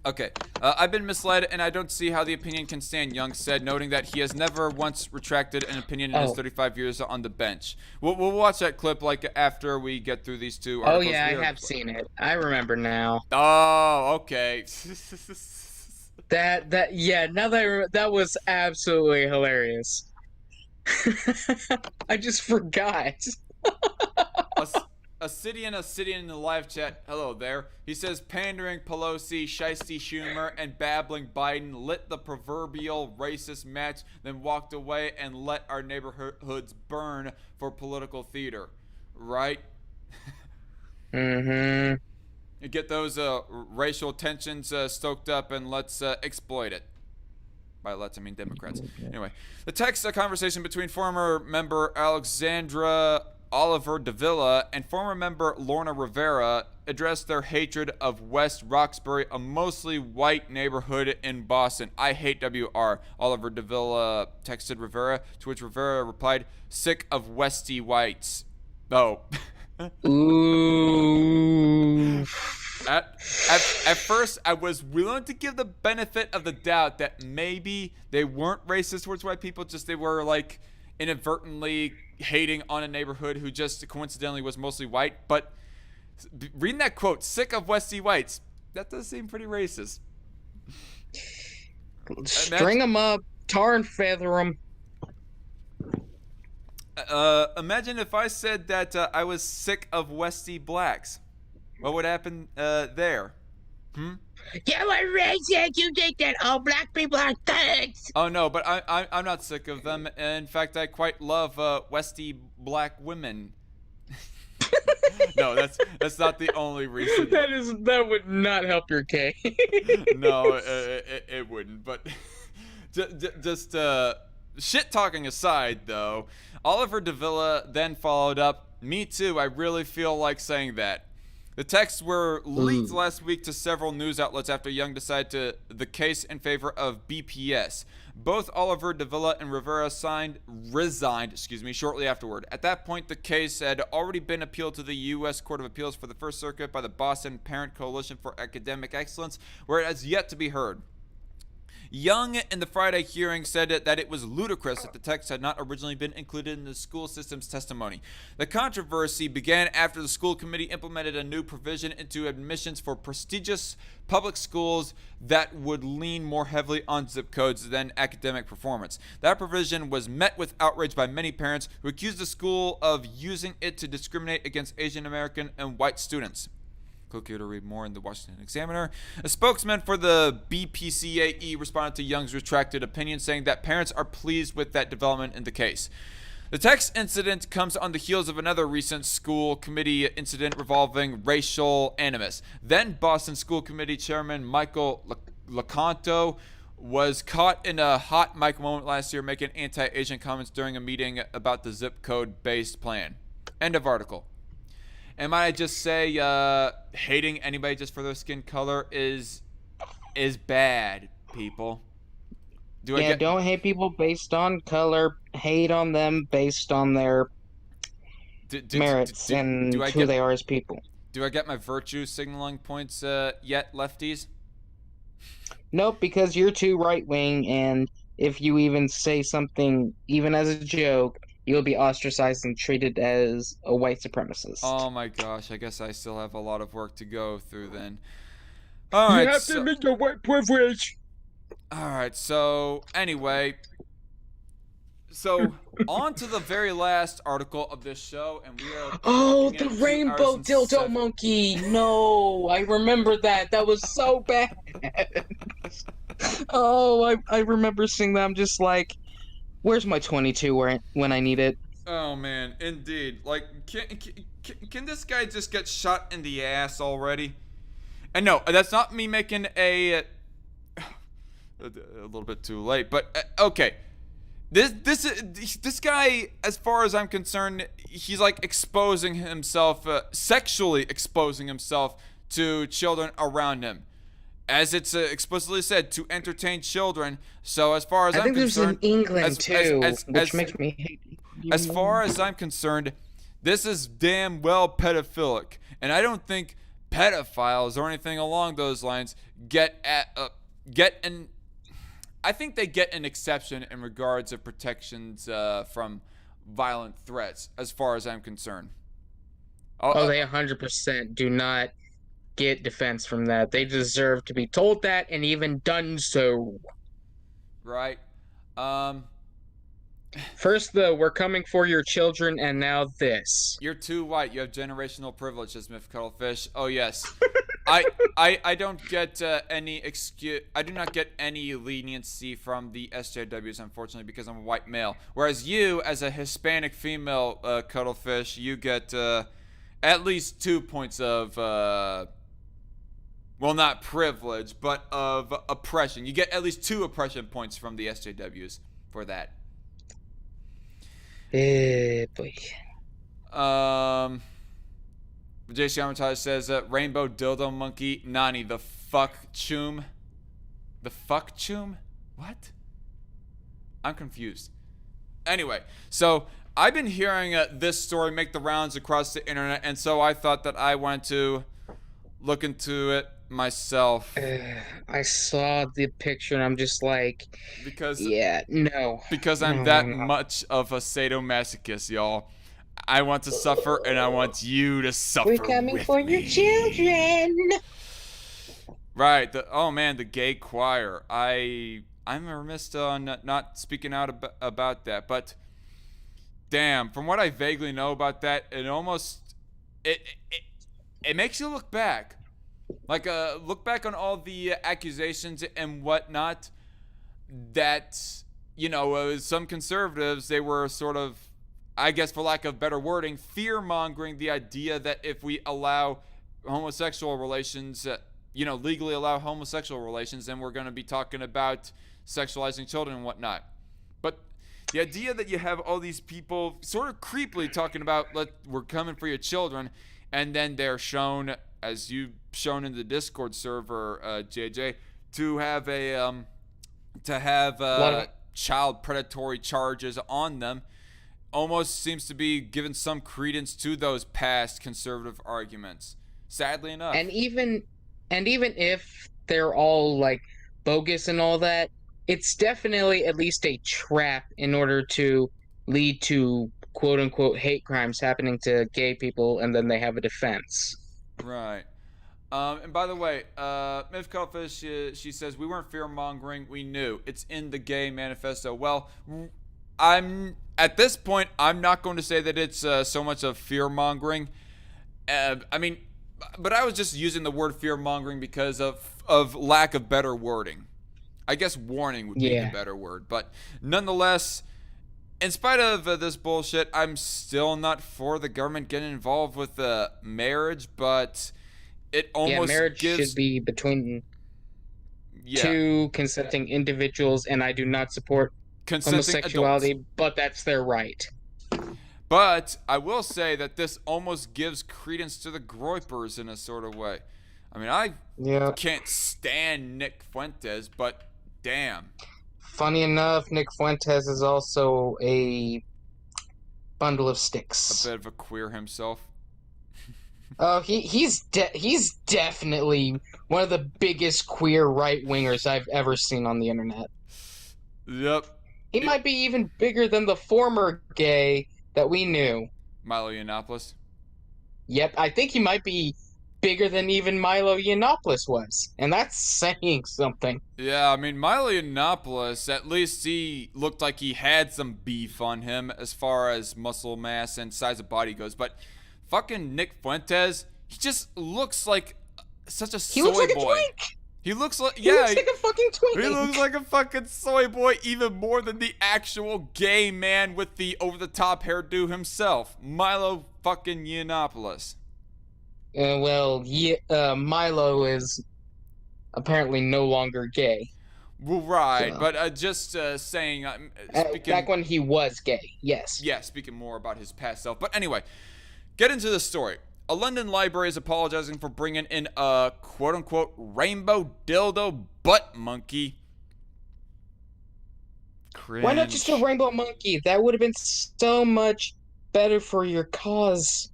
Okay, I've been misled, and I don't see how the opinion can stand, Young said, noting that he has never once retracted an opinion in his 35 years on the bench. We'll watch that clip, like, after we get through these two articles. Oh, yeah, I have seen it. I remember now. Oh, okay. Yeah, now that was absolutely hilarious. I just forgot. Acidian in the live chat. Hello there. He says pandering Pelosi, Shiesty Schumer, and babbling Biden lit the proverbial racist match, then walked away and let our neighborhoods burn for political theater. Right? Mm-hmm. You get those racial tensions stoked up, and let's exploit it. By let's, I mean Democrats. Anyway, the text conversation between former member Alexandra Oliver Davila and former member Lorna Rivera addressed their hatred of West Roxbury, a mostly white neighborhood in Boston. I hate WR. Oliver Davila texted Rivera, to which Rivera replied, sick of Westy whites. Oh. Ooh. At first, I was willing to give the benefit of the doubt that maybe they weren't racist towards white people, just they were like inadvertently hating on a neighborhood who just coincidentally was mostly white. But reading that quote, sick of Westy whites, that does seem pretty racist. String them up, tar and feather them. Imagine if I said that I was sick of Westy blacks. What would happen there? You are racist. You think that all black people are thugs. Oh no, but I'm not sick of them. In fact, I quite love Westy black women. No, that's not the only reason. That would not help your case. No, it wouldn't. But just shit talking aside, though, Oliver Davila then followed up. Me too. I really feel like saying that. The texts were leaked last week to several news outlets after Young decided the case in favor of BPS. Both Oliver Davila and Rivera resigned shortly afterward. At that point, the case had already been appealed to the U.S. Court of Appeals for the First Circuit by the Boston Parent Coalition for Academic Excellence, where it has yet to be heard. Young, in the Friday hearing, said that it was ludicrous that the text had not originally been included in the school system's testimony. The controversy began after the school committee implemented a new provision into admissions for prestigious public schools that would lean more heavily on zip codes than academic performance. That provision was met with outrage by many parents who accused the school of using it to discriminate against Asian American and white students. Click here to read more in the Washington Examiner. A spokesman for the BPCAE responded to Young's retracted opinion, saying that parents are pleased with that development in the case. The text incident comes on the heels of another recent school committee incident revolving racial animus. Then Boston School Committee Chairman Michael Lecanto was caught in a hot mic moment last year making anti-Asian comments during a meeting about the zip code-based plan. End of article. And might I just say, hating anybody just for their skin color is bad, people. Don't hate people based on color. Hate on them based on their merits and who they are as people. Do I get my virtue signaling points yet, lefties? Nope, because you're too right-wing, and if you even say something, even as a joke, you'll be ostracized and treated as a white supremacist. Oh my gosh, I guess I still have a lot of work to go through then. Alright, you have to admit your white privilege. Alright, so anyway. So, on to the very last article of this show, and we are... Oh, the rainbow dildo monkey! No, I remember that. That was so bad. Oh, I remember seeing that. I'm just like... Where's my 22 when I need it? Oh man, indeed. Like, can this guy just get shot in the ass already? And no, that's not me making a little bit too late, but okay. This guy, as far as I'm concerned, he's like exposing himself, sexually exposing himself to children around him. As it's explicitly said, to entertain children. So as far as I'm concerned... I think there's in England, too, which makes me hate you. As far as I'm concerned, this is damn well pedophilic. And I don't think pedophiles or anything along those lines I think they get an exception in regards of protections from violent threats, as far as I'm concerned. They 100% do not get defense from that. They deserve to be told that and even done so. Right. First, we're coming for your children, and now this. You're too white. You have generational privileges, Myth Cuttlefish. Oh yes. I don't get any excuse. I do not get any leniency from the SJWs, unfortunately, because I'm a white male. Whereas you, as a Hispanic female Cuttlefish, you get at least 2 points of well, not privilege, but of oppression. You get at least 2 oppression points from the SJWs for that. Boy. JC Armitage says Rainbow Dildo Monkey Nani the fuck choom. The fuck choom? What? I'm confused. Anyway, so I've been hearing this story make the rounds across the internet, and so I thought that I wanted to look into it myself. I saw the picture and I'm just like, because I'm that much of a sadomasochist, y'all. I want to suffer, and I want you to suffer. We're coming for your children. Right. Oh man, the gay choir. I'm remiss on not speaking out about that, but damn, from what I vaguely know about that, it almost it makes you look back. Like, look back on all the accusations and whatnot that, you know, some conservatives, they were sort of, I guess for lack of better wording, fear-mongering the idea that if we allow homosexual relations, you know, legally allow homosexual relations, then we're going to be talking about sexualizing children and whatnot. But the idea that you have all these people sort of creepily talking about, we're coming for your children, and then they're shown, as you've shown in the Discord server, JJ, to have child predatory charges on them, almost seems to be giving some credence to those past conservative arguments. Sadly enough. And even if they're all like bogus and all that, it's definitely at least a trap in order to lead to quote unquote hate crimes happening to gay people, and then they have a defense. Right. And by the way, Myth Cuttlefish, she says, we weren't fear-mongering, we knew. It's in the gay manifesto. Well, at this point, I'm not going to say that it's so much of fear-mongering. I mean, but I was just using the word fear-mongering because of lack of better wording. I guess warning would be the better word. But nonetheless, in spite of this bullshit, I'm still not for the government getting involved with marriage, but it almost marriage should be between two consenting individuals, and I do not support homosexuality, adults. But that's their right. But I will say that this almost gives credence to the Groypers in a sort of way. I mean, I can't stand Nick Fuentes, but damn. Funny enough, Nick Fuentes is also a bundle of sticks. A bit of a queer himself. Oh, he's definitely one of the biggest queer right-wingers I've ever seen on the internet. Yep. He might be even bigger than the former gay that we knew. Milo Yiannopoulos. Yep, I think he might be bigger than even Milo Yiannopoulos was, and that's saying something. Yeah, I mean, Milo Yiannopoulos, at least he looked like he had some beef on him as far as muscle mass and size of body goes, but fucking Nick Fuentes, he just looks like such a soy boy. He looks like a twink. He looks like a fucking twink. He looks like a fucking soy boy even more than the actual gay man with the over-the-top hairdo himself, Milo fucking Yiannopoulos. Milo is apparently no longer gay. Well, right, so. But just saying, speaking back when he was gay, yes. Yeah, speaking more about his past self. But anyway, get into the story. A London library is apologizing for bringing in a quote-unquote rainbow dildo butt monkey. Cringe. Why not just a rainbow monkey? That would have been so much better for your cause.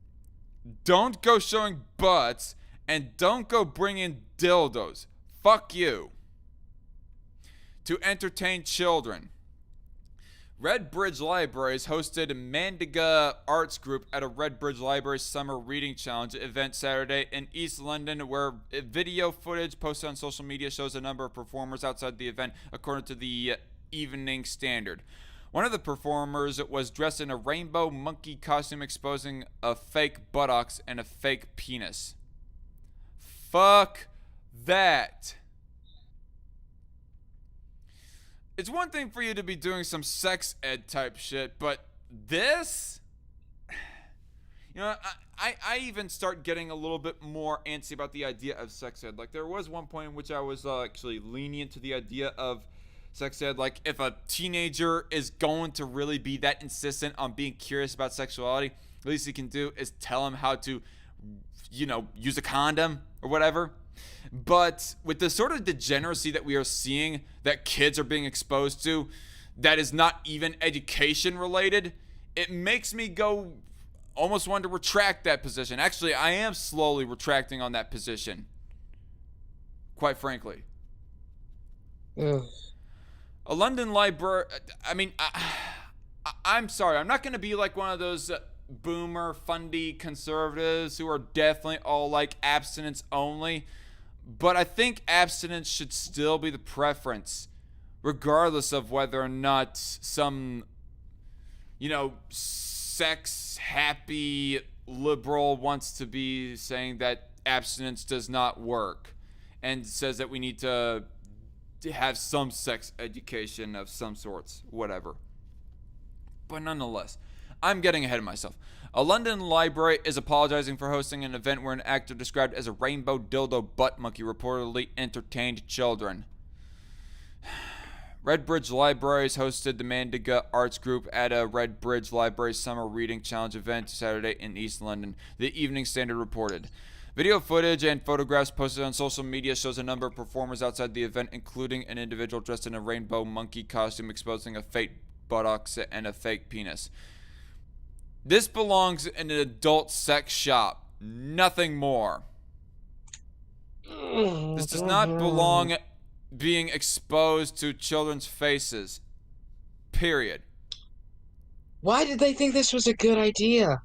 Don't go showing butts And don't go bring in dildos. Fuck you. To entertain children. Redbridge Library has hosted a Mandiga Arts Group at a Redbridge Library Summer Reading Challenge event Saturday in East London, where video footage posted on social media shows a number of performers outside the event, according to the Evening Standard. One of the performers was dressed in a rainbow monkey costume, exposing a fake buttocks and a fake penis. Fuck that. It's one thing for you to be doing some sex ed type shit, but this? You know, I even start getting a little bit more antsy about the idea of sex ed. Like, there was one point in which I was actually lenient to the idea of sex ed. Like, if a teenager is going to really be that insistent on being curious about sexuality, the least you can do is tell him how to, you know, use a condom or whatever. But with the sort of degeneracy that we are seeing that kids are being exposed to, that is not even education related, it makes me go almost want to retract that position. Actually, I am slowly retracting on that position, quite frankly. Ugh. A London library, I'm sorry, I'm not going to be like one of those boomer fundy conservatives who are definitely all like abstinence only. But I think abstinence should still be the preference, regardless of whether or not some, you know, sex-happy liberal wants to be saying that abstinence does not work and says that we need to have some sex education of some sorts, whatever. But nonetheless, I'm getting ahead of myself. A London library is apologizing for hosting an event where an actor described as a rainbow dildo butt monkey reportedly entertained children. Redbridge Libraries hosted the Mandiga Arts Group at a Redbridge Library Summer Reading Challenge event Saturday in East London, the Evening Standard reported. Video footage and photographs posted on social media shows a number of performers outside the event, including an individual dressed in a rainbow monkey costume exposing a fake buttocks and a fake penis. This belongs in an adult sex shop, nothing more. This does not belong being exposed to children's faces. Period. Why did they think this was a good idea?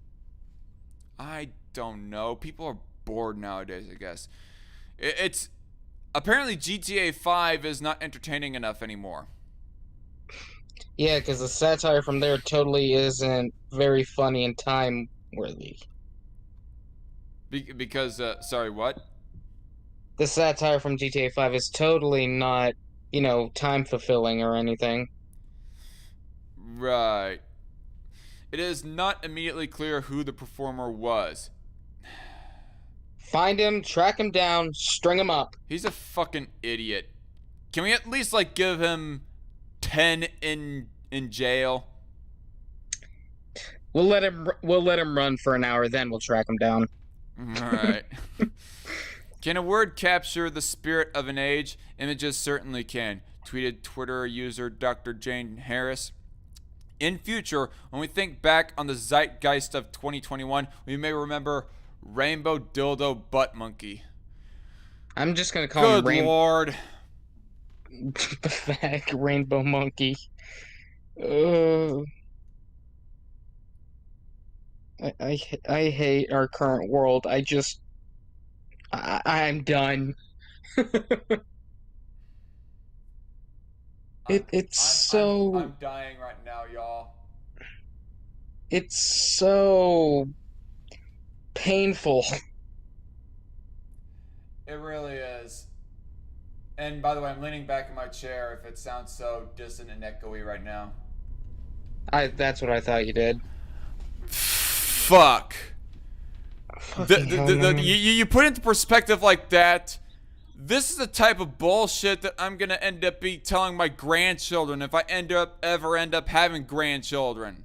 I don't know. People are bored nowadays, I guess. It's apparently GTA 5 is not entertaining enough anymore. Yeah, because the satire from there totally isn't very funny and time-worthy. Because, sorry, what? The satire from GTA 5 is totally not, you know, time-fulfilling or anything. Right. It is not immediately clear who the performer was. Find him, track him down, string him up. He's a fucking idiot. Can we at least, like, give him 10 in jail? We'll let him run for an hour, then we'll track him down. Alright. Can a word capture the spirit of an age? Images certainly can, tweeted Twitter user Dr. Jane Harris. In future, when we think back on the zeitgeist of 2021, we may remember Rainbow Dildo Butt Monkey. I'm just gonna call him Good Lord. Pathetic Rainbow Monkey. I hate our current world. I'm done. I'm dying right now, y'all. It's so painful. It really is. And by the way, I'm leaning back in my chair if it sounds so distant and echoey right now. That's what I thought you did. Fuck. You put into perspective like that, this is the type of bullshit that I'm gonna end up telling my grandchildren if I ever end up having grandchildren.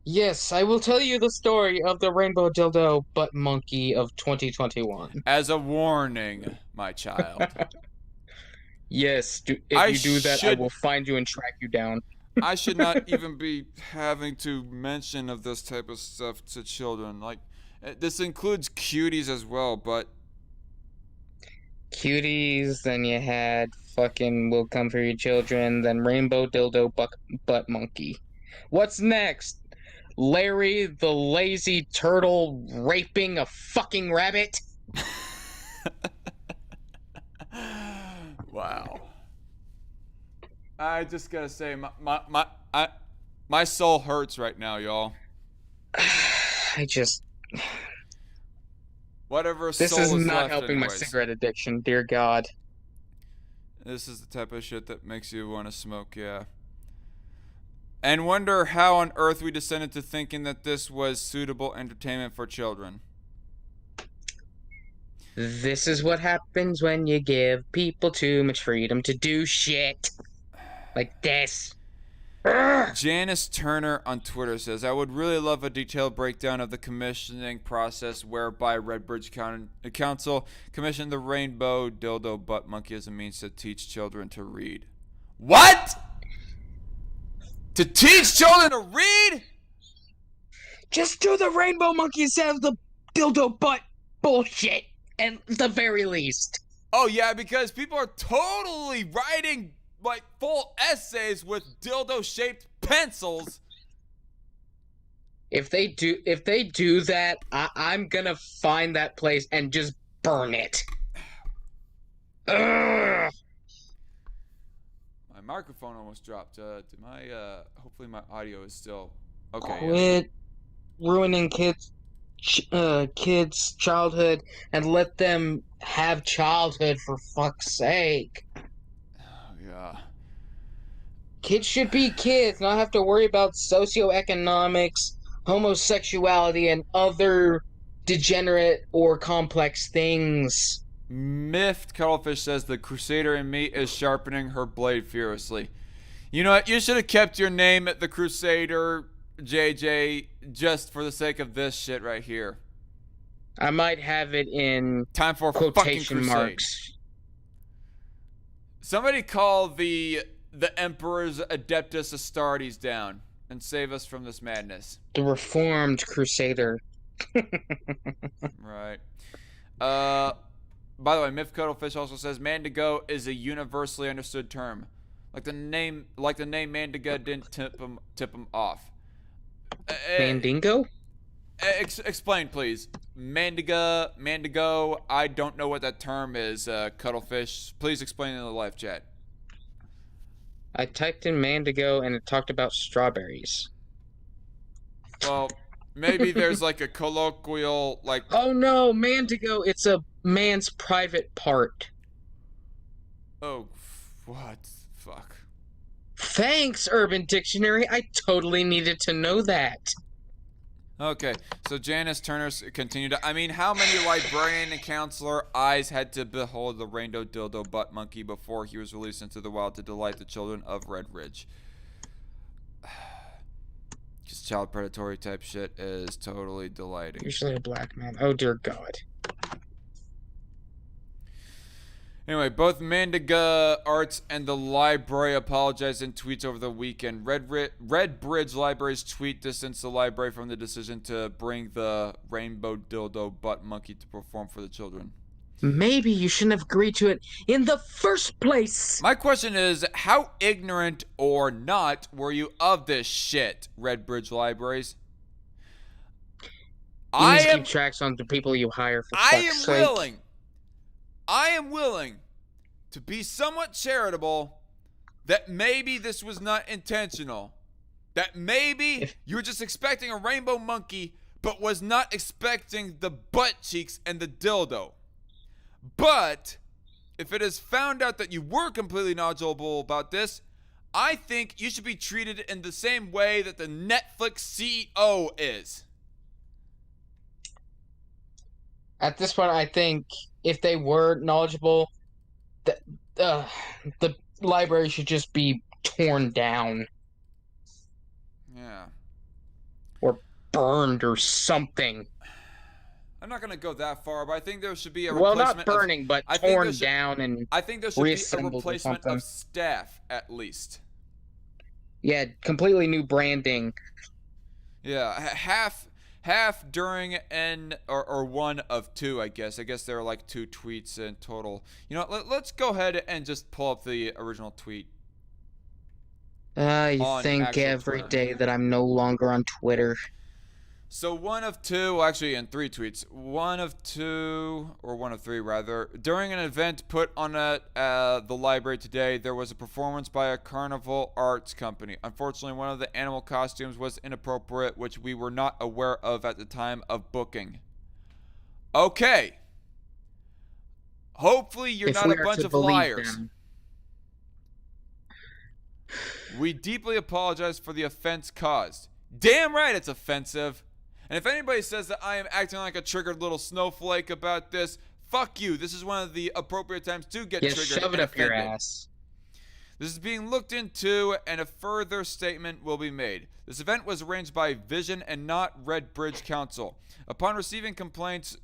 Yes, I will tell you the story of the Rainbow Dildo Butt Monkey of 2021. As a warning, my child. Yes, if you do that, I will find you and track you down. I should not even be having to mention of this type of stuff to children. Like, This includes cuties as well, but Cuties, then you had fucking Will Come For Your Children, then Rainbow Dildo Butt Monkey. What's next? Larry the Lazy Turtle raping a fucking rabbit? wow. I just gotta say, my soul hurts right now, y'all. Whatever This soul is is not left helping my anyways. cigarette addiction, dear God. This is the type of shit that makes you want to smoke, yeah. And wonder how on earth we descended to thinking that this was suitable entertainment for children. This is what happens when you give people too much freedom to do shit. Like this. Janice Turner on Twitter says, I would really love a detailed breakdown of the commissioning process whereby Redbridge Council commissioned the Rainbow Dildo Butt Monkey as a means to teach children to read. What? To teach children to read? Just do the Rainbow Monkey instead of the dildo butt bullshit, at the very least. Oh yeah, because people are totally writing like full essays with dildo-shaped pencils. If they do that, I'm gonna find that place and just burn it. Ugh. My microphone almost dropped. Hopefully my audio is still okay. Quit ruining kids' childhood and let them have childhood, for fuck's sake. Yeah. Kids should be kids, not have to worry about socioeconomics, homosexuality, and other degenerate or complex things. Miffed Cuttlefish says the Crusader in me is sharpening her blade furiously. You know what? You should have kept your name at the Crusader, JJ, just for the sake of this shit right here. I might have it in Time for fucking quotation crusade. marks. Somebody call the Emperor's Adeptus Astartes down and save us from this madness. The Reformed Crusader. Right. By the way, Miff Cuttlefish also says Mandigo is a universally understood term. Like the name Mandiga didn't tip him off. Mandingo? Explain, please. Mandigo, I don't know what that term is, Cuttlefish. Please explain in the live chat. I typed in Mandigo and it talked about strawberries. Well, maybe there's like a colloquial, like... Oh no, Mandigo, it's a man's private part. Oh, what? Fuck. Thanks, Urban Dictionary. I totally needed to know that. Okay, so Janice Turner continued. I mean, how many librarian and counselor eyes had to behold the Rainbow Dildo Butt Monkey before he was released into the wild to delight the children of Redbridge? Just child predatory type shit is totally delighting. Usually a black man. Oh dear God. Anyway, both Mandiga Arts and the library apologized in tweets over the weekend. Redbridge Library's tweet distanced the library from the decision to bring the Rainbow Dildo Butt Monkey to perform for the children. Maybe you shouldn't have agreed to it in the first place. My question is, how ignorant or not were you of this shit, Redbridge Libraries? You need to keep tracks on the people you hire, for fuck's sake. I am willing to be somewhat charitable that maybe this was not intentional. That maybe you were just expecting a rainbow monkey, but was not expecting the butt cheeks and the dildo. But if it is found out that you were completely knowledgeable about this, I think you should be treated in the same way that the Netflix CEO is. At this point, I think if they were knowledgeable, the library should just be torn down. Yeah. Or burned or something. I'm not going to go that far, but I think there should be a Well, replacement. not burning, but torn down and I think there should be a reassembled or replacement something. of staff, at least. Yeah, completely new branding. Yeah, half during or one of two, I guess. I guess there are like 2 tweets in total. You know, let's go ahead and just pull up the original tweet. I think every day that I'm no longer on Twitter. So 1 of 2, actually in 3 tweets, 1 of 2, or 1 of 3 rather, during an event put on at the library today, there was a performance by a carnival arts company. Unfortunately, one of the animal costumes was inappropriate, which we were not aware of at the time of booking. Okay. Hopefully you're not a bunch of liars. We deeply apologize for the offense caused. Damn right it's offensive. And if anybody says that I am acting like a triggered little snowflake about this, fuck you. This is one of the appropriate times to get triggered. Shove it up your ass. This is being looked into, and a further statement will be made. This event was arranged by Vision and not Redbridge Council. Upon receiving complaints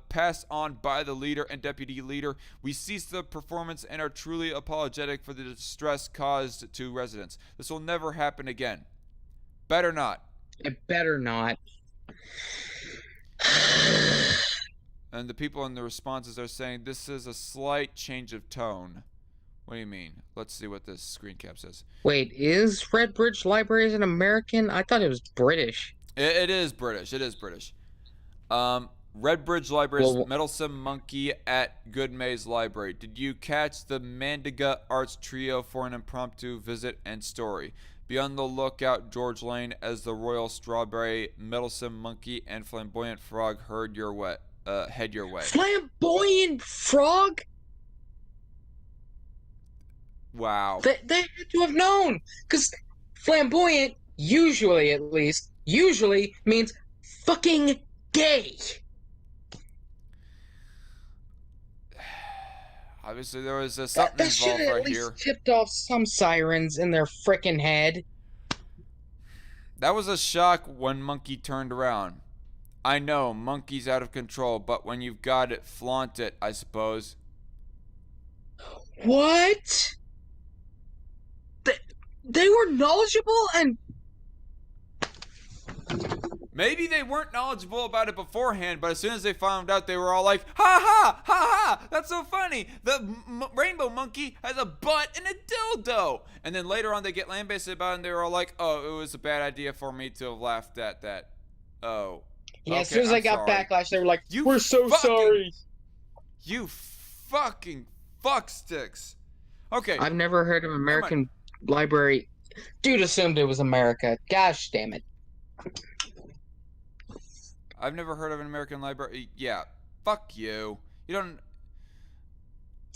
passed on by the leader and deputy leader, we ceased the performance and are truly apologetic for the distress caused to residents. This will never happen again. Better not. It better not. And the people in the responses are saying this is a slight change of tone. What do you mean? Let's see what this screen cap says. Wait, is Redbridge Library an American? I thought it was British. It is British. It is British. Redbridge Library's Meddlesome Monkey at Good Maze Library. Did you catch the Mandiga Arts Trio for an impromptu visit and story? Be on the lookout, George Lane, as the Royal Strawberry, Meddlesome Monkey, and Flamboyant Frog head your way. Flamboyant Frog? Wow. They had to have known, because flamboyant, usually at least, means fucking gay. Obviously, there was something involved right here. Tipped off some sirens in their frickin' head. That was a shock when Monkey turned around. I know, Monkey's out of control, but when you've got it, flaunt it, I suppose. What? They were knowledgeable and... Maybe they weren't knowledgeable about it beforehand, but as soon as they found out, they were all like, ha ha, ha ha, that's so funny. The rainbow monkey has a butt and a dildo. And then later on, they get lambasted about it, and they were all like, oh, it was a bad idea for me to have laughed at that. Oh. Yeah, okay, as soon as they got backlash, they were like, we're so sorry. You fucking fucksticks. Okay. I've never heard of American Library. Dude assumed it was America. Gosh damn it. I've never heard of an American library. Yeah, fuck you. You don't...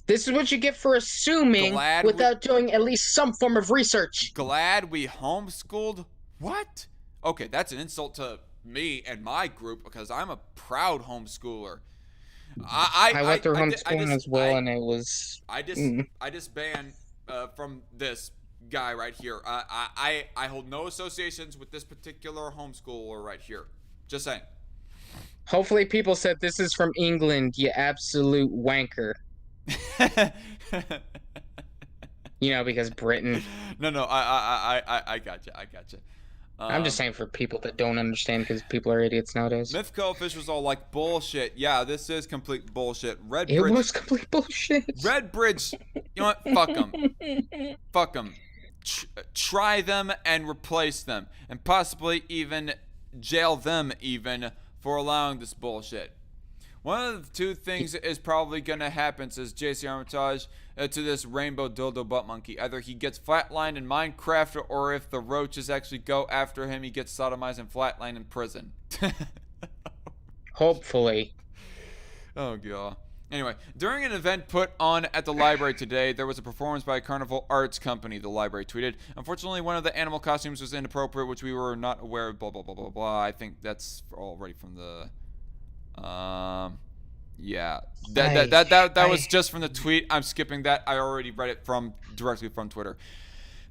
This is what you get for assuming without doing at least some form of research. Glad we homeschooled? What? Okay, that's an insult to me and my group because I'm a proud homeschooler. I went through homeschooling as well, and it was... I disband from this guy right here. I hold no associations with this particular homeschooler right here. Just saying. Hopefully people said this is from England, you absolute wanker. You know, because Britain. No, I gotcha. I'm just saying for people that don't understand, because people are idiots nowadays. Mythco Fish was all like, bullshit. Yeah, this is complete bullshit. It was complete bullshit. Redbridge, you know what? Fuck them. Fuck them. Try them and replace them. And possibly even jail them even for allowing this bullshit. One of the 2 things is probably gonna happen, says JC Armitage, to this rainbow dildo butt monkey. Either he gets flatlined in Minecraft, or if the roaches actually go after him, he gets sodomized and flatlined in prison. Hopefully. Oh god. Anyway, during an event put on at the library today, there was a performance by a carnival arts company, the library tweeted. Unfortunately, one of the animal costumes was inappropriate, which we were not aware of, blah, blah, blah, blah, blah. I think that's already from the... yeah. That was just from the tweet. I'm skipping that. I already read it directly from Twitter.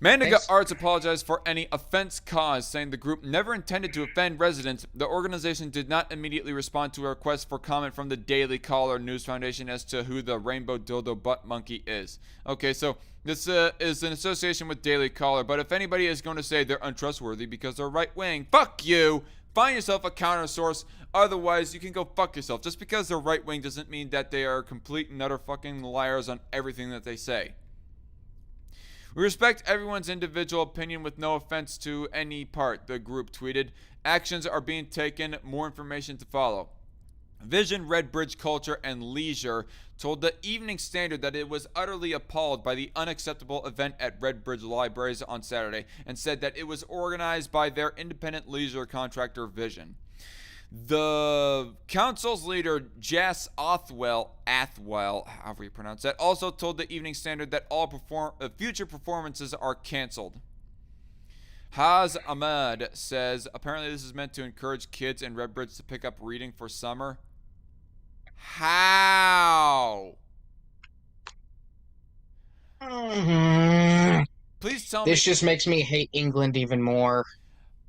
Mandiga Arts apologized for any offense caused, saying the group never intended to offend residents. The organization did not immediately respond to a request for comment from the Daily Caller News Foundation as to who the rainbow dildo butt monkey is. Okay, so this is an association with Daily Caller, but if anybody is going to say they're untrustworthy because they're right-wing, fuck you! Find yourself a counter source. Otherwise, you can go fuck yourself. Just because they're right wing doesn't mean that they are complete and utter fucking liars on everything that they say. We respect everyone's individual opinion with no offense to any part, the group tweeted. Actions are being taken, more information to follow. Vision, Redbridge Culture, and Leisure told the Evening Standard that it was utterly appalled by the unacceptable event at Redbridge Libraries on Saturday and said that it was organized by their independent leisure contractor Vision. The council's leader, Jess Athwell, however you pronounce that, also told the Evening Standard that all future performances are canceled. Haz Ahmed says, apparently this is meant to encourage kids in Redbridge to pick up reading for summer. How? Please tell me. This just makes me hate England even more.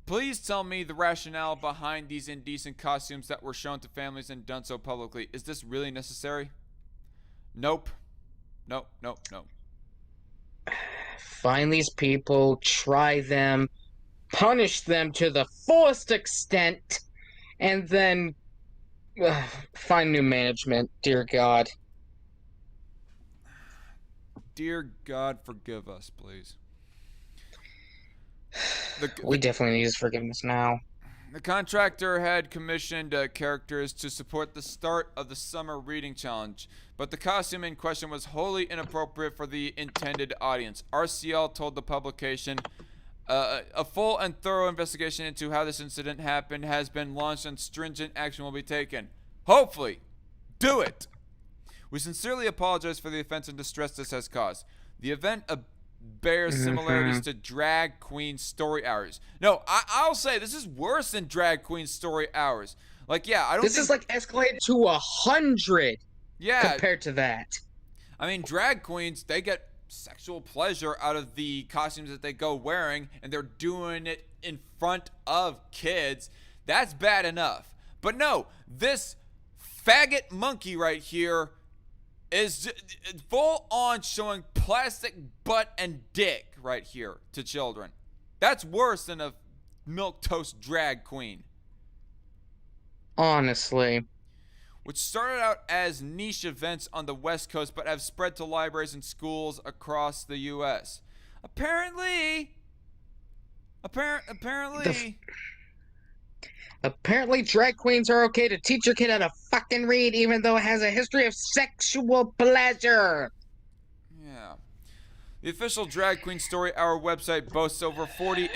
Please tell me the rationale behind these indecent costumes that were shown to families and done so publicly. Is this really necessary? Nope. Nope. Find these people, try them, punish them to the fullest extent, and then find new management. Dear God. Dear God, forgive us, please. We definitely need his forgiveness now. The contractor had commissioned characters to support the start of the summer reading challenge, but the costume in question was wholly inappropriate for the intended audience. RCL told the publication, a full and thorough investigation into how this incident happened has been launched and stringent action will be taken. Hopefully. Do it! We sincerely apologize for the offense and distress this has caused. The event bears similarities to drag queen story hours. No, I'll say this is worse than drag queen story hours. Like, yeah, I don't This is like escalated to 100 compared to that. I mean, drag queens, they get sexual pleasure out of the costumes that they go wearing, and they're doing it in front of kids. That's bad enough. But no, this faggot monkey right here is full on showing plastic butt and dick right here to children. That's worse than a milquetoast drag queen. Honestly. Which started out as niche events on the West Coast but have spread to libraries and schools across the U.S. Apparently, drag queens are okay to teach your kid how to fucking read even though it has a history of sexual pleasure. Yeah. The official Drag Queen Story Hour website boasts over 40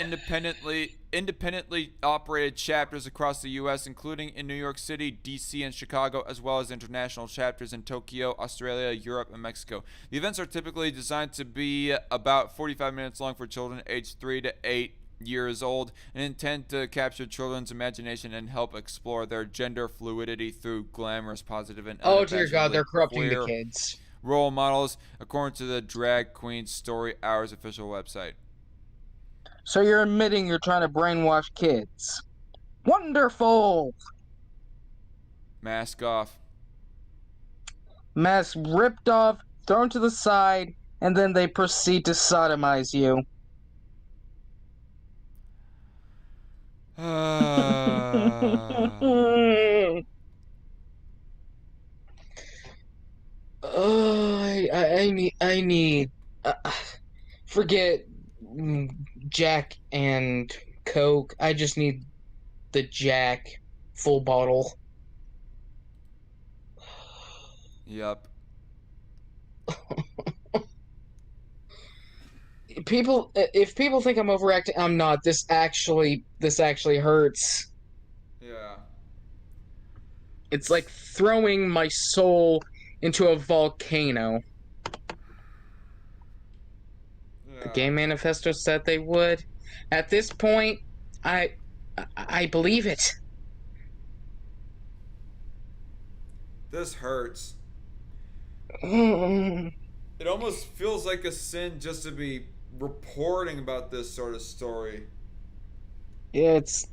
independently operated chapters across the U.S., including in New York City, D.C., and Chicago, as well as international chapters in Tokyo, Australia, Europe, and Mexico. The events are typically designed to be about 45 minutes long for children aged 3 to 8 years old and intend to capture children's imagination and help explore their gender fluidity through glamorous, positive, and oh dear God, they're corrupting the kids. Role models, according to the Drag Queen Story Hour's official website. So you're admitting you're trying to brainwash kids. Wonderful! Mask off. Mask ripped off, thrown to the side, and then they proceed to sodomize you. I need forget Jack and Coke. I just need the Jack full bottle. Yep. If people think I'm overacting, I'm not. This actually hurts. Yeah. It's like throwing my soul into a volcano. Yeah. The Game Manifesto said they would. At this point, I believe it. This hurts. It almost feels like a sin just to be reporting about this sort of story. It's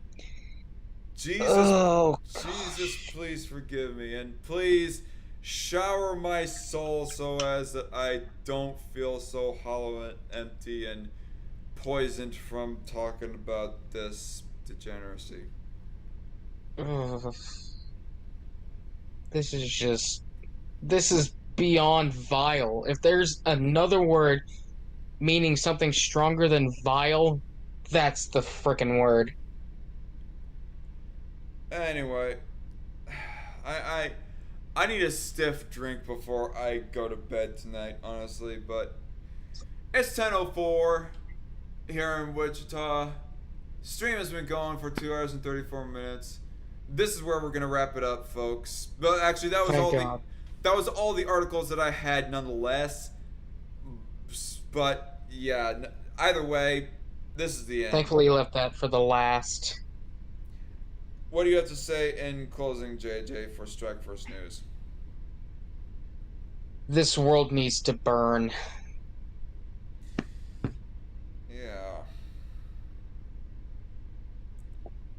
Jesus, Jesus, please forgive me, and please shower my soul so as that I don't feel so hollow and empty and poisoned from talking about this degeneracy. Ugh. This is beyond vile. If there's another word meaning something stronger than vile, that's the frickin' word. Anyway, I need a stiff drink before I go to bed tonight, honestly, but it's 10:04 here in Wichita. Stream has been going for 2 hours and 34 minutes. This is where we're gonna wrap it up, folks. But actually, that was all the articles that I had, nonetheless. But yeah, either way, this is the end. Thankfully, you left that for the last. What do you have to say in closing, JJ, for Strike First News? This world needs to burn. Yeah.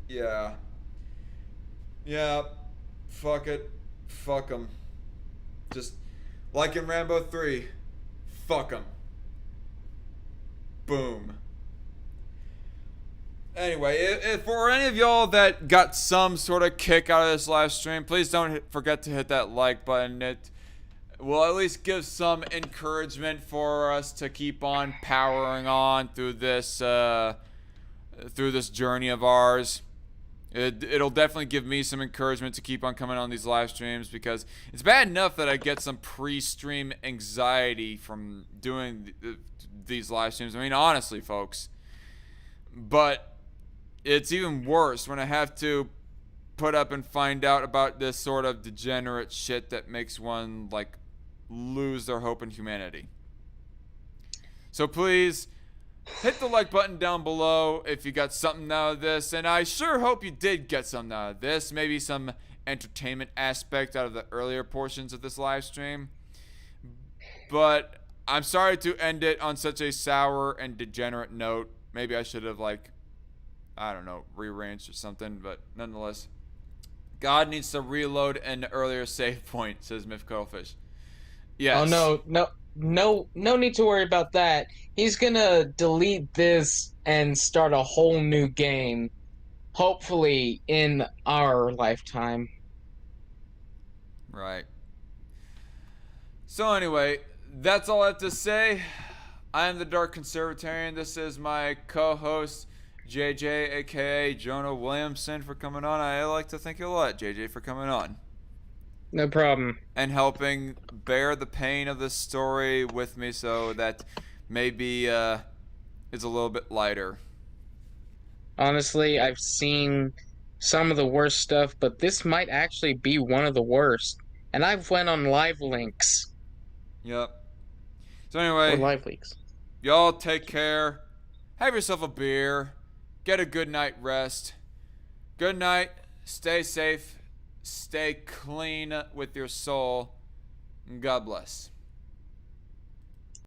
Yeah. Yeah. Fuck it. Fuck 'em. Just like in Rambo 3. Fuck 'em. Boom. Anyway, if for any of y'all that got some sort of kick out of this live stream, please don't forget to hit that like button. It will at least give some encouragement for us to keep on powering on through this journey of ours. It'll definitely give me some encouragement to keep on coming on these live streams, because it's bad enough that I get some pre-stream anxiety from doing these live streams. I mean, honestly, folks. But it's even worse when I have to put up and find out about this sort of degenerate shit that makes one, like, lose their hope in humanity. So please, hit the like button down below if you got something out of this, and I sure hope you did get something out of this. Maybe some entertainment aspect out of the earlier portions of this live stream. But I'm sorry to end it on such a sour and degenerate note. Maybe I should have, like, I don't know, rearranged or something, but nonetheless. God needs to reload an earlier save point, says Myth Cuttlefish. Yes. Oh no need to worry about that. He's gonna delete this and start a whole new game. Hopefully in our lifetime. Right. So anyway, that's all I have to say. I am the Dark Conservatarian. This is my co-host, JJ, aka Jonah Williamson, for coming on. I like to thank you a lot, JJ, for coming on. No problem. And helping bear the pain of this story with me, so that maybe it's a little bit lighter. Honestly, I've seen some of the worst stuff, but this might actually be one of the worst. And I've went on live links. Yep. So anyway, Or live leaks. y'all take care. Have yourself a beer. Get a good night rest. Good night. Stay safe. Stay clean with your soul. God bless.